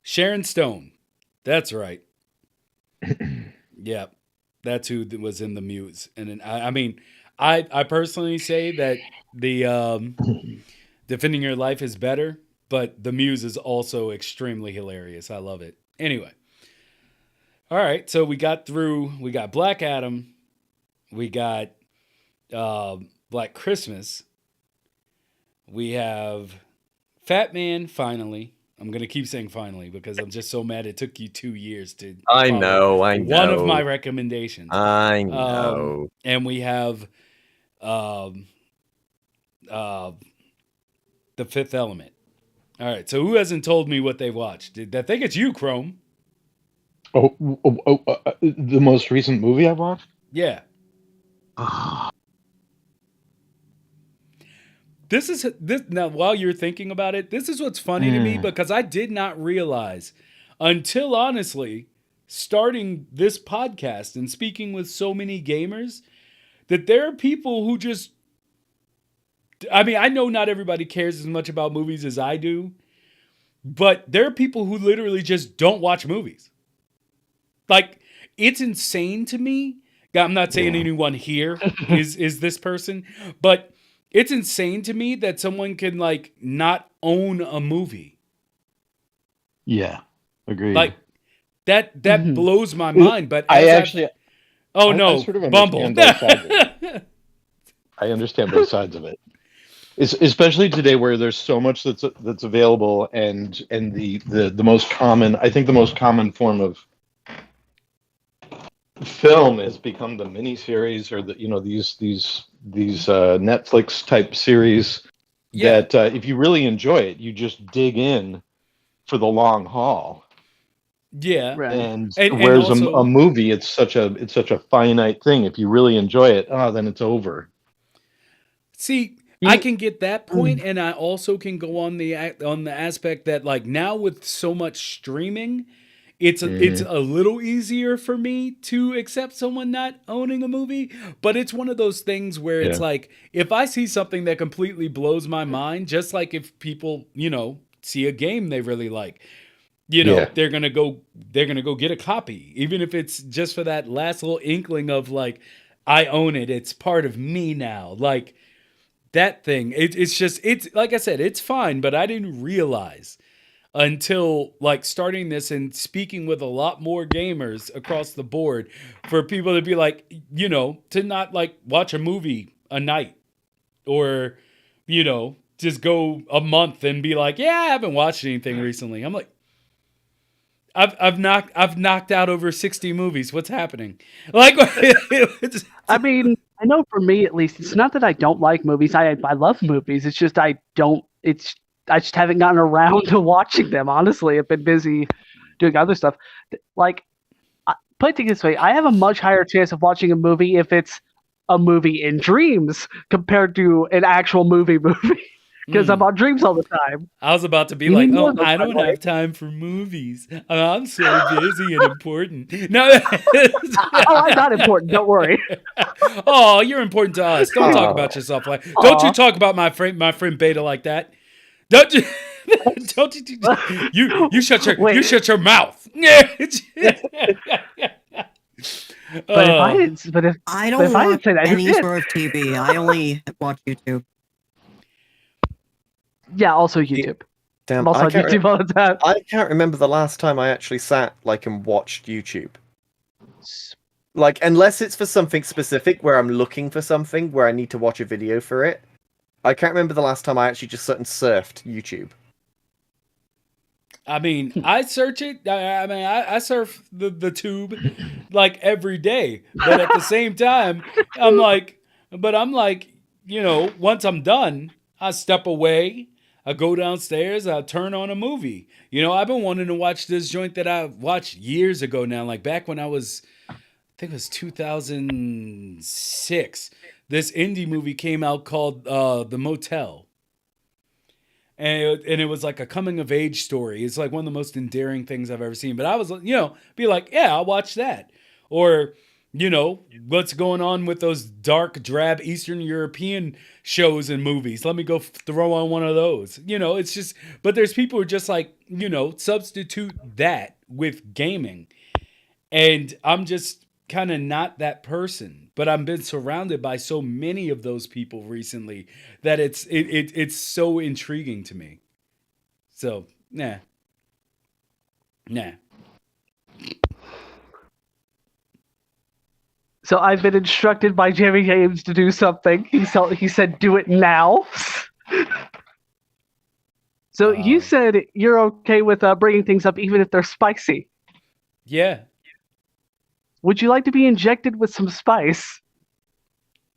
Sharon Stone. That's right. Yeah, that's who was in The Muse. And I personally say that the Defending Your Life is better, but The Muse is also extremely hilarious. I love it. Anyway. All right, so we got Black Adam. We got Black Christmas. We have Fat Man, finally. I'm going to keep saying finally because I'm just so mad it took you 2 years to I know. one of my recommendations. I know. And we have The Fifth Element. All right, so who hasn't told me what they watched? I think it's you, Chrome. The most recent movie I've watched? Yeah. This now, while you're thinking about it, this is what's funny to me because I did not realize until honestly starting this podcast and speaking with so many gamers that there are people who just, I know not everybody cares as much about movies as I do, but there are people who literally just don't watch movies. Like, it's insane to me. I'm not saying anyone here is this person, but it's insane to me that someone can like not own a movie. Yeah, agreed. Like that blows my mind. But I sort of Bumble. understand both sides of it. I understand both sides of it. Especially today, where there's so much that's available, and the most common, I think the most common form of film has become the miniseries or these Netflix type series that if you really enjoy it, you just dig in for the long haul. Yeah, and whereas also, a movie, it's such a finite thing. If you really enjoy it, then it's over. See, I can get that point, and I also can go on the aspect that like now with so much streaming, it's a little easier for me to accept someone not owning a movie, but it's one of those things where it's like if I see something that completely blows my mind, just like if people, see a game they really like, they're going to go get a copy, even if it's just for that last little inkling of like I own it, it's part of me now. Like that thing, it's like I said, it's fine, but I didn't realize until like starting this and speaking with a lot more gamers across the board for people to be like, to not like watch a movie a night or, just go a month and be like, yeah, I haven't watched anything recently. I'm like, I've knocked out over 60 movies. What's happening? Like, I mean, I know for me at least, it's not that I don't like movies. I love movies. It's just I just haven't gotten around to watching them. Honestly, I've been busy doing other stuff. Like, put it this way, I have a much higher chance of watching a movie if it's a movie in dreams compared to an actual movie because I'm on dreams all the time. I was about to be You like, need more oh, of a I don't timeline. have time for movies. I'm so busy and important. No. I'm not important. Don't worry. Oh, you're important to us. Don't talk about yourself like. Don't you talk about my friend Beta like that. Don't you? Don't you? You shut your mouth. But if I didn't, but if I but don't if I didn't watch say that, who any did? sort of TV. I only watch YouTube. Yeah, also YouTube. Damn, I'm also on YouTube all the time. I can't remember the last time I actually sat like and watched YouTube. Like, unless it's for something specific where I'm looking for something where I need to watch a video for it. I can't remember the last time I actually just sat and surfed YouTube. I mean, I search it. I surf the tube like every day. But at the same time, I'm like, once I'm done, I step away. I go downstairs. I turn on a movie. I've been wanting to watch this joint that I watched years ago now. Like back when I think it was 2006. This indie movie came out called The Motel. And it was like a coming of age story. It's like one of the most endearing things I've ever seen. But I was, be like, yeah, I'll watch that. Or, what's going on with those dark, drab Eastern European shows and movies? Let me go throw on one of those. It's just, but there's people who are just like, substitute that with gaming. And I'm just kind of not that person. But I've been surrounded by so many of those people recently that it's so intriguing to me. So, nah. So I've been instructed by Jimmy James to do something. He said, do it now. So you said you're okay with bringing things up even if they're spicy. Yeah. Would you like to be injected with some spice?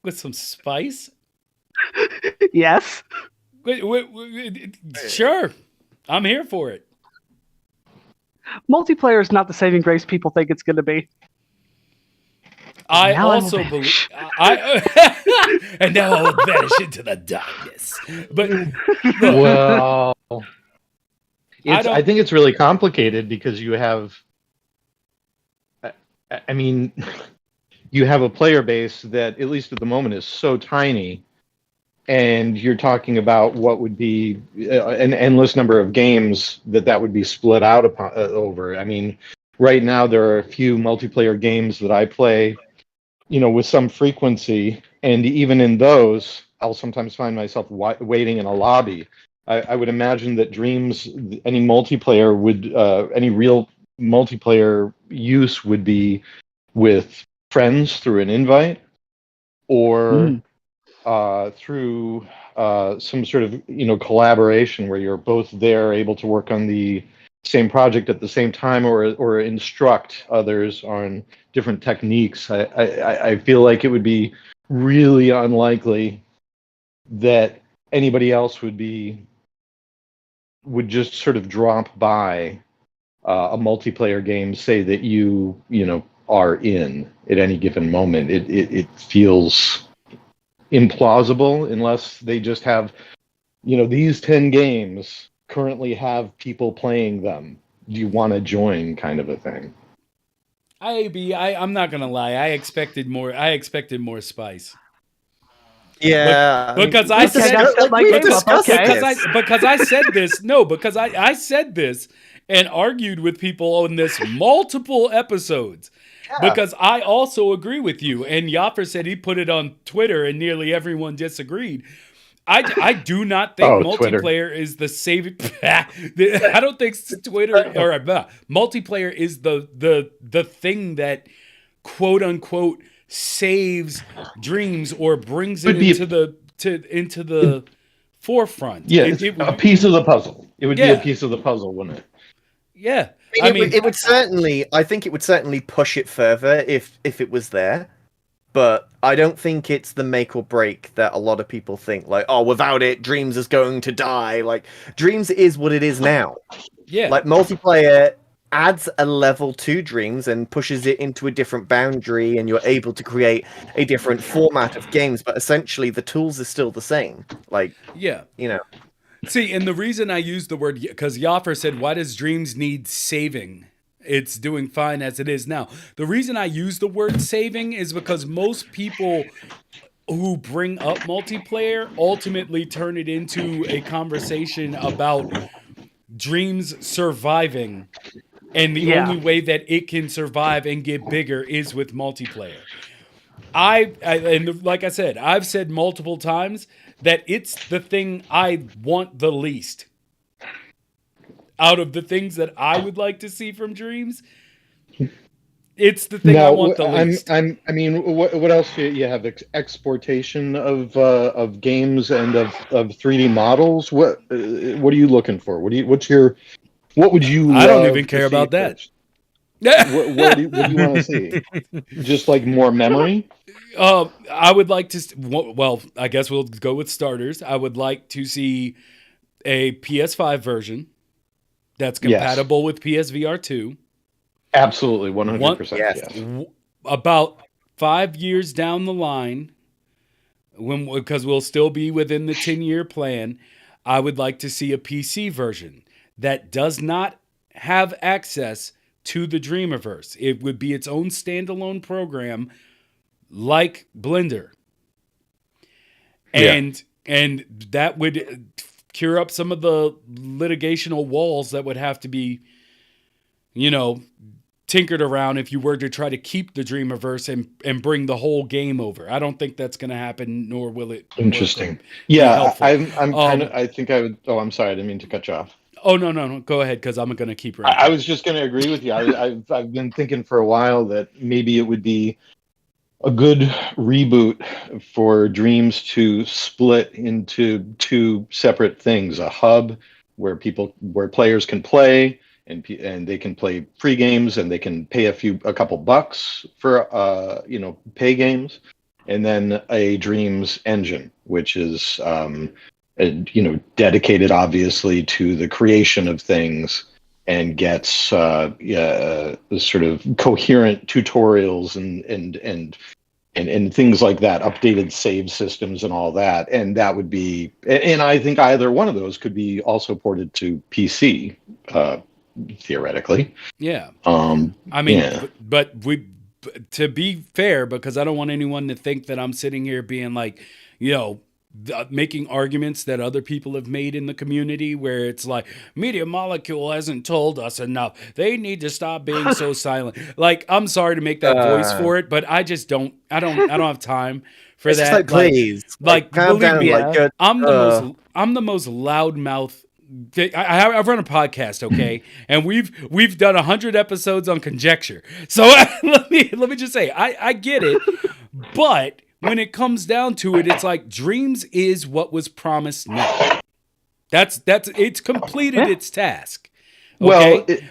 With some spice? Yes. Sure. I'm here for it. Multiplayer is not the saving grace people think it's going to be. I also believe. And now I will vanish into the darkness. But well, I think it's really complicated because you have. I mean, you have a player base that, at least at the moment, is so tiny, and you're talking about what would be an endless number of games that would be split out over. I mean, right now there are a few multiplayer games that I play, with some frequency, and even in those, I'll sometimes find myself waiting in a lobby. I would imagine that Dreams, any multiplayer would, any real multiplayer use would be with friends through an invite or through some sort of collaboration where you're both there able to work on the same project at the same time or instruct others on different techniques. I feel like it would be really unlikely that anybody else would just sort of drop by a multiplayer game, say that you are in at any given moment. It feels implausible unless they just have, these 10 games currently have people playing them. Do you want to join, kind of a thing? I'm not gonna lie. I expected more spice. Yeah, because I said this. No, because I said this and argued with people on this multiple episodes. Yeah. Because I also agree with you. And Yaffer said he put it on Twitter and nearly everyone disagreed. I do not think Twitter. multiplayer is the saving. I don't think Twitter or multiplayer is the thing that quote unquote saves dreams or brings it Would be into the forefront. Yeah, It, it's it a would, piece of the puzzle. It would be a yeah, piece of the puzzle, wouldn't it? yeah. I I mean, mean, it would certainly. I think it would certainly push it further if it was there. But I don't think it's the make or break that a lot of people think. Like, oh, without it, Dreams is going to die. Like, Dreams is what it is now. yeah, Like, multiplayer adds a level to Dreams and pushes it into a different boundary, and you're able to create a different format of games. But essentially, the tools are still the same. Like, yeah. you know. See, and the reason I use the word, because Yoffer said, "Why does Dreams need saving? It's doing fine as it is now." The reason I use the word saving is because most people who bring up multiplayer ultimately turn it into a conversation about Dreams surviving, and the Yeah. only way that it can survive and get bigger is with multiplayer. And like I said, I've said multiple times that it's the thing I want the least out of the things that I would like to see from Dreams. It's the thing I Now, want the least. I mean, what else do you have? Exportation of games and of 3D models. What are you looking for? What would you I don't love even to care see about that. first? What do you want to see? Just like more memory? I would like to. Well, I guess we'll go with starters. I would like to see a PS5 version that's Yes, compatible with PSVR 2. absolutely, One 100%. Yes. Yes. about 5 years down the line, because we'll still be within the 10-year plan, I would like to see a PC version that does not have access to the Dreamiverse. It would be its own standalone program like Blender. Yeah. And that would cure up some of the litigational walls that would have to be, you know, tinkered around if you were to try to keep the Dreamiverse and bring the whole game over. I don't think that's going to happen, nor will it Interesting. be Yeah, helpful. I'm kind of. I think I would. Oh, I'm sorry. I didn't mean to cut you off. Oh, no. Go ahead, because I'm going to keep I ranting. was just going to agree with you. I've been thinking for a while that maybe it would be a good reboot for Dreams to split into two separate things: a hub where players can play and they can play free games and they can pay a couple bucks for pay games, and then a Dreams engine, which is dedicated obviously to the creation of things and gets sort of coherent tutorials and things like that, updated save systems and all that. And that would be, and I think either one of those could be also ported to PC, theoretically. Yeah. I mean, Yeah. but to be fair, because I don't want anyone to think that I'm sitting here being like, making arguments that other people have made in the community where it's like Media Molecule hasn't told us enough. They need to stop being so silent. Like, I'm sorry to make that voice for it, but I just don't have time for It's that. just like, please, calm believe down. me, Like, good. I'm the most loudmouth. I run a podcast, okay, and we've done 100 episodes on conjecture. So let me just say, I get it, but when it comes down to it, it's like Dreams is what was promised now. That's it's completed its task. Okay?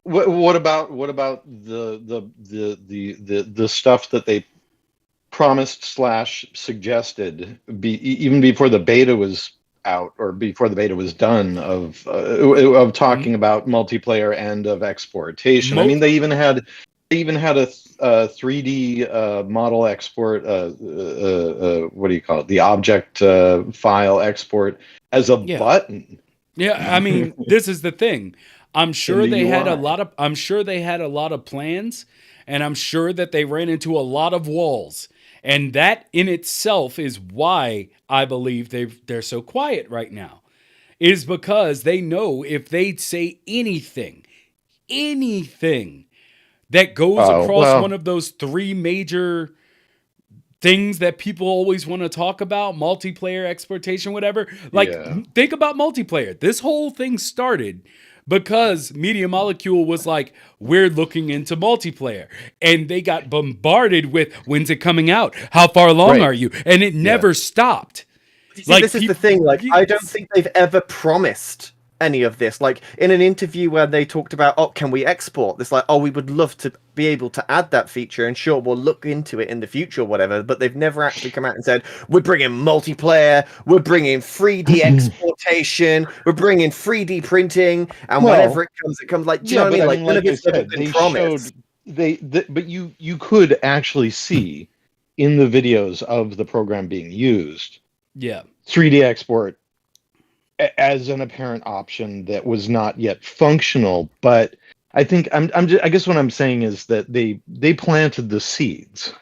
Well, what about the stuff that they promised / suggested even before the beta was out or before the beta was done of talking about multiplayer and of exportation? I mean, they even had a 3D model export. What do you call it? The object file export as a button. Yeah, I mean, this is the thing. I'm sure they had a lot of plans, and I'm sure that they ran into a lot of walls. And that in itself is why I believe they're so quiet right now. Is because they know if they say anything that goes across one of those three major things that people always want to talk about, multiplayer exploitation, whatever. Like, Yeah. think about multiplayer. This whole thing started because Media Molecule was like, we're looking into multiplayer. And they got bombarded with, when's it coming out? How far along Right. are you? And it never stopped. You see, this is the thing. Like, I don't think they've ever promised any of this. Like, in an interview where they talked about, oh, can we export this? Like, oh, we would love to be able to add that feature, and sure, we'll look into it in the future or whatever. But they've never actually come out and said, we're bringing multiplayer, we're bringing 3D exportation, we're bringing 3D printing, and whenever it comes like, do you know what I mean? Like, none of it's ever been promised. But you could actually see in the videos of the program being used, 3D export as an apparent option that was not yet functional. But I think I guess what I'm saying is that they planted the seeds.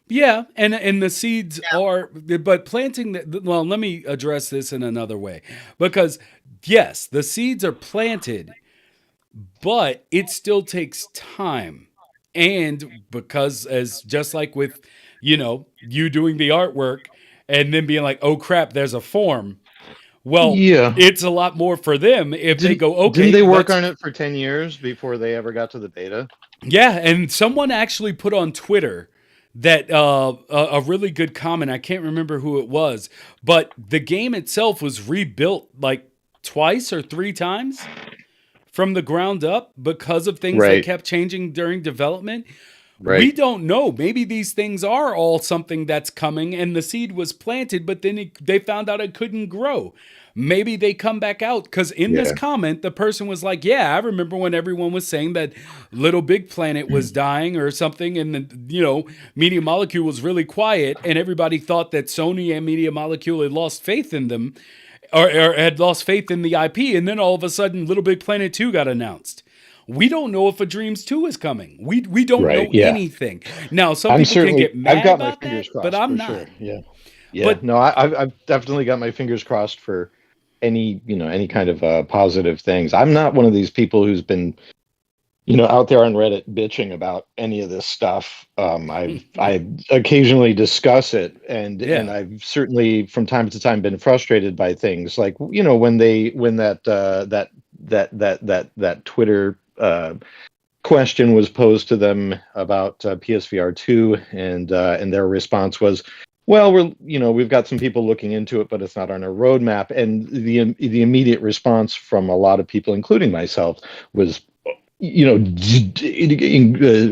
Yeah, and the seeds are, but planting the, well, let me address this in another way, because yes, the seeds are planted, but it still takes time. And because, as just like with, you doing the artwork and then being like, oh crap, there's a form. Well, it's a lot more for them if they go, okay. Didn't they work on it for 10 years before they ever got to the beta? Yeah, and someone actually put on Twitter that a really good comment. I can't remember who it was, but the game itself was rebuilt like twice or three times from the ground up because of things that kept changing during development. We don't know. Maybe these things are all something that's coming and the seed was planted, but then they found out it couldn't grow. Maybe they come back out, because in this comment, the person was like, yeah, I remember when everyone was saying that Little Big Planet was dying or something. And then, Media Molecule was really quiet and everybody thought that Sony and Media Molecule had lost faith in them or had lost faith in the IP. And then all of a sudden, Little Big Planet 2 got announced. We don't know if A Dreams 2 is coming. We don't know anything. Now, some people can get mad about that, but I'm not. Sure. Yeah. But, no, I've definitely got my fingers crossed for any kind of positive things. I'm not one of these people who's been, out there on Reddit bitching about any of this stuff. I occasionally discuss it, and I've certainly from time to time been frustrated by things like when that Twitter question was posed to them about PSVR 2, and their response was, well, we've got some people looking into it, but it's not on our roadmap. And the immediate response from a lot of people, including myself, was,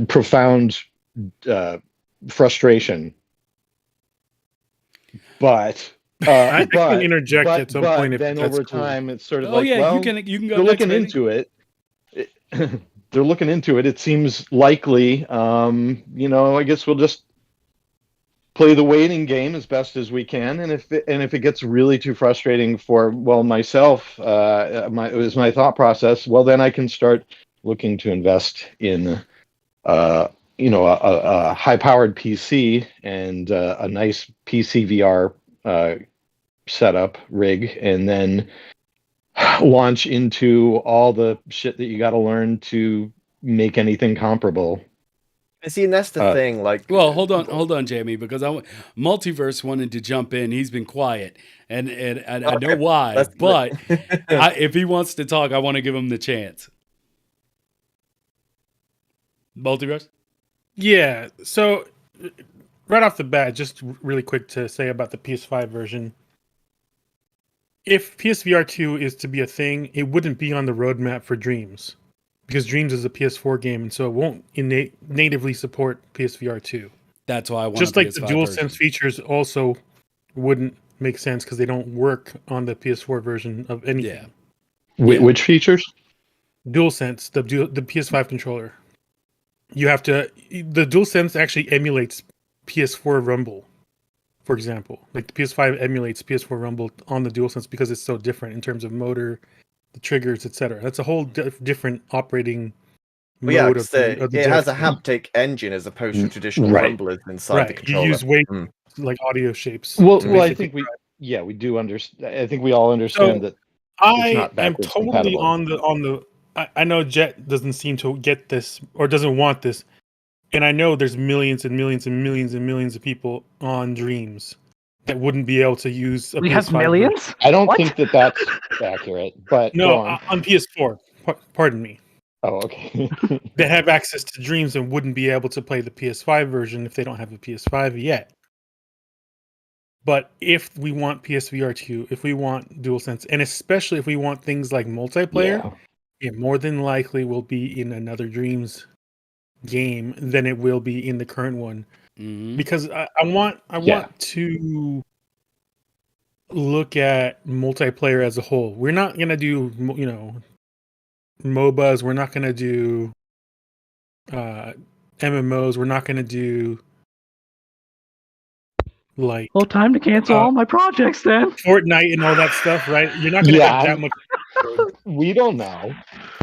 profound frustration. But I can interject at some point. If then over time, it's sort of you can go. They're looking into it. They're looking into it. It seems likely. I guess we'll just play the waiting game as best as we can, and if it gets really too frustrating for myself, it was my thought process. Well, then I can start looking to invest in a high-powered PC and a nice PC VR setup rig, and then launch into all the shit that you got to learn to make anything comparable. See, and that's the thing. Like, well, hold on, Jamie, because Multiverse wanted to jump in. He's been quiet, and I know why. But if he wants to talk, I want to give him the chance. Multiverse. Yeah. So, right off the bat, just really quick to say about the PS5 version. If PSVR 2 is to be a thing, it wouldn't be on the roadmap for Dreams, because Dreams is a PS4 game, and so it won't natively support PSVR 2. That's why I want just like the DualSense version. Features also wouldn't make sense because they don't work on the PS4 version of anything. Which features? DualSense, the PS5 controller. The DualSense actually emulates PS4 Rumble, for example. Like the PS5 emulates PS4 Rumble on the DualSense because it's so different in terms of motor, the triggers, etc. That's a whole different operating mode of the it has a haptic engine as opposed to traditional rumblers inside the controller. You use like audio shapes. Well, I think we do understand. I think we all understand that. I am totally on the. I know Jet doesn't seem to get this or doesn't want this, And I know there's millions and millions and millions and millions of people on Dreams that wouldn't be able to use a We PS5 have version. millions? I don't What? think that that's accurate, but No, go on. on PS4. Pardon me. Oh, okay. That have access to Dreams and wouldn't be able to play the PS5 version if they don't have a PS5 yet. But if we want PSVR 2, if we want DualSense, and especially if we want things like multiplayer, it more than likely will be in another Dreams game than it will be in the current one. Mhm. Because I want to look at multiplayer as a whole. We're not gonna do MOBAs. We're not gonna do MMOs. We're not gonna do like Well, time to cancel all my projects then. Fortnite and all that stuff, right? You're not gonna have that much. We don't know.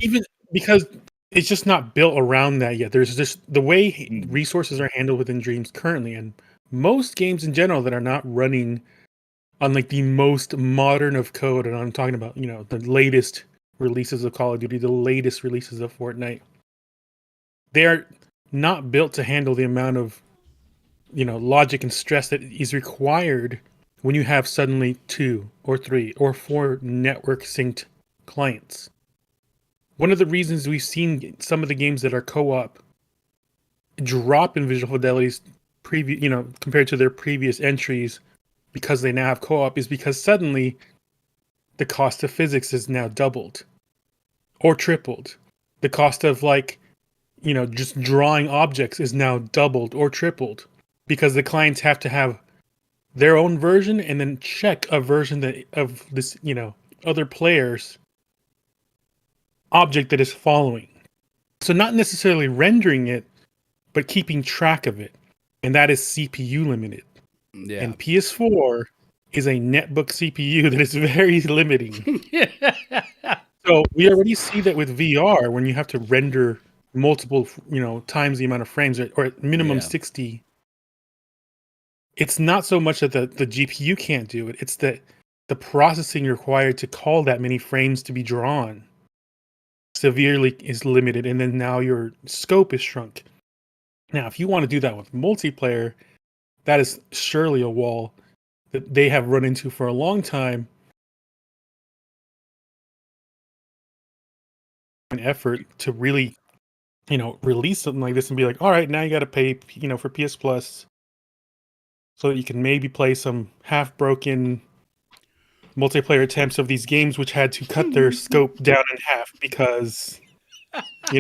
Even because it's just not built around that yet. There's just the way resources are handled within Dreams currently, and most games in general that are not running on like the most modern of code, and I'm talking about, the latest releases of Call of Duty, the latest releases of Fortnite. They are not built to handle the amount of, logic and stress that is required when you have suddenly 2 or 3 or 4 network synced clients. One of the reasons we've seen some of the games that are co-op drop in visual fidelities compared to their previous entries because they now have co-op is because suddenly the cost of physics is now doubled or tripled. The cost of just drawing objects is now doubled or tripled because the clients have to have their own version and then check a version of this, other players' object that is following. So not necessarily rendering it, but keeping track of it. And that is CPU limited. Yeah. And PS4 is a netbook CPU that is very limiting. So we already see that with VR when you have to render multiple, times the amount of frames or at minimum 60. It's not so much that the GPU can't do it. It's that the processing required to call that many frames to be drawn severely is limited. And then now your scope is shrunk. Now, if you want to do that with multiplayer, that is surely a wall that they have run into for a long time. An effort to really, release something like this and be like, all right, now you got to pay, for PS Plus so that you can maybe play some half-broken multiplayer attempts of these games, which had to cut their scope down in half because they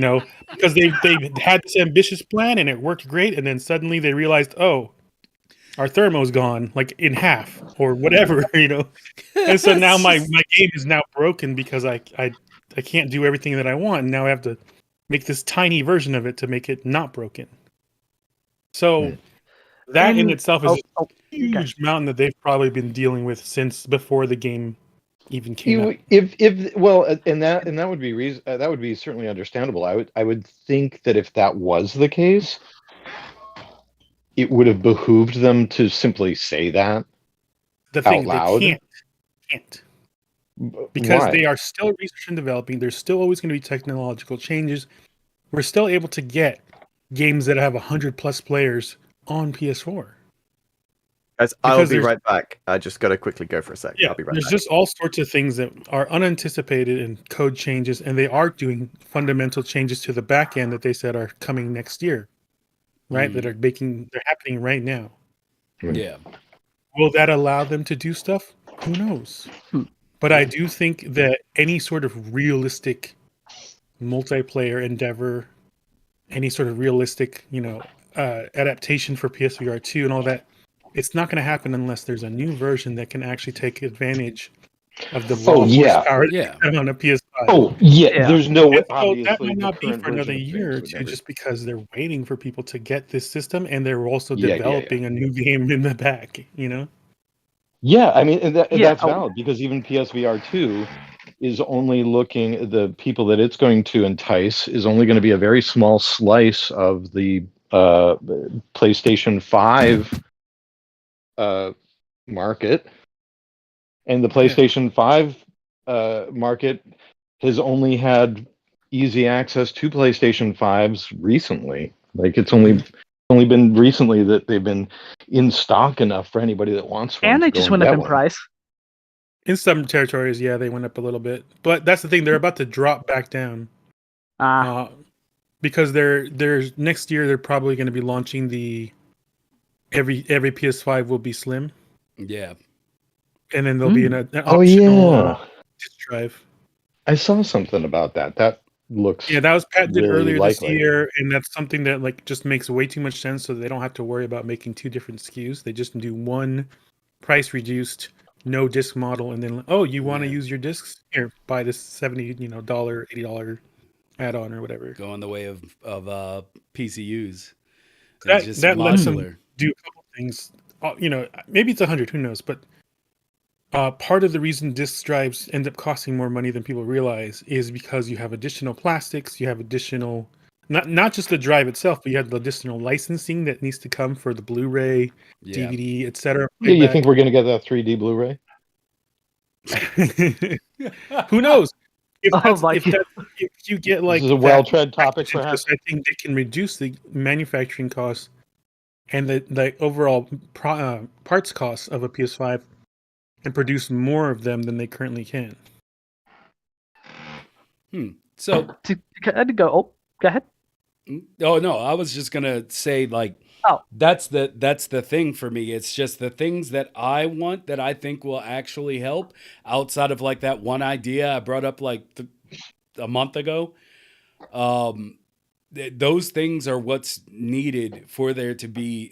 had this ambitious plan and it worked great, and then suddenly they realized, oh, our thermo's gone, like in half or whatever, and so now my game is now broken because I can't do everything that I want, and now I have to make this tiny version of it to make it not broken. So that in itself is a huge mountain that they've probably been dealing with since before the game even came out. And that would be that would be certainly understandable. I would think that if that was the case, it would have behooved them to simply say that out loud. They can't. Because Why? they are still researching and developing. There's still always going to be technological changes. We're still able to get games that have 100+ players on PS4. Guys, I'll be right back. I just got to quickly go for a sec. Yeah, I'll be right there's back. just all sorts of things that are unanticipated and code changes, and they are doing fundamental changes to the back end that they said are coming next year, right? That are they're happening right now. Yeah. Will that allow them to do stuff? Who knows? But I do think that any sort of realistic multiplayer endeavor, any sort of realistic, adaptation for PSVR 2 and all that, it's not going to happen unless there's a new version that can actually take advantage of the raw horsepower on a PS5. There's no way. So that might not be for another year or two, just because they're waiting for people to get this system, and they're also developing a new game in the back. Yeah, I mean that's valid because even PSVR 2 is only looking, the people that it's going to entice is only going to be a very small slice of the PlayStation 5 market, and the PlayStation 5 market has only had easy access to PlayStation 5s recently. Like it's only been recently that they've been in stock enough for anybody that wants one. And to they go just and went up get in one. price. In some territories, yeah, they went up a little bit, but that's the thing; they're about to drop back down. Because they're next year they're probably going to be launching the every PS5 will be slim. Yeah. And then there'll be an Oh optional yeah, disk drive. I saw something about that. That looks Yeah, that was patented really earlier this likely. year, and that's something that like just makes way too much sense. So they don't have to worry about making two different SKUs. They just do one price reduced, no disc model, and then you want to use your discs? Here, buy this $70 $80 add-on or whatever. Going the way of PCUs. It's That just that lets them modular. do a couple things. Maybe it's 100, who knows? But part of the reason disk drives end up costing more money than people realize is because you have additional plastics, you have additional not just the drive itself, but you have the additional licensing that needs to come for the Blu-ray, Yeah. DVD, etc. Yeah, you think we're gonna get that 3D Blu-ray? Who knows? If you get like This is a well-tread topic, perhaps. I think they can reduce the manufacturing costs and the overall parts costs of a PS5 and produce more of them than they currently can. So I had to go. Oh, go ahead. Oh no, I was just gonna say like that's the thing for me. It's just the things that I want that I think will actually help outside of like that one idea I brought up like a month ago. Those things are what's needed for there to be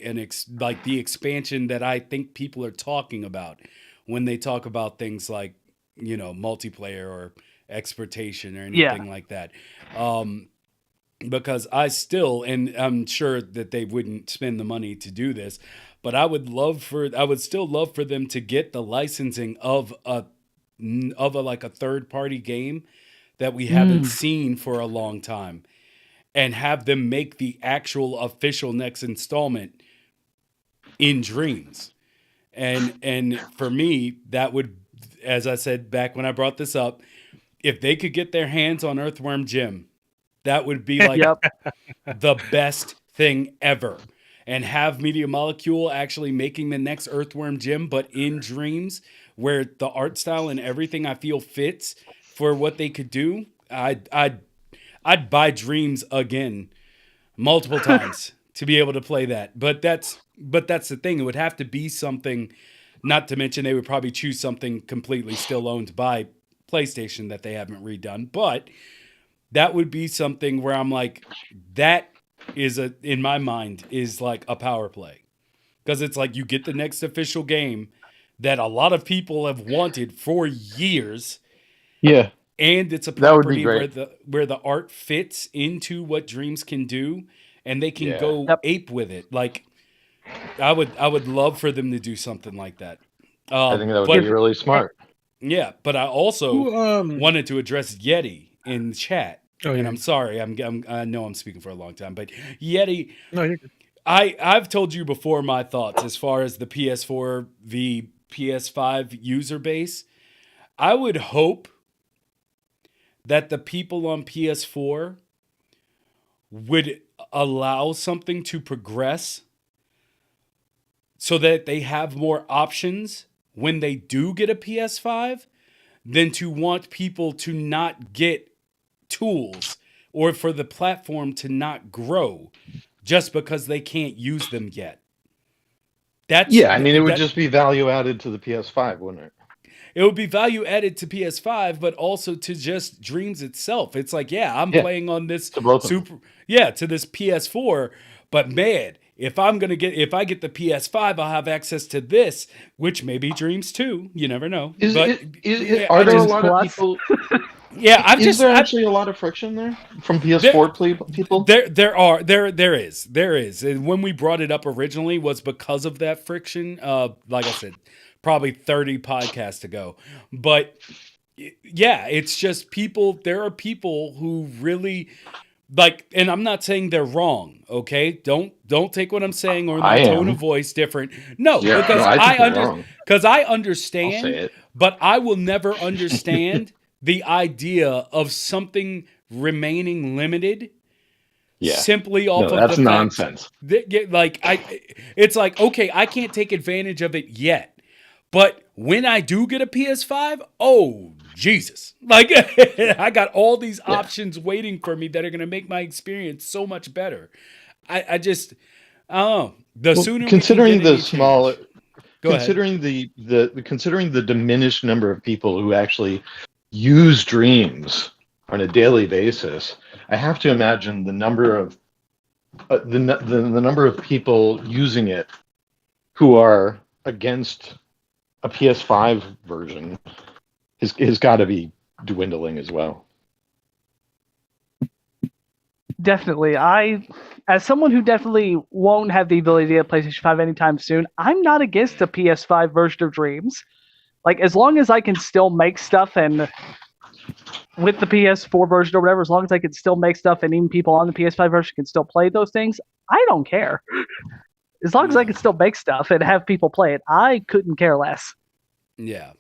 like the expansion that I think people are talking about when they talk about things like, multiplayer or exportation or anything like that. Because I still, and I'm sure that they wouldn't spend the money to do this, but I would still love for them to get the licensing of a like a third party game that we haven't seen for a long time, and have them make the actual official next installment in Dreams. And for me, that would, as I said back when I brought this up, if they could get their hands on Earthworm Jim, that would be like the best thing ever. And have Media Molecule actually making the next Earthworm Jim, but in Dreams, where the art style and everything I feel fits for what they could do. I'd buy Dreams again multiple times to be able to play that. But that's the thing. It would have to be something, not to mention they would probably choose something completely still owned by PlayStation that they haven't redone. But that would be something where I'm like, that is in my mind is like a power play. Because it's like you get the next official game that a lot of people have wanted for years. Yeah. And it's a That would be property great. where the art fits into what Dreams can do, and they can Yeah. go ape with it. Like I would love for them to do something like that. I think that would be really smart. Yeah, but I also Who, wanted to address Yeti in chat. Oh, and yeah. I'm sorry, I know I'm speaking for a long time, but Yeti. No, you're good. I've told you before my thoughts as far as the PS4 v PS5 user base. I would hope that the people on PS4 would allow something to progress so that they have more options when they do get a PS5 than to want people to not get tools or for the platform to not grow just because they can't use them yet. It would just be value added to the PS5, wouldn't it? It would be value added to PS5, but also to just Dreams itself. It's like, I'm playing on this to this PS4, but man, if I get the PS5, I'll have access to this, which may be Dreams too. You never know. Are there a lot of people? Is there actually a lot of friction there from PS4 people? There is. And when we brought it up originally was because of that friction. Like I said, probably 30 podcasts ago. But yeah, it's just people. There are people who really like, and I'm not saying they're wrong. Okay, don't take what I'm saying or my tone of voice different. No, because I understand, but I will never understand the idea of something remaining limited Yeah. simply off No, of that's the fact nonsense. that, like, it's like, okay, I can't take advantage of it yet, but when I do get a PS5, oh Jesus! Like, I got all these options waiting for me that are going to make my experience so much better. I just, I don't know. The Well, sooner we can considering get the any small, change. Go ahead. considering the diminished number of people who actually use Dreams on a daily basis, I have to imagine the number of the number of people using it who are against a PS5 version has got to be dwindling as well. Definitely. As someone who definitely won't have the ability to get PlayStation 5 anytime soon, I'm not against the PS5 version of Dreams. Like, as long as I can still make stuff and with the PS4 version or whatever, as long as I can still make stuff and even people on the PS5 version can still play those things, I don't care. As long as I can still make stuff and have people play it, I couldn't care less. Yeah.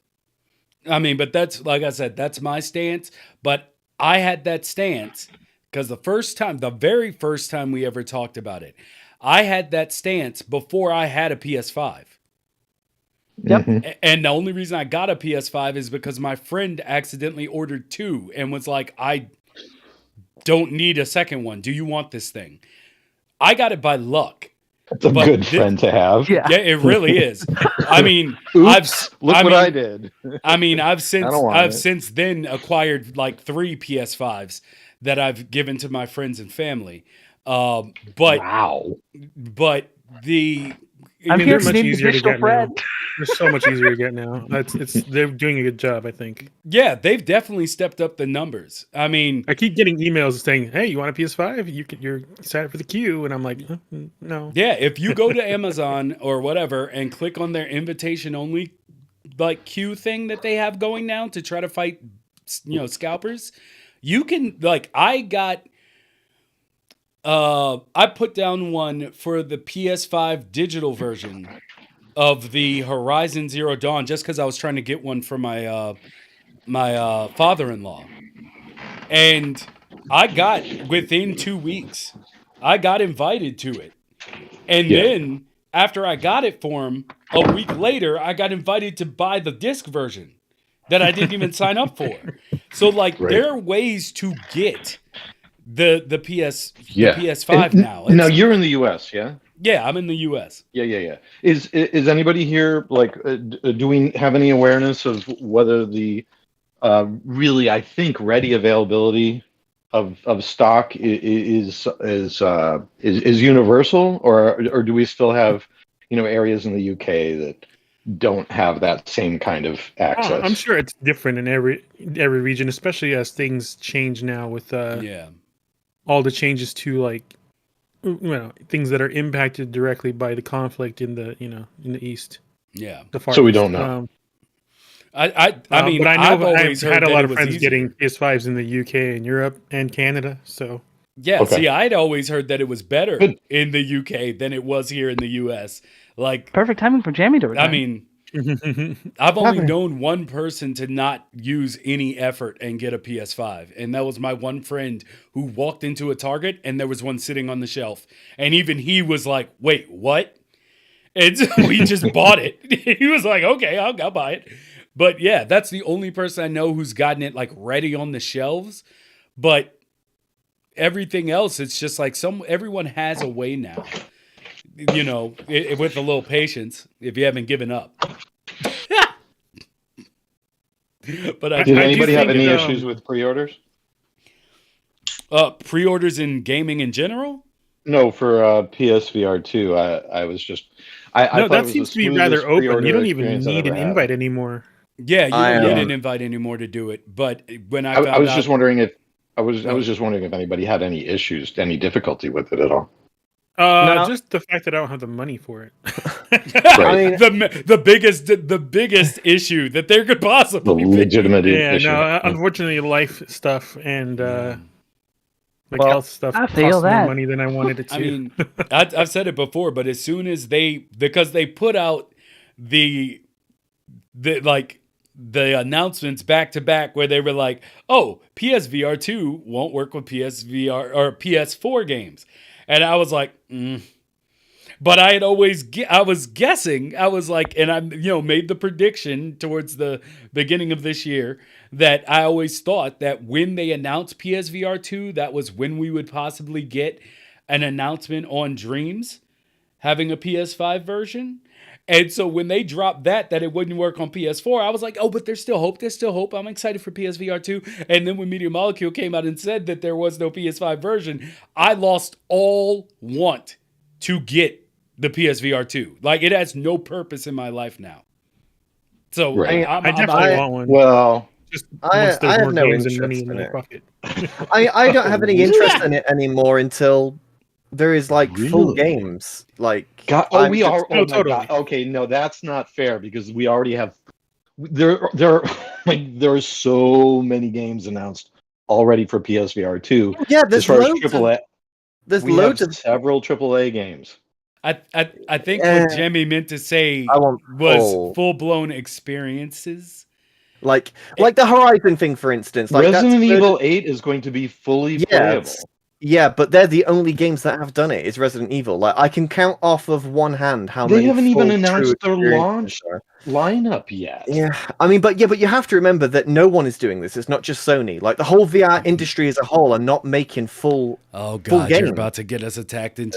I mean, but that's, like I said, that's my stance. But I had that stance because the very first time we ever talked about it, I had that stance before I had a PS5. Yep. And the only reason I got a PS5 is because my friend accidentally ordered 2 and was like, I don't need a second one. Do you want this thing? I got it by luck. It's a good friend to have. Yeah, it really is. I mean, Oops, look what I did. I mean, I've it. since then acquired like 3 PS5s that I've given to my friends and family. But wow. But the I mean, they're much easier to get now. They're so much easier to get now. They're doing a good job, I think. Yeah, they've definitely stepped up the numbers. I mean, I keep getting emails saying, "Hey, you want a PS5? You're set for the queue," and I'm like, "No." Yeah, if you go to Amazon or whatever and click on their invitation only like queue thing that they have going now to try to fight, scalpers, you can I put down one for the PS5 digital version of the Horizon Zero Dawn just because I was trying to get one for my father-in-law. And I got, within 2 weeks, I got invited to it. And then, after I got it for him, a week later, I got invited to buy the disc version that I didn't even sign up for. So, there are ways to get the PS5 now. Now, you're in the U.S., yeah? Yeah, I'm in the U.S. Yeah. Is anybody here, do we have any awareness of whether the really, I think, ready availability of stock is universal, or do we still have areas in the UK that don't have that same kind of access? I'm sure it's different in every region, especially as things change now with all the changes to things that are impacted directly by the conflict in the in the East. Yeah, so we don't know. I mean, but I know I've always had a lot of friends easier. getting PS5s in the UK and Europe and Canada. So yeah, see, I'd always heard that it was better in the UK than it was here in the US. Like, perfect timing for Jamie to return. I mean, I've only known one person to not use any effort and get a PS5, and that was my one friend who walked into a Target and there was one sitting on the shelf, and even he was like, "Wait, what?" And so we just bought it. He was like, "Okay, I'll buy it." But yeah, that's the only person I know who's gotten it ready on the shelves. But everything else, it's just everyone has a way now. With a little patience, if you haven't given up. But did anybody have any issues with pre-orders? Pre-orders in gaming in general? No, for PSVR 2. I was just. I no, thought that it was seems the to be rather smoothest open. You pre-order don't even experience I've need ever an had. invite anymore. Yeah, you don't need an invite anymore to do it. But when I was just wondering if I was just wondering if anybody had any issues, any difficulty with it at all. Just the fact that I don't have the money for it. Right. the biggest issue that there could possibly The legitimate be. issue. Unfortunately, life stuff and health stuff I feel cost that. more money than I wanted it to. I mean, I've said it before, but as soon as because they put out the the announcements back to back where they were like, "Oh, PSVR 2 won't work with PSVR or PS4 games," and I was like, But I had always, I was guessing, I was like, and I, made the prediction towards the beginning of this year that I always thought that when they announced PSVR 2, that was when we would possibly get an announcement on Dreams having a PS5 version. And so when they dropped that it wouldn't work on PS4, I was like, oh, but there's still hope. There's still hope. I'm excited for PSVR 2. And then when Media Molecule came out and said that there was no PS5 version, I lost all want to get the PSVR 2. Like, it has no purpose in my life now. So Right. I definitely want one. Well, just I once there's have more no games and interest money in in my it. pocket. I don't have any interest in it anymore until there is like full Really? games. Like, God, I'm we just- are. Oh No, my totally. God. Okay, no, that's not fair because we already have. There, like there are so many games announced already for PSVR 2. Yeah, As there's far as loads. AAA, There's we have loads of. several AAA games. I think Eh, what Jemmy meant to say I want was full blown experiences. like the Horizon thing, for instance. Like that's Resident good. Evil 8 is going to be fully playable. Yeah, but they're the only games that have done it. Is Resident Evil. Like I can count off of one hand how They many. haven't even full, announced true their experiences launch there are. lineup yet. Yeah, I mean, but you have to remember that no one is doing this. It's not just Sony. Like the whole VR industry as a whole are not making full. Oh full God, you're games. about to get us attacked in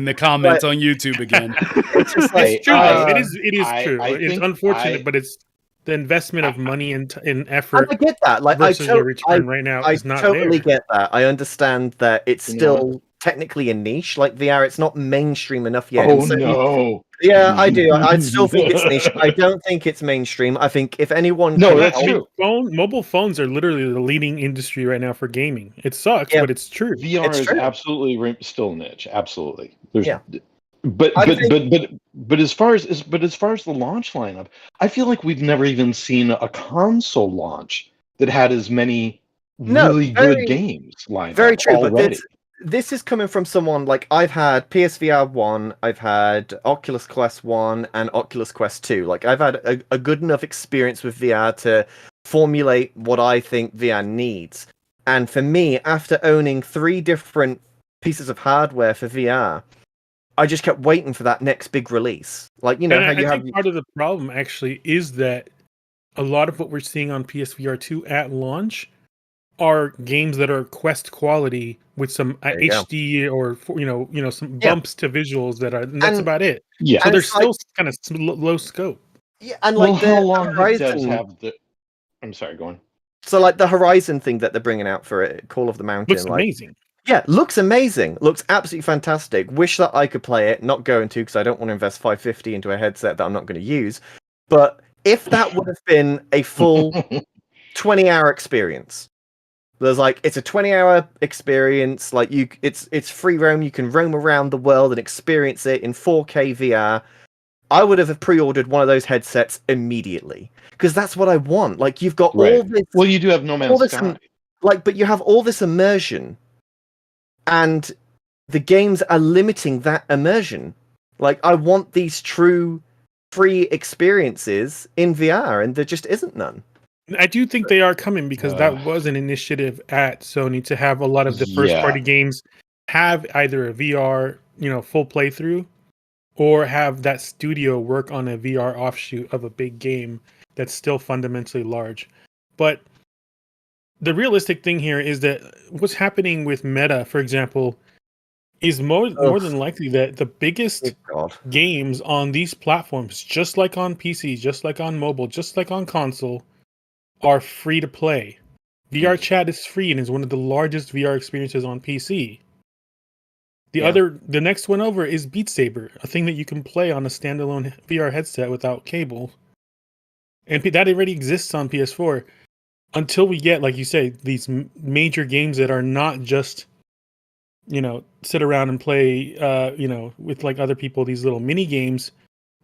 the comments on YouTube again. It's just like It's true. though. It is true. It's think unfortunate, but it's the investment of money and effort I get that. Like versus your return right now is not totally there. get that. I understand that it's You know still technically a niche like VR. It's not mainstream enough yet. Oh And so no! yeah, I do. I still think it's niche. I don't think it's mainstream. I think if anyone No, can that's help- true. Mobile phones are literally the leading industry right now for gaming. It sucks, Yeah. but it's true. VR It's is true. absolutely still niche. Absolutely. There's, Yeah. But I as far as the launch lineup, I feel like we've never even seen a console launch that had as many really good games lined Very up true, already. but this is coming from someone like I've had PSVR 1, I've had Oculus Quest 1 and Oculus Quest 2. Like I've had a good enough experience with VR to formulate what I think VR needs. And for me, after owning 3 different pieces of hardware for VR, I just kept waiting for that next big release. Like, you know, And how I you have think part of the problem actually is that a lot of what we're seeing on PSVR 2 at launch are games that are Quest quality with some There you go. HD or some Yeah. bumps to visuals and that's And- about it. Yeah. So And they're it's like- still kind of low scope. Yeah, and Well, like how the long did devs Horizon. have the? I'm sorry, go on. So like the Horizon thing that they're bringing out for it, Call of the Mountain, Looks like amazing. yeah, looks amazing. Looks absolutely fantastic. Wish that I could play it. Not going to because I don't want to invest $550 into a headset that I'm not going to use. But if that would have been a full 20-hour experience, there's like it's a 20-hour experience. Like it's free roam. You can roam around the world and experience it in 4K VR. I would have pre-ordered one of those headsets immediately because that's what I want. Like you've got all Right. this. Well, you do have No all Man's this Sky. but you have all this immersion, and the games are limiting that immersion. Like I want these true free experiences in VR, and there just isn't none. I do think they are coming because that was an initiative at Sony to have a lot of the first party games have either a VR, full playthrough, or have that studio work on a VR offshoot of a big game that's still fundamentally large. But the realistic thing here is that what's happening with Meta, for example, is more than likely that the biggest games on these platforms, just like on PC, just like on mobile, just like on console, are free to play. VR chat is free and is one of the largest VR experiences on PC. The next one over is Beat Saber, a thing that you can play on a standalone VR headset without cable. And that already exists on PS4. Until we get, like you say, these major games that are not just, sit around and play, with like other people, these little mini games,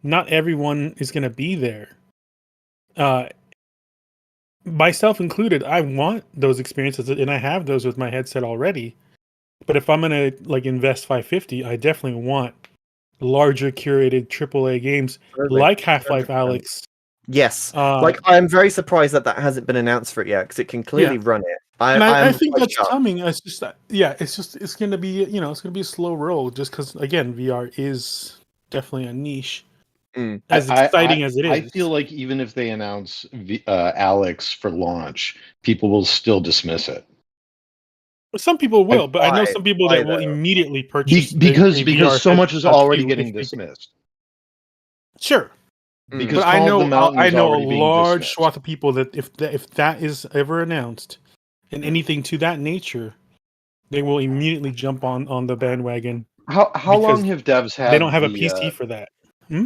not everyone is going to be there. Myself included, I want those experiences, and I have those with my headset already. But if I'm gonna invest $550, I definitely want larger curated AAA games like Half-Life 100%. Alyx Yes. Uh, I'm very surprised that hasn't been announced for it yet, because it can clearly Yeah. run it. and I I'm think quite that's shocked. coming. It's just that, it's going to be, it's going to be a slow roll, just because, again, VR is definitely a niche, as exciting as it I is. feel like even if they announce Alex for launch, people will still dismiss it. Some people will, but I know Why? some people Why that will though? immediately purchase Because a VR so much is headset already if getting they dismissed. Sure. Because But I Call of the know Mountain I is know a already being large dismissed. swath of people that if that is ever announced, and anything to that nature, they will immediately jump on the bandwagon. How long have devs had they don't have a the PC for that?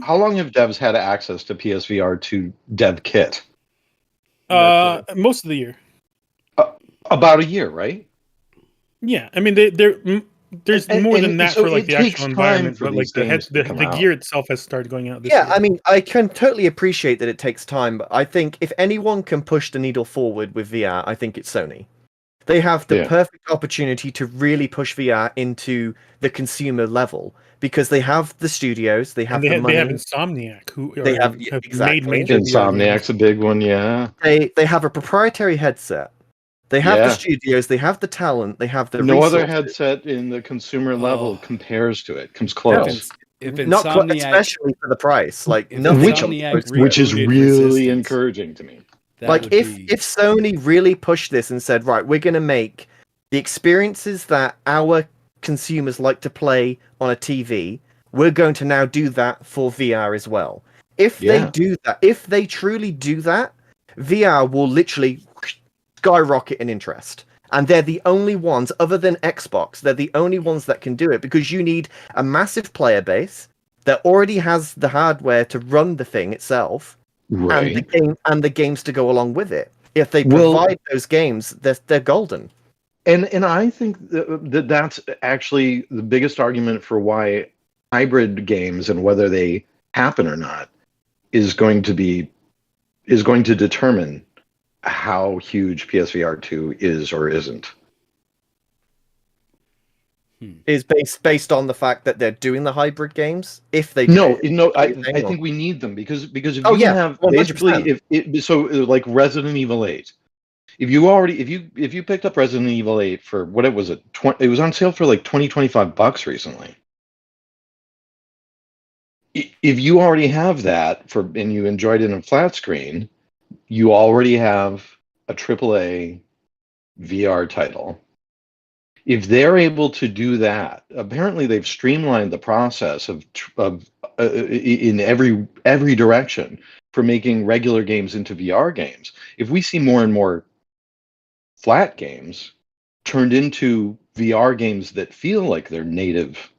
How long have devs had access to PSVR 2 dev kit? Most of the year. About a year, right? Yeah, I mean there's more than that so for like it the actual takes time environment, for but like these games to come the out. gear itself has started going out this Yeah, year. I mean, I can totally appreciate that it takes time, but I think if anyone can push the needle forward with VR, I think it's Sony. They have the Yeah. perfect opportunity to really push VR into the consumer level, because they have the studios, they have And the they have money, Insomniac, who they have have made exactly. major VR games. Insomniac's a big one, yeah. They have a proprietary headset. They have the Yeah. studios, they have the talent, they have the No other resources. headset in the consumer level compares to it. Comes If, close. if Not quite, Insomniac, especially for the price. Like if nothing Which comes Insomniac close to it. which is rebooted really Resistance, encouraging to me. that Like would if be Sony really pushed this and said, right, we're going to make the experiences that our consumers like to play on a TV, we're going to now do that for VR as well. If they Yeah. do that, if they truly do that, VR will literally skyrocket in interest. And they're the only ones, other than Xbox, they're the only ones that can do it, because you need a massive player base that already has the hardware to run the thing itself, and the games to go along with it. If they provide those games, they're golden. And I think that's actually the biggest argument for why hybrid games and whether they happen or not is going to determine how huge PSVR 2 is or isn't. Is based on the fact that they're doing the hybrid games. If they I think we need them because if you have 100%. basically like Resident Evil 8. If you picked up Resident Evil 8 for what it was it was on sale for like $20-25 recently. If you already have that and you enjoyed it in flat screen, you already have a AAA VR title. If they're able to do that, apparently they've streamlined the process of in every direction for making regular games into VR games. If we see more and more flat games turned into VR games that feel like they're native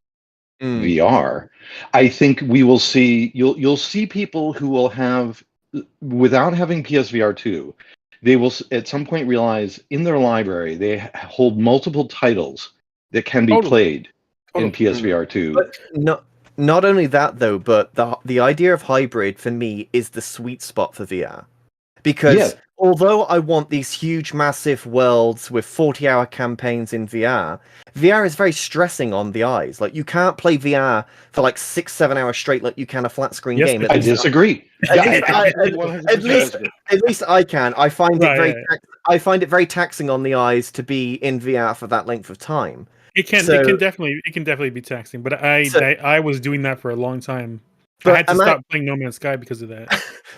VR, I think we will see you'll see people who will have, without having PSVR 2, they will at some point realize in their library they hold multiple titles that can be played in PSVR 2. But not only that though, but the idea of hybrid for me is the sweet spot for VR. Because although I want these huge, massive worlds with 40-hour campaigns in VR, VR is very stressing on the eyes. Like, you can't play VR for like 6-7 hours straight like you can a flat screen game. I disagree. At least I can. I find I find it very taxing on the eyes to be in VR for that length of time. It can definitely be taxing, but I was doing that for a long time. I had to stop playing No Man's Sky because of that.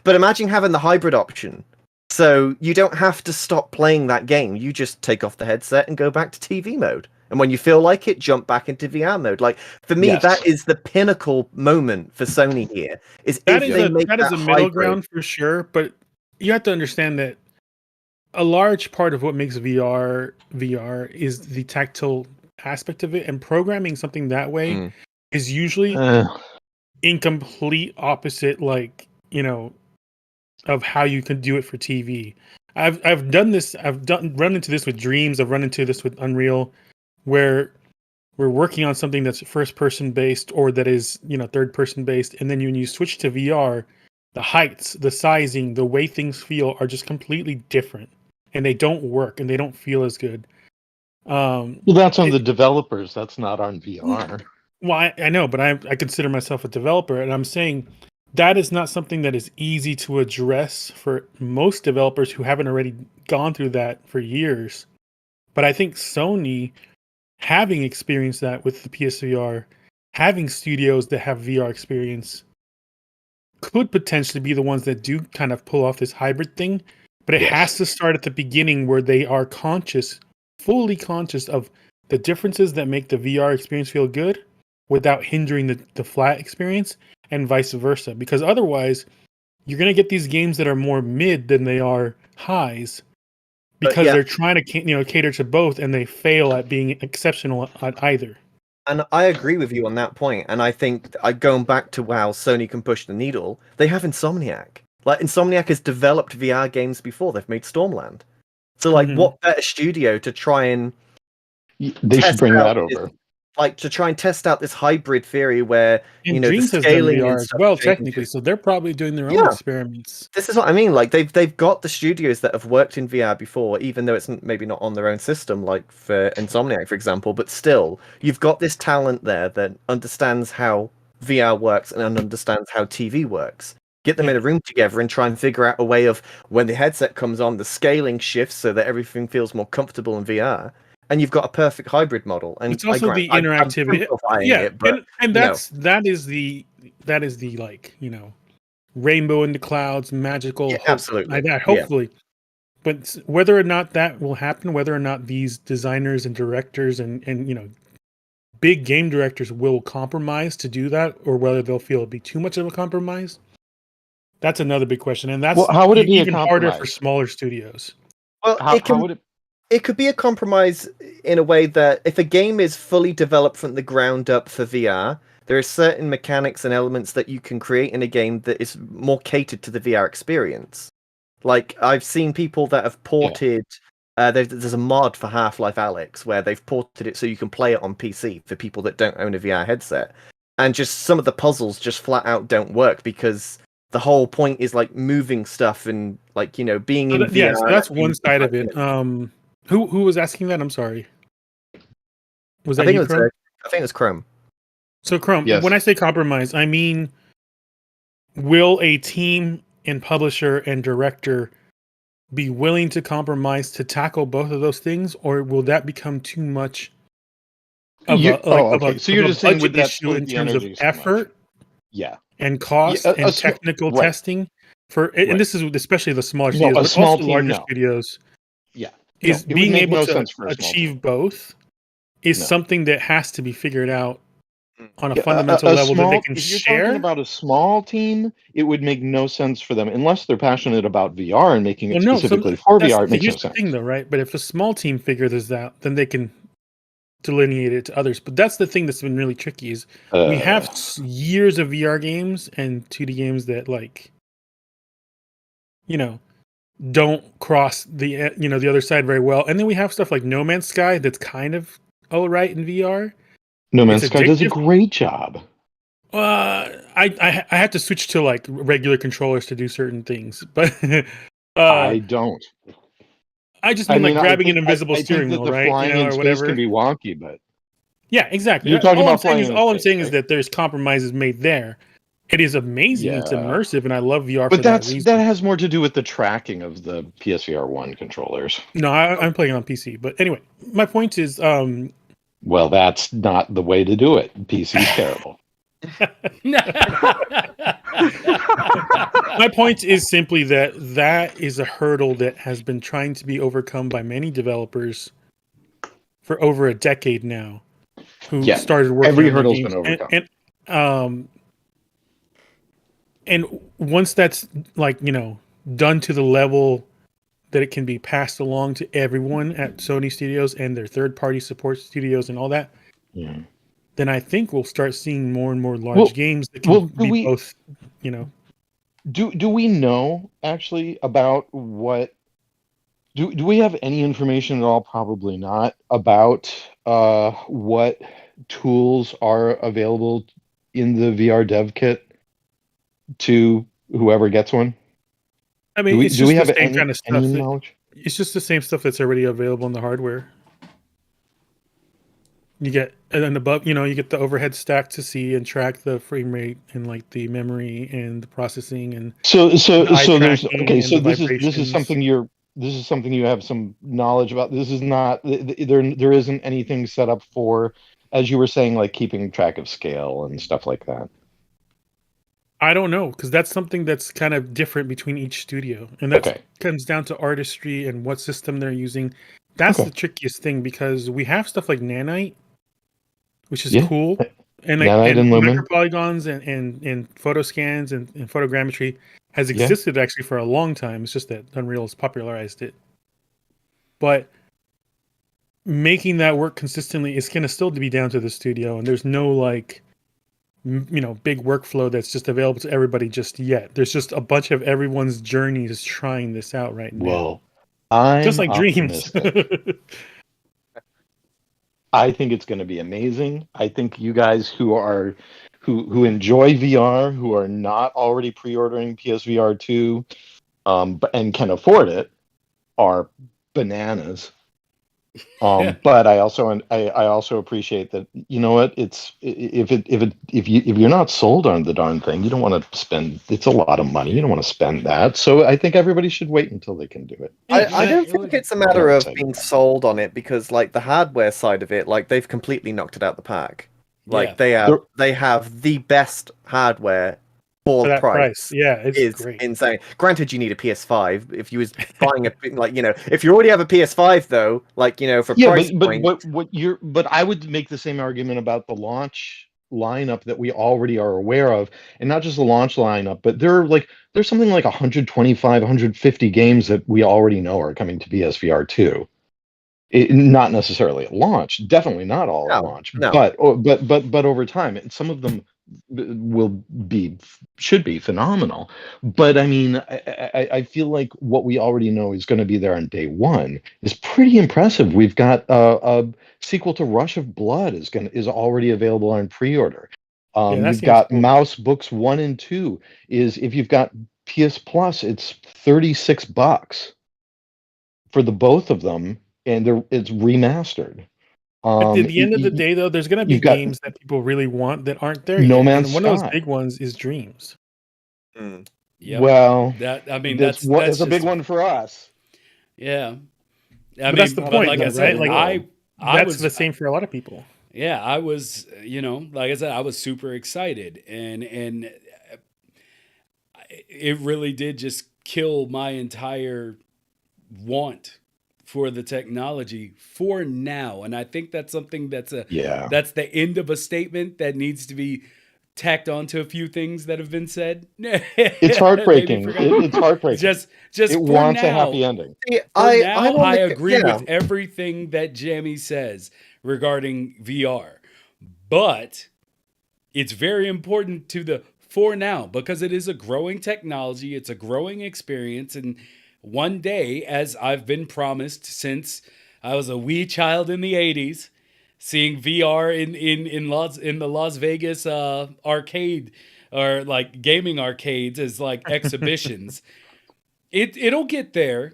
But imagine having the hybrid option. So you don't have to stop playing that game. You just take off the headset and go back to TV mode. And when you feel like it, jump back into VR mode. Like, for me, that is the pinnacle moment for Sony here. That is a middle ground for sure, but you have to understand that a large part of what makes VR is the tactile aspect of it, and programming something that way is usually in complete opposite, like, of how you can do it for TV. I've done this. Run into this with Dreams. I've run into this with Unreal, where we're working on something that's first person based or that is third person based, and then when you switch to VR, the heights, the sizing, the way things feel are just completely different, and they don't work and they don't feel as good. Well, that's on the developers. That's not on VR. Well, I know, but I consider myself a developer, and I'm saying that is not something that is easy to address for most developers who haven't already gone through that for years. But I think Sony, having experienced that with the PSVR, having studios that have VR experience, could potentially be the ones that do kind of pull off this hybrid thing. But it has to start at the beginning where they are conscious, fully conscious of the differences that make the VR experience feel good without hindering the flat experience, and vice versa. Because otherwise, you're going to get these games that are more mid than they are highs, because they're trying to cater to both, and they fail at being exceptional at either. And I agree with you on that point. And I think going back to how Sony can push the needle, they have Insomniac. Like, Insomniac has developed VR games before. They've made Stormland. So, like, what better studio to try and they should bring that over. To try and test out this hybrid theory where, and the Dreams has done scaling VR and as stuff well, changes. technically, so they're probably doing their own experiments. This is what I mean. Like, they've got the studios that have worked in VR before, even though it's maybe not on their own system, like for Insomniac, for example. But still, you've got this talent there that understands how VR works and understands how TV works. Get them in a room together and try and figure out a way of, when the headset comes on, the scaling shifts so that everything feels more comfortable in VR. And you've got a perfect hybrid model. And it's also the interactivity. That is the like, rainbow in the clouds, magical. Absolutely. Hopefully. But whether or not that will happen, whether or not these designers and directors and big game directors will compromise to do that, or whether they'll feel it'd be too much of a compromise, that's another big question. And that's how would it be even harder for smaller studios. Well, it could be a compromise in a way that if a game is fully developed from the ground up for VR, there are certain mechanics and elements that you can create in a game that is more catered to the VR experience. Like, I've seen people that have ported... there's a mod for Half-Life Alyx where they've ported it so you can play it on PC for people that don't own a VR headset. And just some of the puzzles just flat out don't work because the whole point is, like, moving stuff and, like, being in VR. Yeah, so that's one side of it. Who was asking that? I'm sorry. Was that you, Chrome? I think it was Chrome. So, Chrome, when I say compromise, I mean, will a team and publisher and director be willing to compromise to tackle both of those things, or will that become too much of so you're just saying, would that issue in terms of so effort? Yeah. And cost and technical testing and this is especially the smaller studios, but also larger studios. Yeah. Is being able to achieve both is something that has to be figured out on a fundamental level that they can share. If you're talking about a small team, it would make no sense for them unless they're passionate about VR and making it specifically for VR. It makes no sense. Here's the thing, though, right? But if a small team figures this out, then they can delineate it to others. But that's the thing that's been really tricky is we have years of VR games and 2D games that, like, don't cross the the other side very well, and then we have stuff like No Man's Sky that's kind of all right in VR. No Man's Sky does a great job. I have to switch to like regular controllers to do certain things, but I don't. I just mean grabbing an invisible steering wheel, right? Flying in or space whatever can be wonky, but yeah, exactly. You're talking about flying. All I'm saying is that there's compromises made there. It is amazing. It's immersive, and I love VR for that reason. That has more to do with the tracking of the PSVR 1 controllers. No, I'm playing on PC. But anyway, my point is... well, that's not the way to do it. PC's terrible. My point is simply that is a hurdle that has been trying to be overcome by many developers for over a decade now, who started working every on hurdle's games. Been overcome. And once that's done to the level that it can be passed along to everyone at Sony Studios and their third-party support studios and all that, then I think we'll start seeing more and more large games that can be both. Do we know actually about what? Do we have any information at all? Probably not, about what tools are available in the VR dev kit to whoever gets one? I mean, it's just the same kind of stuff. It's just the same stuff that's already available in the hardware. You get, and then above, you get the overhead stack to see and track the frame rate and like the memory and the processing and So the eye there's tracking and so the this is vibrations. something you have some knowledge about. This is not there isn't anything set up for, as you were saying, like keeping track of scale and stuff like that. I don't know, because that's something that's kind of different between each studio, and that Okay. comes down to artistry and what system they're using. That's Okay. the trickiest thing, because we have stuff like Nanite, which is Yeah. cool, and Nanite and Lumen. micropolygons and photo scans and photogrammetry has Yeah. existed actually for a long time. It's just that Unreal has popularized it. But making that work consistently is going to still be down to the studio, and there's no like big workflow that's just available to everybody just yet. There's just a bunch of everyone's journeys trying this out right now. Whoa. I'm just like Dreams. optimistic. I think it's going to be amazing. I think you guys who enjoy VR, who are not already pre-ordering PSVR 2, and can afford it, are bananas. But I also appreciate that, you know what, it's if you're not sold on the darn thing, you don't want to spend, it's a lot of money, you don't want to spend that. So I think everybody should wait until they can do it. I don't think it's a matter of being sold on it, because like the hardware side of it, like they've completely knocked it out the park. Like they have the best hardware for that price. Yeah, it's great. Insane. Granted, you need a PS5. If you was buying if you already have a PS5 though, for price point. But I would make the same argument about the launch lineup that we already are aware of, and not just the launch lineup, but there's something like 125, 150 games that we already know are coming to PSVR 2. Not necessarily at launch, definitely not all at launch, but over time, and some of them should be phenomenal. But I mean, I feel like what we already know is going to be there on day one is pretty impressive. We've got a sequel to Rush of Blood is already available on pre-order. We've got cool. Mouse Books 1 and 2 is, if you've got PS Plus, it's $36 for the both of them, and it's remastered. At the end of the day, though, there's going to be games that people really want that aren't there yet. Man's and one of those big ones is Dreams. Yep. Well, that's a big one for us. Yeah, that's the point, like I said, right? That's the same for a lot of people. Yeah, I was, like I said, I was super excited, and it really did just kill my entire want for the technology for now. And I think that's something that's that's the end of a statement that needs to be tacked onto a few things that have been said. It's heartbreaking. It's heartbreaking. Just it wants a happy ending. I agree with everything that Jamie says regarding VR, but it's very important to the for now, because it is a growing technology. It's a growing experience. And one day, as I've been promised since I was a wee child in the 80s, seeing VR in the Las Vegas arcade, or like gaming arcades as like exhibitions, it'll get there.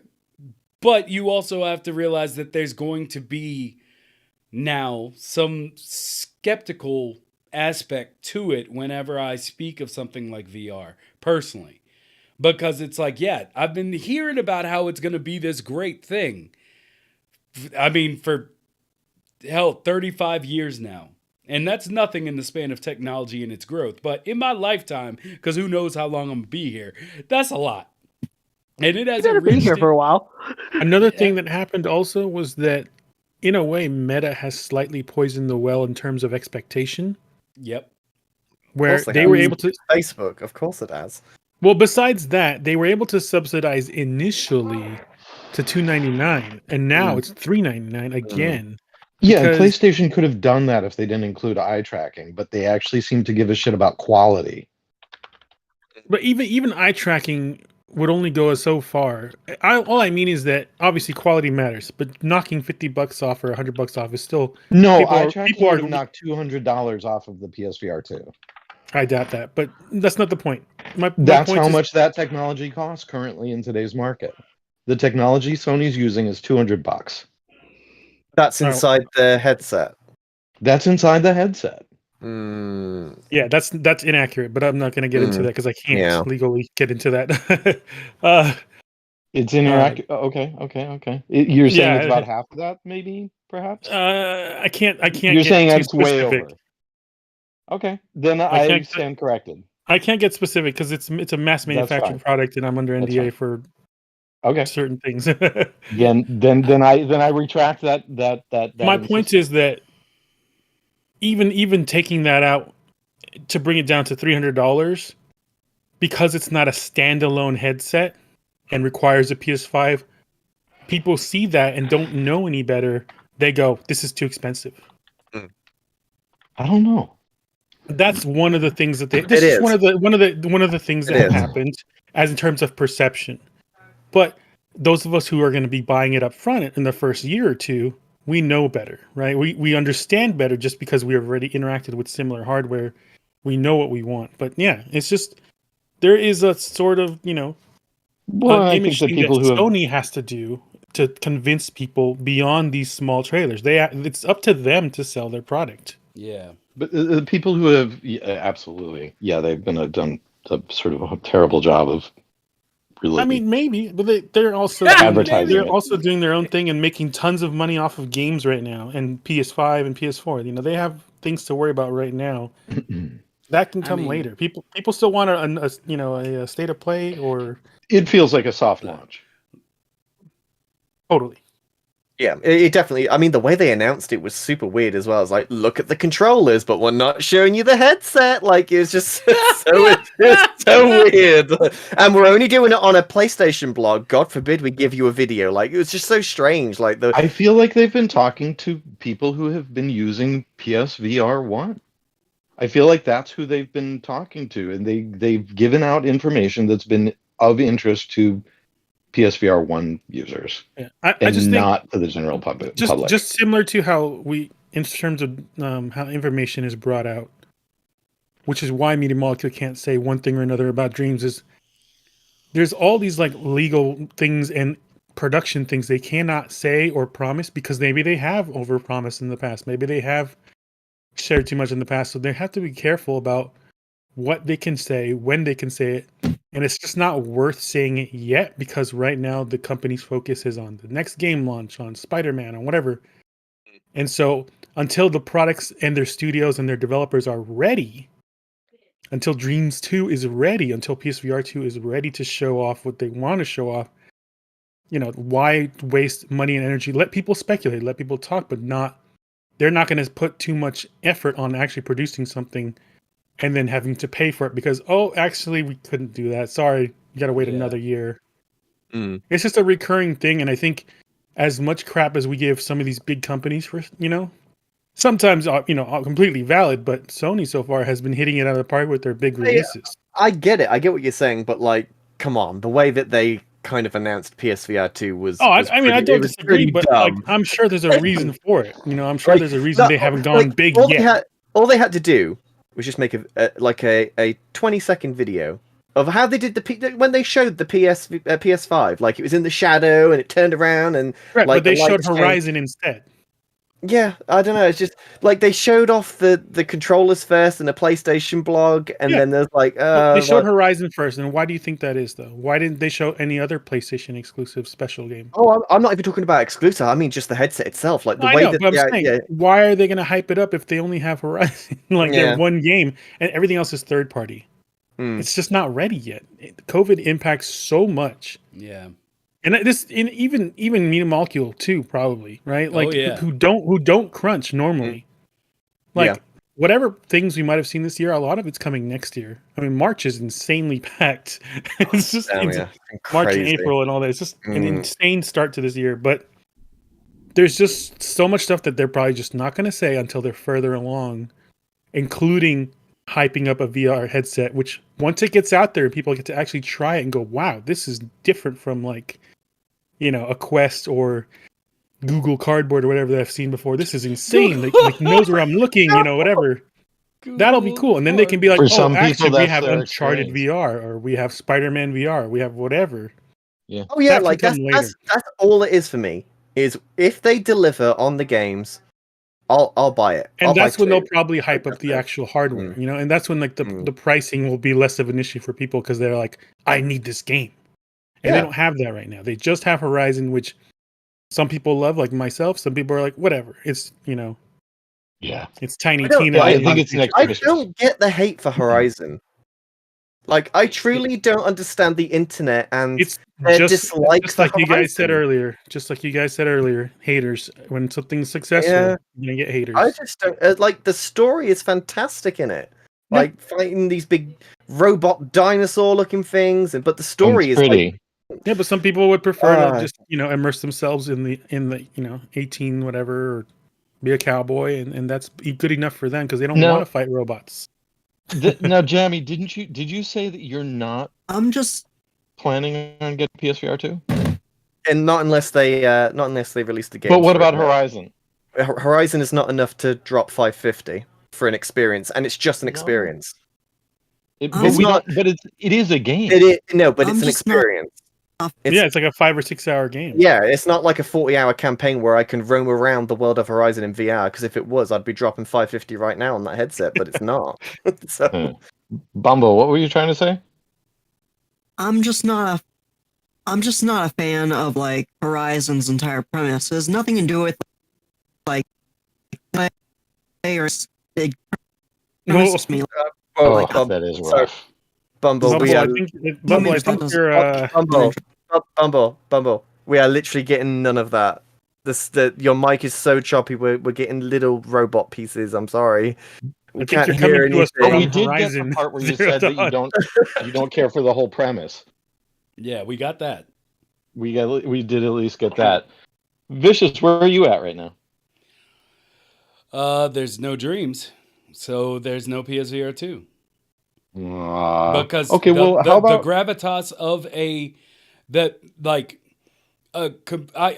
But you also have to realize that there's going to be now some skeptical aspect to it whenever I speak of something like VR personally. Because it's like, I've been hearing about how it's going to be this great thing. I mean, for 35 years now. And that's nothing in the span of technology and its growth. But in my lifetime, because who knows how long I'm going to be here, that's a lot. And it hasn't been here for a while. Another thing that happened also was that, in a way, Meta has slightly poisoned the well in terms of expectation. Yep. Where they were able to... Facebook, of course it has. Well, besides that, they were able to subsidize initially to $2.99, and now it's $3.99 again. Yeah, and PlayStation could have done that if they didn't include eye tracking, but they actually seem to give a shit about quality. But even eye tracking would only go so far. All I mean is that obviously quality matters, but knocking $50 off or $100 off is still eye tracking would have knocked $200 off of the PSVR 2. I doubt that, but that's not the point. That's how much that technology costs currently in today's market. The technology Sony's using is $200. That's inside the headset. That's inside the headset. Yeah, that's inaccurate, but I'm not going to get into that because I can't legally get into that. It's interactive. Okay. You're saying it's about half of that, maybe, perhaps? I can't. You're get saying too it's way specific. over. Okay, then I stand corrected. I can't get specific because it's a mass manufactured product, and I'm under NDA for certain things. then I retract that. My point is that even taking that out to bring it down to $300, because it's not a standalone headset and requires a PS5, people see that and don't know any better. They go, "This is too expensive." I don't know. That's one of the things that this is one of the things that have happened as in terms of perception. But those of us who are going to be buying it up front in the first year or two, we know better, right? We understand better just because we have already interacted with similar hardware. We know what we want. But yeah, it's just there is a sort of, an image thing that Sony has to do to convince people beyond these small trailers. It's up to them to sell their product. Yeah. But the people who have absolutely, they've done a sort of a terrible job of really. I mean, maybe, but they're also advertising. They're also doing their own thing and making tons of money off of games right now, and PS5 and PS4. They have things to worry about right now. That can come later. People still want a state of play, or it feels like a soft launch. Totally. Yeah, it definitely. I mean, the way they announced it was super weird as well. It's like, look at the controllers, but we're not showing you the headset. Like, it was just it's so weird. And we're only doing it on a PlayStation blog. God forbid we give you a video. Like, it was just so strange. Like, I feel like they've been talking to people who have been using PSVR 1. I feel like that's who they've been talking to, and they've given out information that's been of interest to PSVR 1 users, I just not think to the general public. Just similar to how in terms of how information is brought out, which is why Media Molecule can't say one thing or another about Dreams, is there's all these like legal things and production things they cannot say or promise because maybe they have overpromised in the past. Maybe they have shared too much in the past. So they have to be careful about what they can say, when they can say it. And it's just not worth saying it yet because right now the company's focus is on the next game launch, on Spider-Man, on whatever. And so until the products and their studios and their developers are ready, until Dreams 2 is ready, until PSVR 2 is ready to show off what they want to show off, why waste money and energy? Let people speculate, let people talk, but they're not going to put too much effort on actually producing something and then having to pay for it because, actually, we couldn't do that. Sorry, you got to wait another year. It's just a recurring thing, and I think as much crap as we give some of these big companies for, sometimes, completely valid, but Sony so far has been hitting it out of the park with their big releases. I get it. I get what you're saying, but, like, come on. The way that they kind of announced PSVR 2 was... I don't disagree, but like, I'm sure there's a reason for it. I'm sure there's a reason they haven't gone big yet. All they had to do was just make a 20-second video of how they did when they showed the PS5. Like, it was in the shadow and it turned around and... Right, like, but they showed Horizon instead. Yeah, I don't know. It's just like they showed off the controllers first in a PlayStation blog, and then there's like they showed Horizon first. And why do you think that is, though? Why didn't they show any other PlayStation exclusive special game? Oh, I'm not even talking about exclusive. I mean just the headset itself, like the way that. But I'm saying, why are they going to hype it up if they only have Horizon? They're one game, and everything else is third party. It's just not ready yet. COVID impacts so much. Yeah. And even Media Molecule too, probably, right? Like who don't crunch normally. Whatever things we might have seen this year, a lot of it's coming next year. I mean, March is insanely packed. It's just March and April and all that. It's just an insane start to this year. But there's just so much stuff that they're probably just not going to say until they're further along, including hyping up a VR headset, which once it gets out there and people get to actually try it and go, wow, this is different from like, a Quest or Google Cardboard or whatever that I've seen before. This is insane. Like knows where I'm looking, whatever. That'll be cool. And then they can be like, actually, we have Uncharted VR, or we have Spider-Man VR, we have whatever. Yeah. Oh yeah, like that's all it is for me. Is if they deliver on the games, I'll buy it. And I'll buy that's when they'll 2. probably hype up the actual hardware, you know, and that's when like the pricing will be less of an issue for people because they're like, I need this game. And they don't have that right now. They just have Horizon, which some people love, like myself. Some people are like, whatever. It's, you know, it's Tiny Tina. I think it's next I Christmas. don't get the hate for Horizon. Like, I truly don't understand the internet and their dislike just for like you guys said Horizon. earlier. Just like you guys said earlier, haters. When something's successful, Yeah. you're gonna get haters. I just don't like the story is fantastic in it. Like fighting these big robot dinosaur-looking things, but the story is pretty. Yeah, but some people would prefer to just, you know, immerse themselves in the you know 18 whatever, or be a cowboy, and that's good enough for them because they don't No. want to fight robots. Now, Jamie, did you say that you're not? I'm just planning on getting PSVR 2, and not unless they release the game. But what about Horizon? Horizon is not enough to drop $550 for an experience, and it's just an experience. But it is a game. It is, but I'm it's an just not- experience. It's like a 5 or 6 hour game. Yeah, it's not like a 40-hour campaign where I can roam around the world of Horizon in VR. Because if it was, I'd be dropping $550 right now on that headset. But it's not. So, Bumble, what were you trying to say? I'm just not a fan of like Horizon's entire premise. It has nothing to do with like players big premise to me. That is rough. Bumble, Bumble, we are, I think you're Bumble. We are literally getting none of that. Your mic is so choppy. We're getting little robot pieces. I'm sorry. We can't hear anything. But we did get the part where you said that you don't care for the whole premise. Yeah, we got that. We did at least get that. Vicious, where are you at right now? There's no Dreams, so there's no PSVR 2. Because okay, well, how about the gravitas of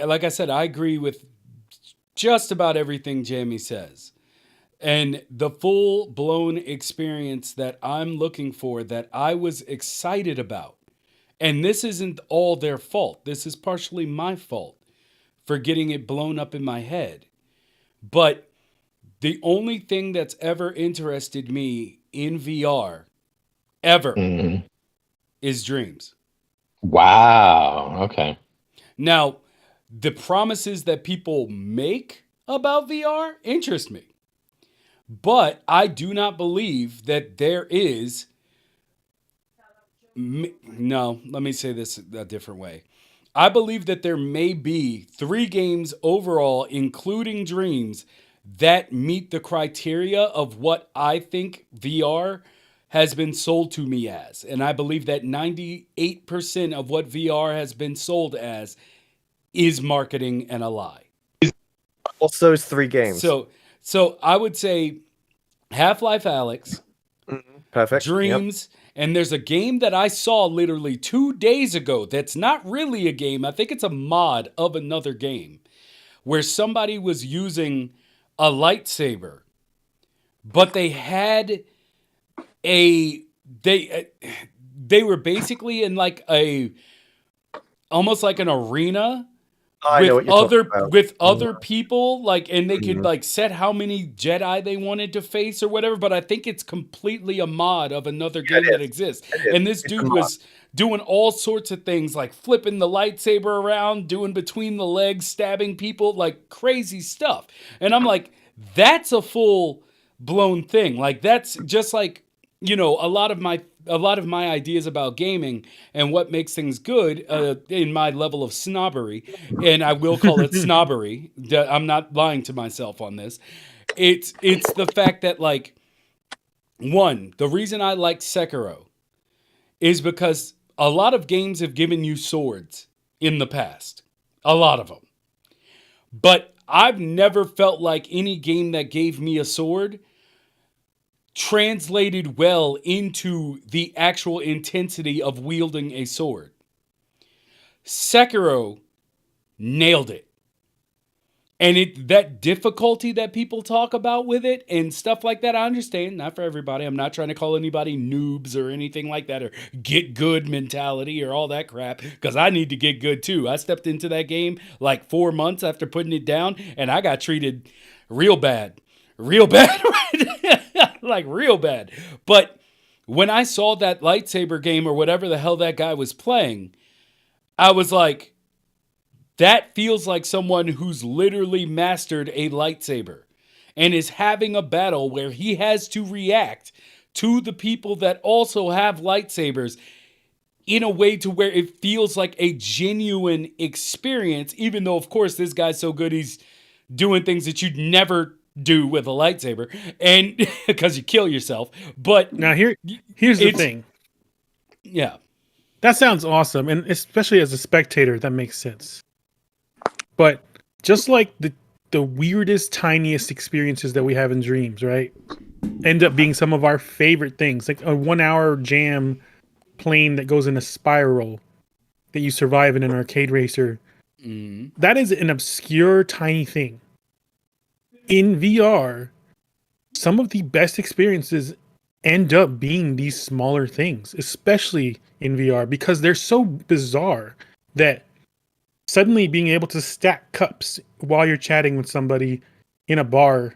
like I said, I agree with just about everything Jamie says. And the full-blown experience that I'm looking for, that I was excited about, and this isn't all their fault. This is partially my fault for getting it blown up in my head. But the only thing that's ever interested me in VR, ever, is Dreams. Wow. Okay. Now, the promises that people make about VR interest me. But I do not believe that there is... No, let me say this a different way. I believe that there may be 3 games overall, including Dreams, that meet the criteria of what I think VR has been sold to me as. And I believe that 98% of what VR has been sold as is marketing and a lie. What's those 3 games? So I would say Half-Life Alyx, perfect, Dreams, and there's a game that I saw literally 2 days ago that's not really a game. I think it's a mod of another game where somebody was using a lightsaber, but they had they were basically in like almost like an arena with other people, like, and they could like set how many Jedi they wanted to face or whatever. But I think it's completely a mod of another game that exists. And this dude was doing all sorts of things, like flipping the lightsaber around, doing between the legs, stabbing people, like crazy stuff. And I'm like, that's a full blown thing. Like, that's just like, you know, a lot of my ideas about gaming and what makes things good in my level of snobbery, and I will call it snobbery. I'm not lying to myself on this. It's the fact that, like, one, the reason I like Sekiro is because a lot of games have given you swords in the past. A lot of them. But I've never felt like any game that gave me a sword translated well into the actual intensity of wielding a sword. Sekiro nailed it. And that difficulty that people talk about with it and stuff like that, I understand. Not for everybody. I'm not trying to call anybody noobs or anything like that, or get good mentality or all that crap, because I need to get good too. I stepped into that game like 4 months after putting it down, and I got treated real bad. Real bad. Like real bad. But when I saw that lightsaber game or whatever the hell that guy was playing, I was like, that feels like someone who's literally mastered a lightsaber and is having a battle where he has to react to the people that also have lightsabers in a way to where it feels like a genuine experience, even though, of course, this guy's so good he's doing things that you'd never do with a lightsaber, and because you kill yourself. But Now here's the thing. Yeah. That sounds awesome, and especially as a spectator, that makes sense. But just like the weirdest, tiniest experiences that we have in dreams, right, end up being some of our favorite things, like a 1 hour jam plane that goes in a spiral that you survive in an arcade racer. That is an obscure, tiny thing. In VR, some of the best experiences end up being these smaller things, especially in VR, because they're so bizarre that suddenly being able to stack cups while you're chatting with somebody in a bar,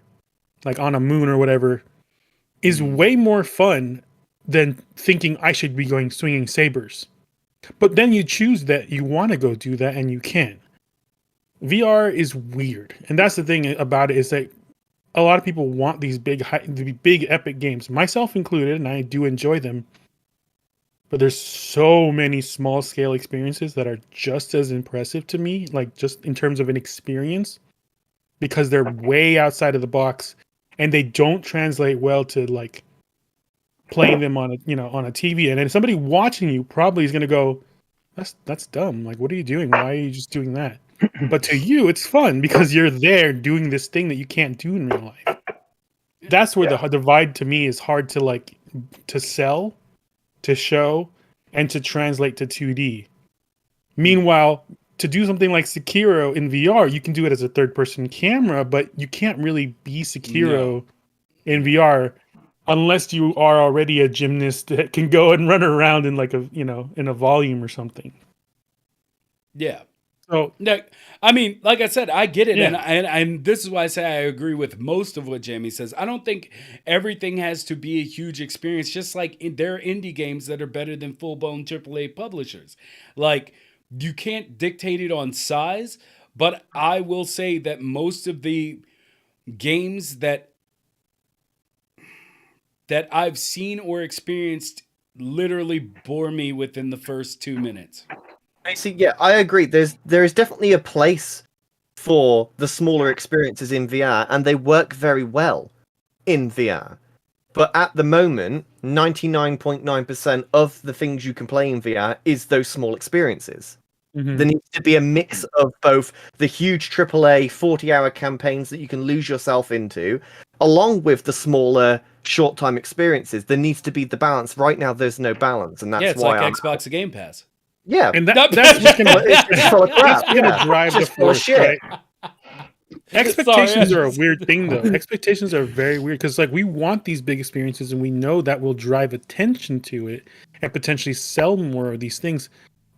like on a moon or whatever, is way more fun than thinking I should be going swinging sabers. But then you choose that you want to go do that and you can. VR is weird. And that's the thing about it, is that a lot of people want these big epic games, myself included, and I do enjoy them. But there's so many small scale experiences that are just as impressive to me, like just in terms of an experience, because they're way outside of the box and they don't translate well to like playing them on a TV. And then somebody watching you probably is going to go, that's dumb. Like, what are you doing? Why are you just doing that? But to you, it's fun because you're there doing this thing that you can't do in real life. That's where the divide to me is hard to sell, to show, and to translate to 2D. Meanwhile, to do something like Sekiro in VR, you can do it as a third-person camera, but you can't really be Sekiro in VR unless you are already a gymnast that can go and run around in like in a volume or something. Yeah. So, no, I mean, like I said, I get it, Yeah. and this is why I say I agree with most of what Jamie says. I don't think everything has to be a huge experience. Just like there are indie games that are better than full-blown AAA publishers. Like, you can't dictate it on size, but I will say that most of the games that I've seen or experienced literally bore me within the first 2 minutes. I see. Yeah, I agree. There is definitely a place for the smaller experiences in VR, and they work very well in VR. But at the moment, 99.9% of the things you can play in VR is those small experiences. There needs to be a mix of both the huge AAA 40-hour campaigns that you can lose yourself into, along with the smaller short-time experiences. There needs to be the balance. Right now, there's no balance, and that's Yeah, it's why like Xbox Game Pass. Yeah, and that's just gonna, it's full of crap. that's gonna drive the Just full of force, shit. right? Expectations Sorry, are a weird thing, though. Expectations are very weird because, like, we want these big experiences, and we know that will drive attention to it and potentially sell more of these things.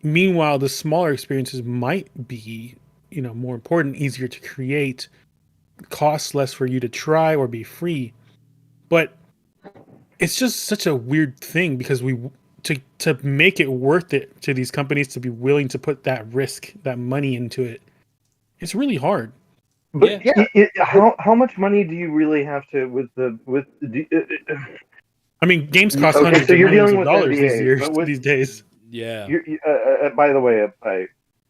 Meanwhile, the smaller experiences might be, more important, easier to create, cost less for you to try or be free. But it's just such a weird thing because to make it worth it to these companies to be willing to put that risk, that money into it, it's really hard. But how much money do you really have to I mean, games cost okay, hundreds so of you're millions dealing of with dollars NDAs, these days. Yeah. By the way,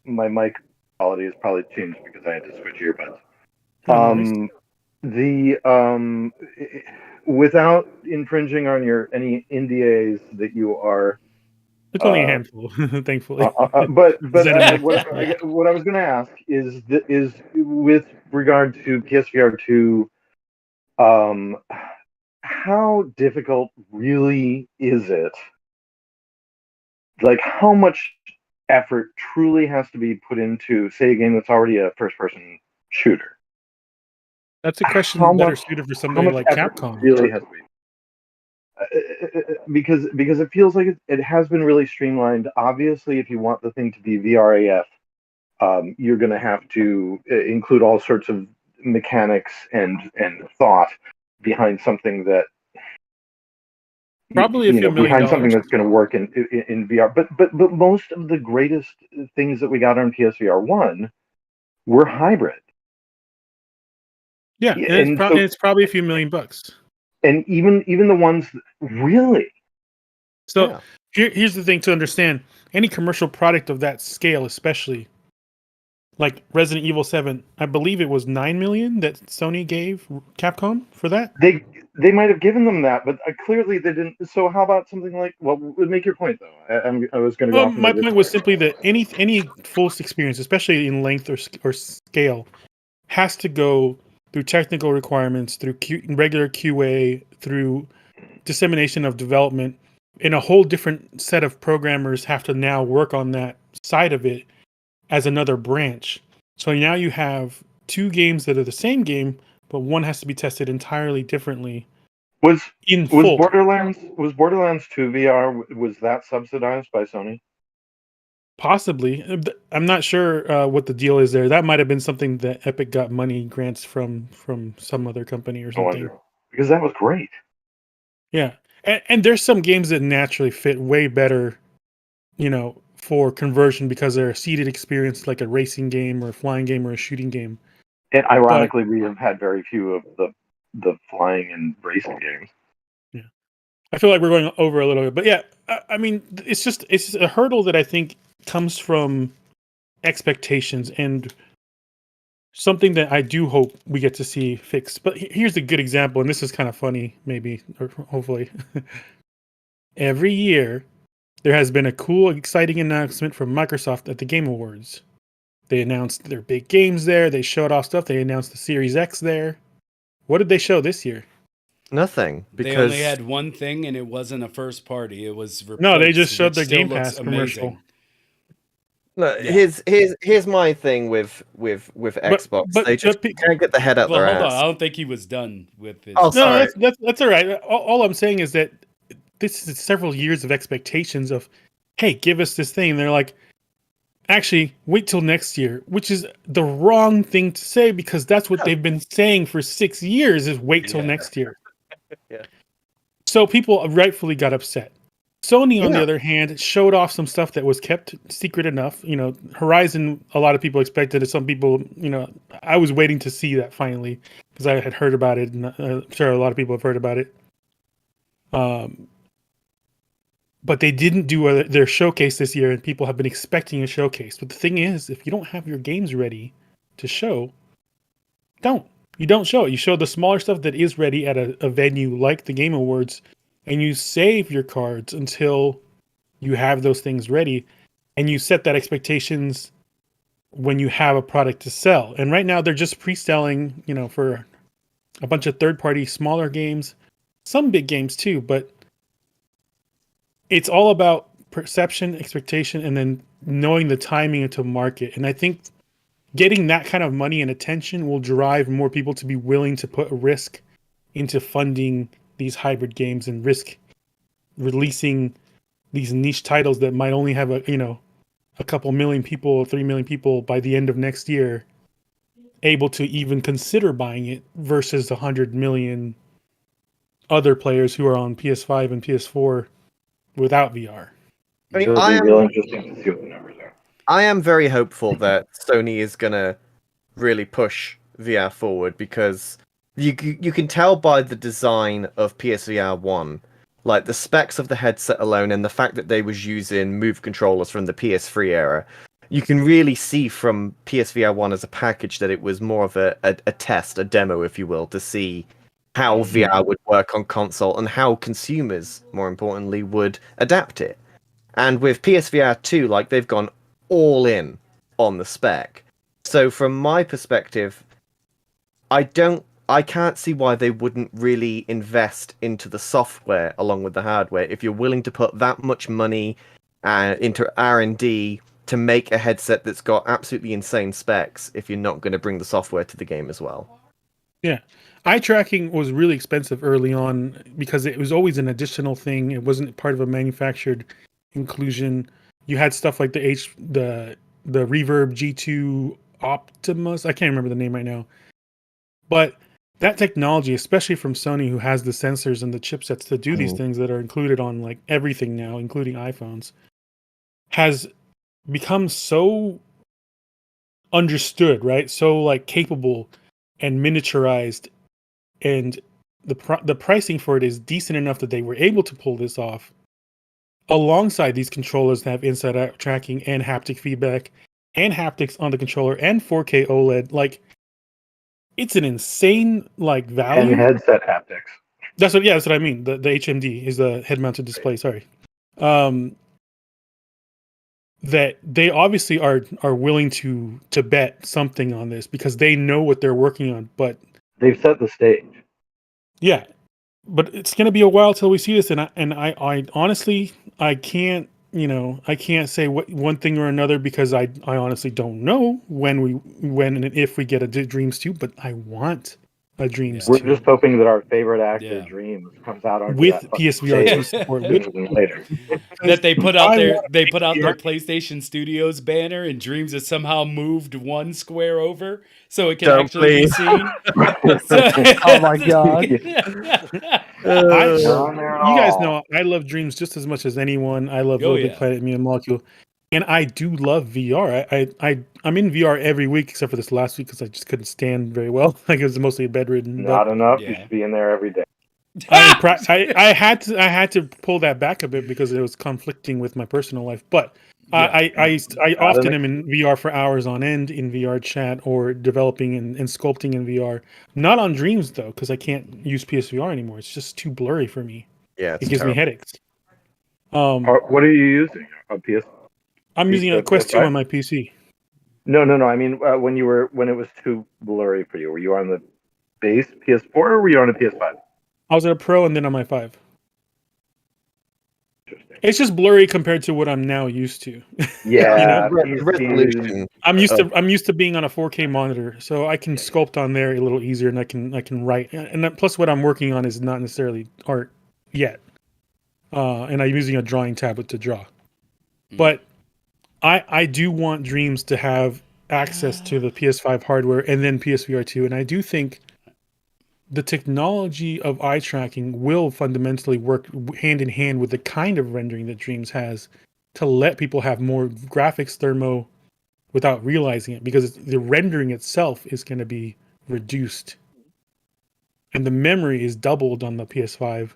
my mic quality has probably changed because I had to switch earbuds. Without infringing on any NDAs that you are. It's only a handful, thankfully. But what I was going to ask is with regard to PSVR 2, how difficult really is it? Like, how much effort truly has to be put into, say, a game that's already a first-person shooter? That's a question how better much suited for how somebody much like effort Capcom. really has to be because it feels like it has been really streamlined. Obviously, if you want the thing to be VRAF, you're going to have to include all sorts of mechanics and thought behind something that Probably a few million behind something dollars. that's going to work in VR. But most of the greatest things that we got on PSVR 1 were hybrid. Yeah, and it's probably a few million bucks. And even the ones really. So here's the thing to understand: any commercial product of that scale, especially like Resident Evil 7, I believe it was 9 million that Sony gave Capcom for that. They might have given them that, but clearly they didn't. So how about something like? Well, make your point though. I was going to go off. My point was simply that any full experience, especially in length or scale, has to go through technical requirements, through regular QA, through dissemination of development, and a whole different set of programmers have to now work on that side of it as another branch. So now you have two games that are the same game, but one has to be tested entirely differently. Was full. Borderlands 2 VR, was that subsidized by Sony? Possibly. I'm not sure what the deal is there. That might have been something that Epic got money grants from some other company or something. Because that was great. Yeah. And there's some games that naturally fit way better, for conversion because they're a seated experience, like a racing game or a flying game or a shooting game. And ironically, we have had very few of the flying and racing games. Yeah. I feel like we're going over a little bit, but yeah, I mean, it's a hurdle that I think comes from expectations and something that I do hope we get to see fixed. But here's a good example, and this is kind of funny, maybe, or hopefully. Every year, there has been a cool, exciting announcement from Microsoft at the Game Awards. They announced their big games there. They showed off stuff. They announced the Series X there. What did they show this year? Nothing. Because they only had one thing, and it wasn't a first party. It was Replace, no. They just showed their still Game looks Pass commercial. amazing. Look, here's my thing with Xbox. They just can't get the head out their ass. Hold on. I don't think he was done with his. Oh, sorry. No, that's all right. All I'm saying is that this is several years of expectations of, hey, give us this thing. And they're like, actually, wait till next year, which is the wrong thing to say because that's what they've been saying for 6 years is wait till next year. Yeah. So people rightfully got upset. Sony, on the other hand, showed off some stuff that was kept secret enough. Horizon, a lot of people expected it. Some people, I was waiting to see that finally because I had heard about it, and I'm sure a lot of people have heard about it. But they didn't do their showcase this year, and people have been expecting a showcase. But the thing is, if you don't have your games ready to show, you don't show it. You show the smaller stuff that is ready at a venue like the Game Awards, and you save your cards until you have those things ready, and you set that expectations when you have a product to sell. And right now they're just pre-selling, for a bunch of third-party smaller games, some big games too, but it's all about perception, expectation, and then knowing the timing into market. And I think getting that kind of money and attention will drive more people to be willing to put a risk into funding these hybrid games and risk releasing these niche titles that might only have a couple million people, 3 million people by the end of next year able to even consider buying it versus 100 million other players who are on PS5 and PS4 without VR. I mean, It'll be real interesting to see what the numbers are. I am very hopeful that Sony is gonna really push VR forward because you can tell by the design of PSVR 1, like the specs of the headset alone and the fact that they was using Move controllers from the PS3 era, you can really see from PSVR 1 as a package that it was more of a test, a demo, if you will, to see how VR would work on console and how consumers, more importantly, would adapt it. And with PSVR 2, like, they've gone all in on the spec. So from my perspective, I can't see why they wouldn't really invest into the software along with the hardware if you're willing to put that much money into R&D to make a headset that's got absolutely insane specs if you're not going to bring the software to the game as well. Yeah. Eye tracking was really expensive early on because it was always an additional thing. It wasn't part of a manufactured inclusion. You had stuff like the Reverb G2 Optimus. I can't remember the name right now. But that technology, especially from Sony, who has the sensors and the chipsets to do these things that are included on like everything now, including iPhones, has become so understood, right? So like capable and miniaturized, and the pricing for it is decent enough that they were able to pull this off alongside these controllers that have inside out tracking and haptic feedback and haptics on the controller and 4K OLED. Like, it's an insane like value. And headset haptics. That's what I mean. The HMD is the head mounted display. Sorry. That they obviously are willing to bet something on this because they know what they're working on. But they've set the stage. Yeah, but it's gonna be a while till we see this, and I honestly I can't say what one thing or another because I honestly don't know when and if we get a Dreams 2, but I want a Dreams 2. We're just hoping that our favorite actor Dreams comes out onto with that fucking PSVR 2 stage support sooner than later. That they put out their PlayStation Studios banner, and Dreams has somehow moved one square over so it can actually be seen. Oh my god! You guys know I love Dreams just as much as anyone. I love Little Big Planet, Me and Molecule, and I do love VR. I'm in VR every week except for this last week because I just couldn't stand very well. Like, it was mostly bedridden. Not enough. You should be in there every day. I had to pull that back a bit because it was conflicting with my personal life. But I often am in VR for hours on end in VR chat or developing and sculpting in VR. Not on Dreams though, because I can't use PSVR anymore. It's just too blurry for me. Yeah, it gives me headaches. What are you using? A PS? I'm using a Quest 2 on my PC. No. I mean, when it was too blurry for you, were you on the base PS4 or were you on a PS5? I was at a Pro and then on my 5. It's just blurry compared to what I'm now used to. Yeah, resolution. I'm used to being on a 4K monitor, so I can sculpt on there a little easier, and I can write. And plus, what I'm working on is not necessarily art yet, and I'm using a drawing tablet to draw. But I do want Dreams to have access to the PS5 hardware and then PSVR 2, and I do think the technology of eye tracking will fundamentally work hand in hand with the kind of rendering that Dreams has to let people have more graphics thermo without realizing it, because the rendering itself is going to be reduced and the memory is doubled on the PS5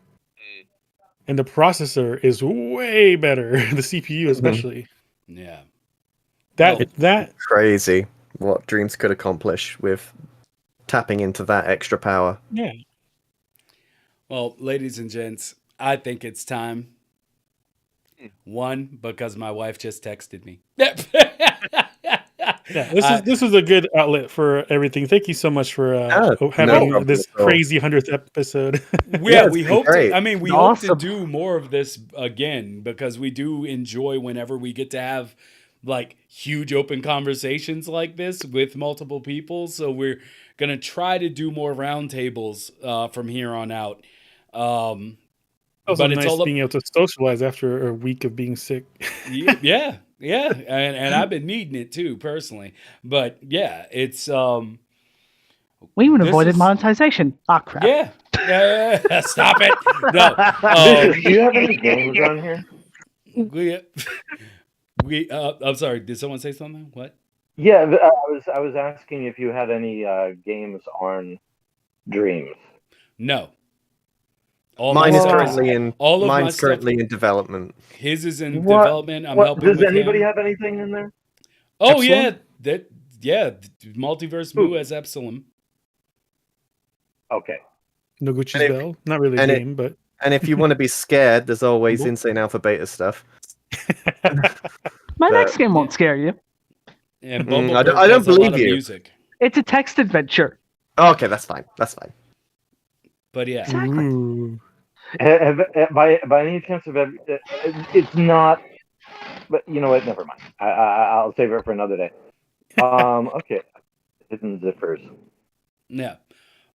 and the processor is way better, the CPU especially. Yeah. It's crazy what Dreams could accomplish with tapping into that extra power. Yeah. Well, ladies and gents, I think it's time. One, because my wife just texted me. This is a good outlet for everything. Thank you so much for having this crazy 100th episode. We hope to, I mean, we hope to do more of this again, because we do enjoy whenever we get to have like huge open conversations like this with multiple people. So we're going to try to do more roundtables from here on out. But it's nice being able to socialize after a week of being sick. yeah. And I've been needing it too, personally. But yeah, it's... we even avoided monetization. Ah, crap. Yeah. Stop it. No. Do you have any games on here? I'm sorry. Did someone say something? What? Yeah, I was asking if you had any games on Dreams. No. Mine's currently in development. His is in development. I'm helping. Does anybody have anything in there? Oh Epsilon? Multiverse Moo as Epsilon. Okay. Noguchi's Bell. Not really a game, but and if you want to be scared, there's always Insane Alpha Beta stuff. My next game won't scare you. And I don't believe you. Music. It's a text adventure. Oh, okay, that's fine. But yeah. Exactly. By any chance of it's not, but you know what? Never mind. I'll save it for another day. Okay. Hidden zippers. Yeah.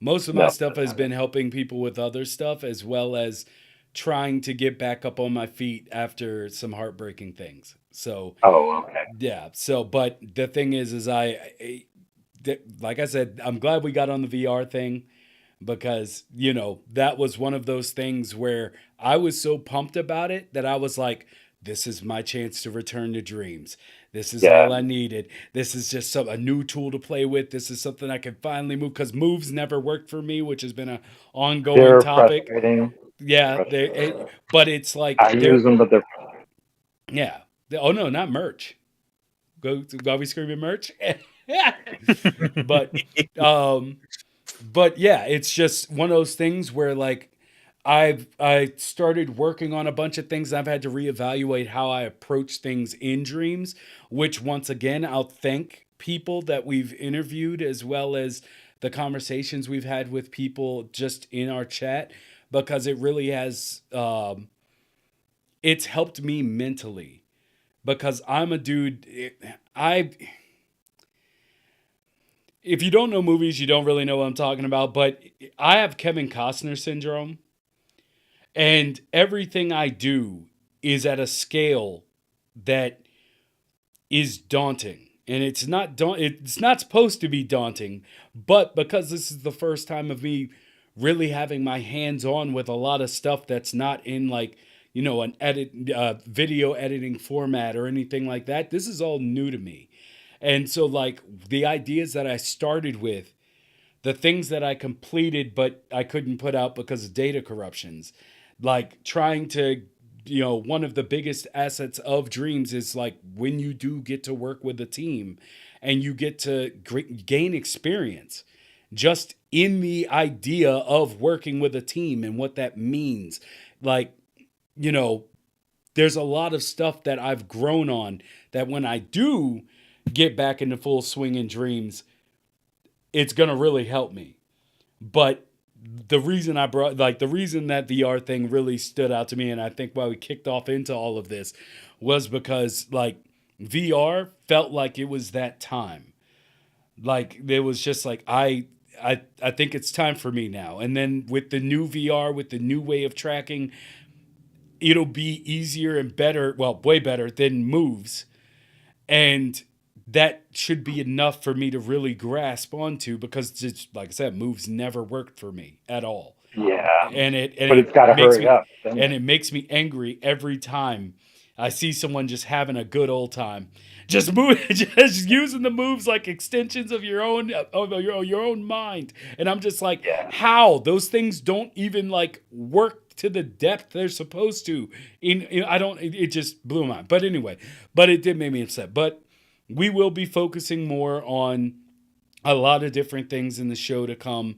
Most of my stuff has been helping people with other stuff, as well as trying to get back up on my feet after some heartbreaking things. So, okay. yeah. So, but the thing is like I said, I'm glad we got on the VR thing, because, you know, that was one of those things where I was so pumped about it that I was like, this is my chance to return to dreams. This is all I needed. This is just a new tool to play with. This is something I can finally move, because moves never worked for me, which has been an ongoing They're topic. frustrating. Yeah, but it's like I use them, but they're yeah. Oh no, not merch. Are we screaming merch? but but yeah, it's just one of those things where, like, I started working on a bunch of things. I've had to reevaluate how I approach things in dreams, which, once again, I'll thank people that we've interviewed, as well as the conversations we've had with people just in our chat, because it really has it's helped me mentally, because I'm a dude. If you don't know movies, you don't really know what I'm talking about, but I have Kevin Costner syndrome, and everything I do is at a scale that is daunting. And it's not supposed to be daunting, but because this is the first time of me really having my hands on with a lot of stuff that's not in, like, you know, an video editing format or anything like that, this is all new to me. And so, like, the ideas that I started with, the things that I completed but I couldn't put out because of data corruptions, like trying to, you know, one of the biggest assets of dreams is, like, when you do get to work with a team and you get to gain experience just in the idea of working with a team and what that means. Like, you know, there's a lot of stuff that I've grown on that when I do get back into full swing in dreams, it's going to really help me. But the reason the reason that VR thing really stood out to me, and I think why we kicked off into all of this, was because, like, VR felt like it was that time. Like, it was just like, I think it's time for me now. And then with the new VR, with the new way of tracking, it'll be easier and better, well, way better than moves. And that should be enough for me to really grasp onto, because, just like I said, moves never worked for me at all. Yeah. And it's got to hurry up. And it makes me angry every time I see someone just having a good old time. Just using the moves like extensions of your own mind. And I'm just like, how? Those things don't even, like, work to the depth they're supposed to. It just blew my mind. But anyway, it did make me upset. But we will be focusing more on a lot of different things in the show to come.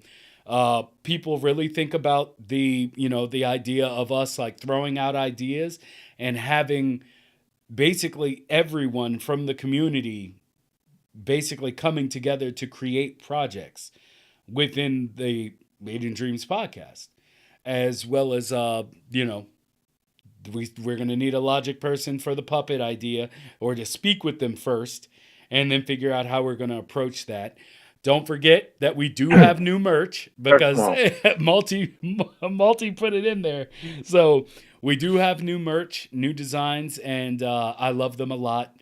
People really think about the idea of us, like, throwing out ideas and having basically everyone from the community basically coming together to create projects within the Made in Dreams podcast, as well as, we're going to need a logic person for the puppet idea, or to speak with them first and then figure out how we're going to approach that. Don't forget that we do have new merch, because multi put it in there. So we do have new merch, new designs, and I love them a lot.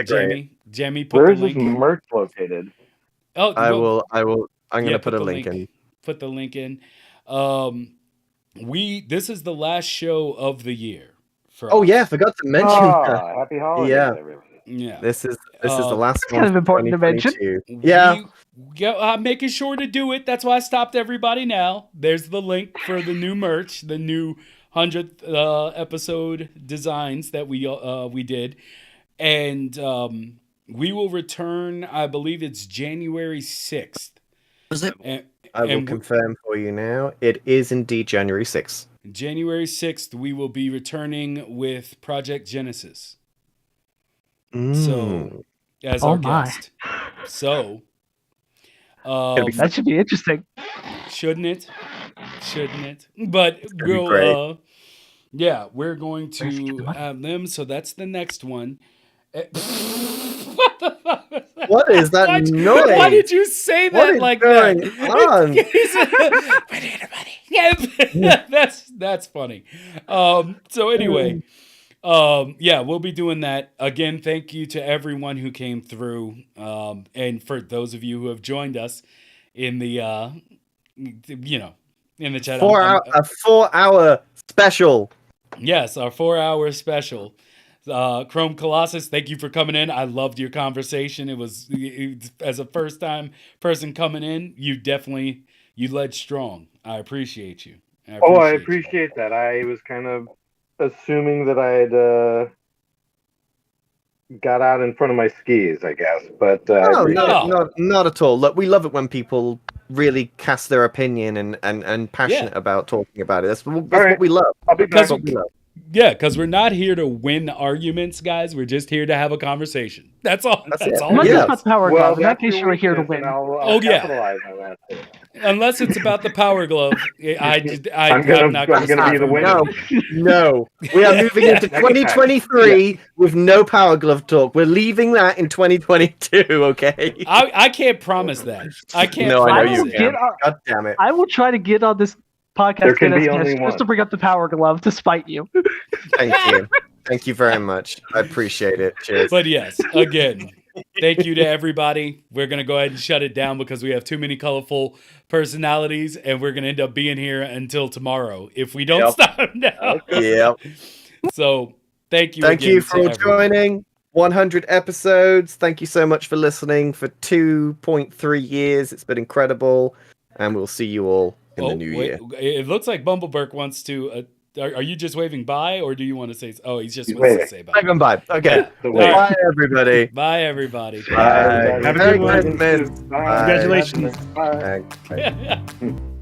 Jamie, put Where the is this link. merch located? Oh, I will. I'm going to put a link in. Put the link in. This is the last show of the year for us. Yeah, I forgot to mention that. Happy holidays, everybody. Yeah. This is the last one. Kind of important to mention. I'm making sure to do it. That's why I stopped everybody now. There's the link for the new merch, the new 100th episode designs that we did. And we will return, I believe it's January 6th. Was it? I will confirm for you now. It is indeed January 6th. January 6th, we will be returning with Project Genesis. So, as our guest. So, that should be interesting. Shouldn't it? But we'll, we're going to have them. So that's the next one. What the fuck was that? What is that Why noise? did you say What that is like going that? That's funny. So anyway, yeah, we'll be doing that again. Thank you to everyone who came through, and for those of you who have joined us in the in the chat. A 4-hour special. Yes, our 4-hour special. Chrome Colossus, thank you for coming in. I loved your conversation. As a first time person coming in, you led strong. I appreciate you. I appreciate that. I was kind of assuming that I'd got out in front of my skis, I guess. But No, not at all. Look, we love it when people really cast their opinion and passionate about talking about it. That's what we love. I'll be back. That's what we love. Yeah, because we're not here to win arguments, guys. We're just here to have a conversation. That's all. That's all. Unless it it's is. about the Power Glove. In that case, you're here to win. I'll capitalize on that. Unless it's about the Power Glove, I'm not going to be the winner. No, we are moving into 2023 with no Power Glove talk. We're leaving that in 2022. Okay. I can't promise that. I can't. No, I know promise you it. can. God damn it! I will try to get on this podcast There can be only just to bring up the Power Glove to spite you. Thank you. Thank you very much. I appreciate it. Cheers. But yes, again, thank you to everybody. We're going to go ahead and shut it down because we have too many colorful personalities, and we're going to end up being here until tomorrow if we don't stop now. Yep. So thank you. Thank again you for to everyone. joining. 100 episodes. Thank you so much for listening for 2.3 years. It's been incredible. And we'll see you all in the new year. It looks like Bumbleberg wants to. Are you just waving bye, or do you want to say? Oh, he's just wants to say bye. Waving bye. Okay. Yeah. Bye, everybody. Bye, everybody. Bye. Have a Merry good one. Christmas. Bye. Congratulations. Bye. Bye.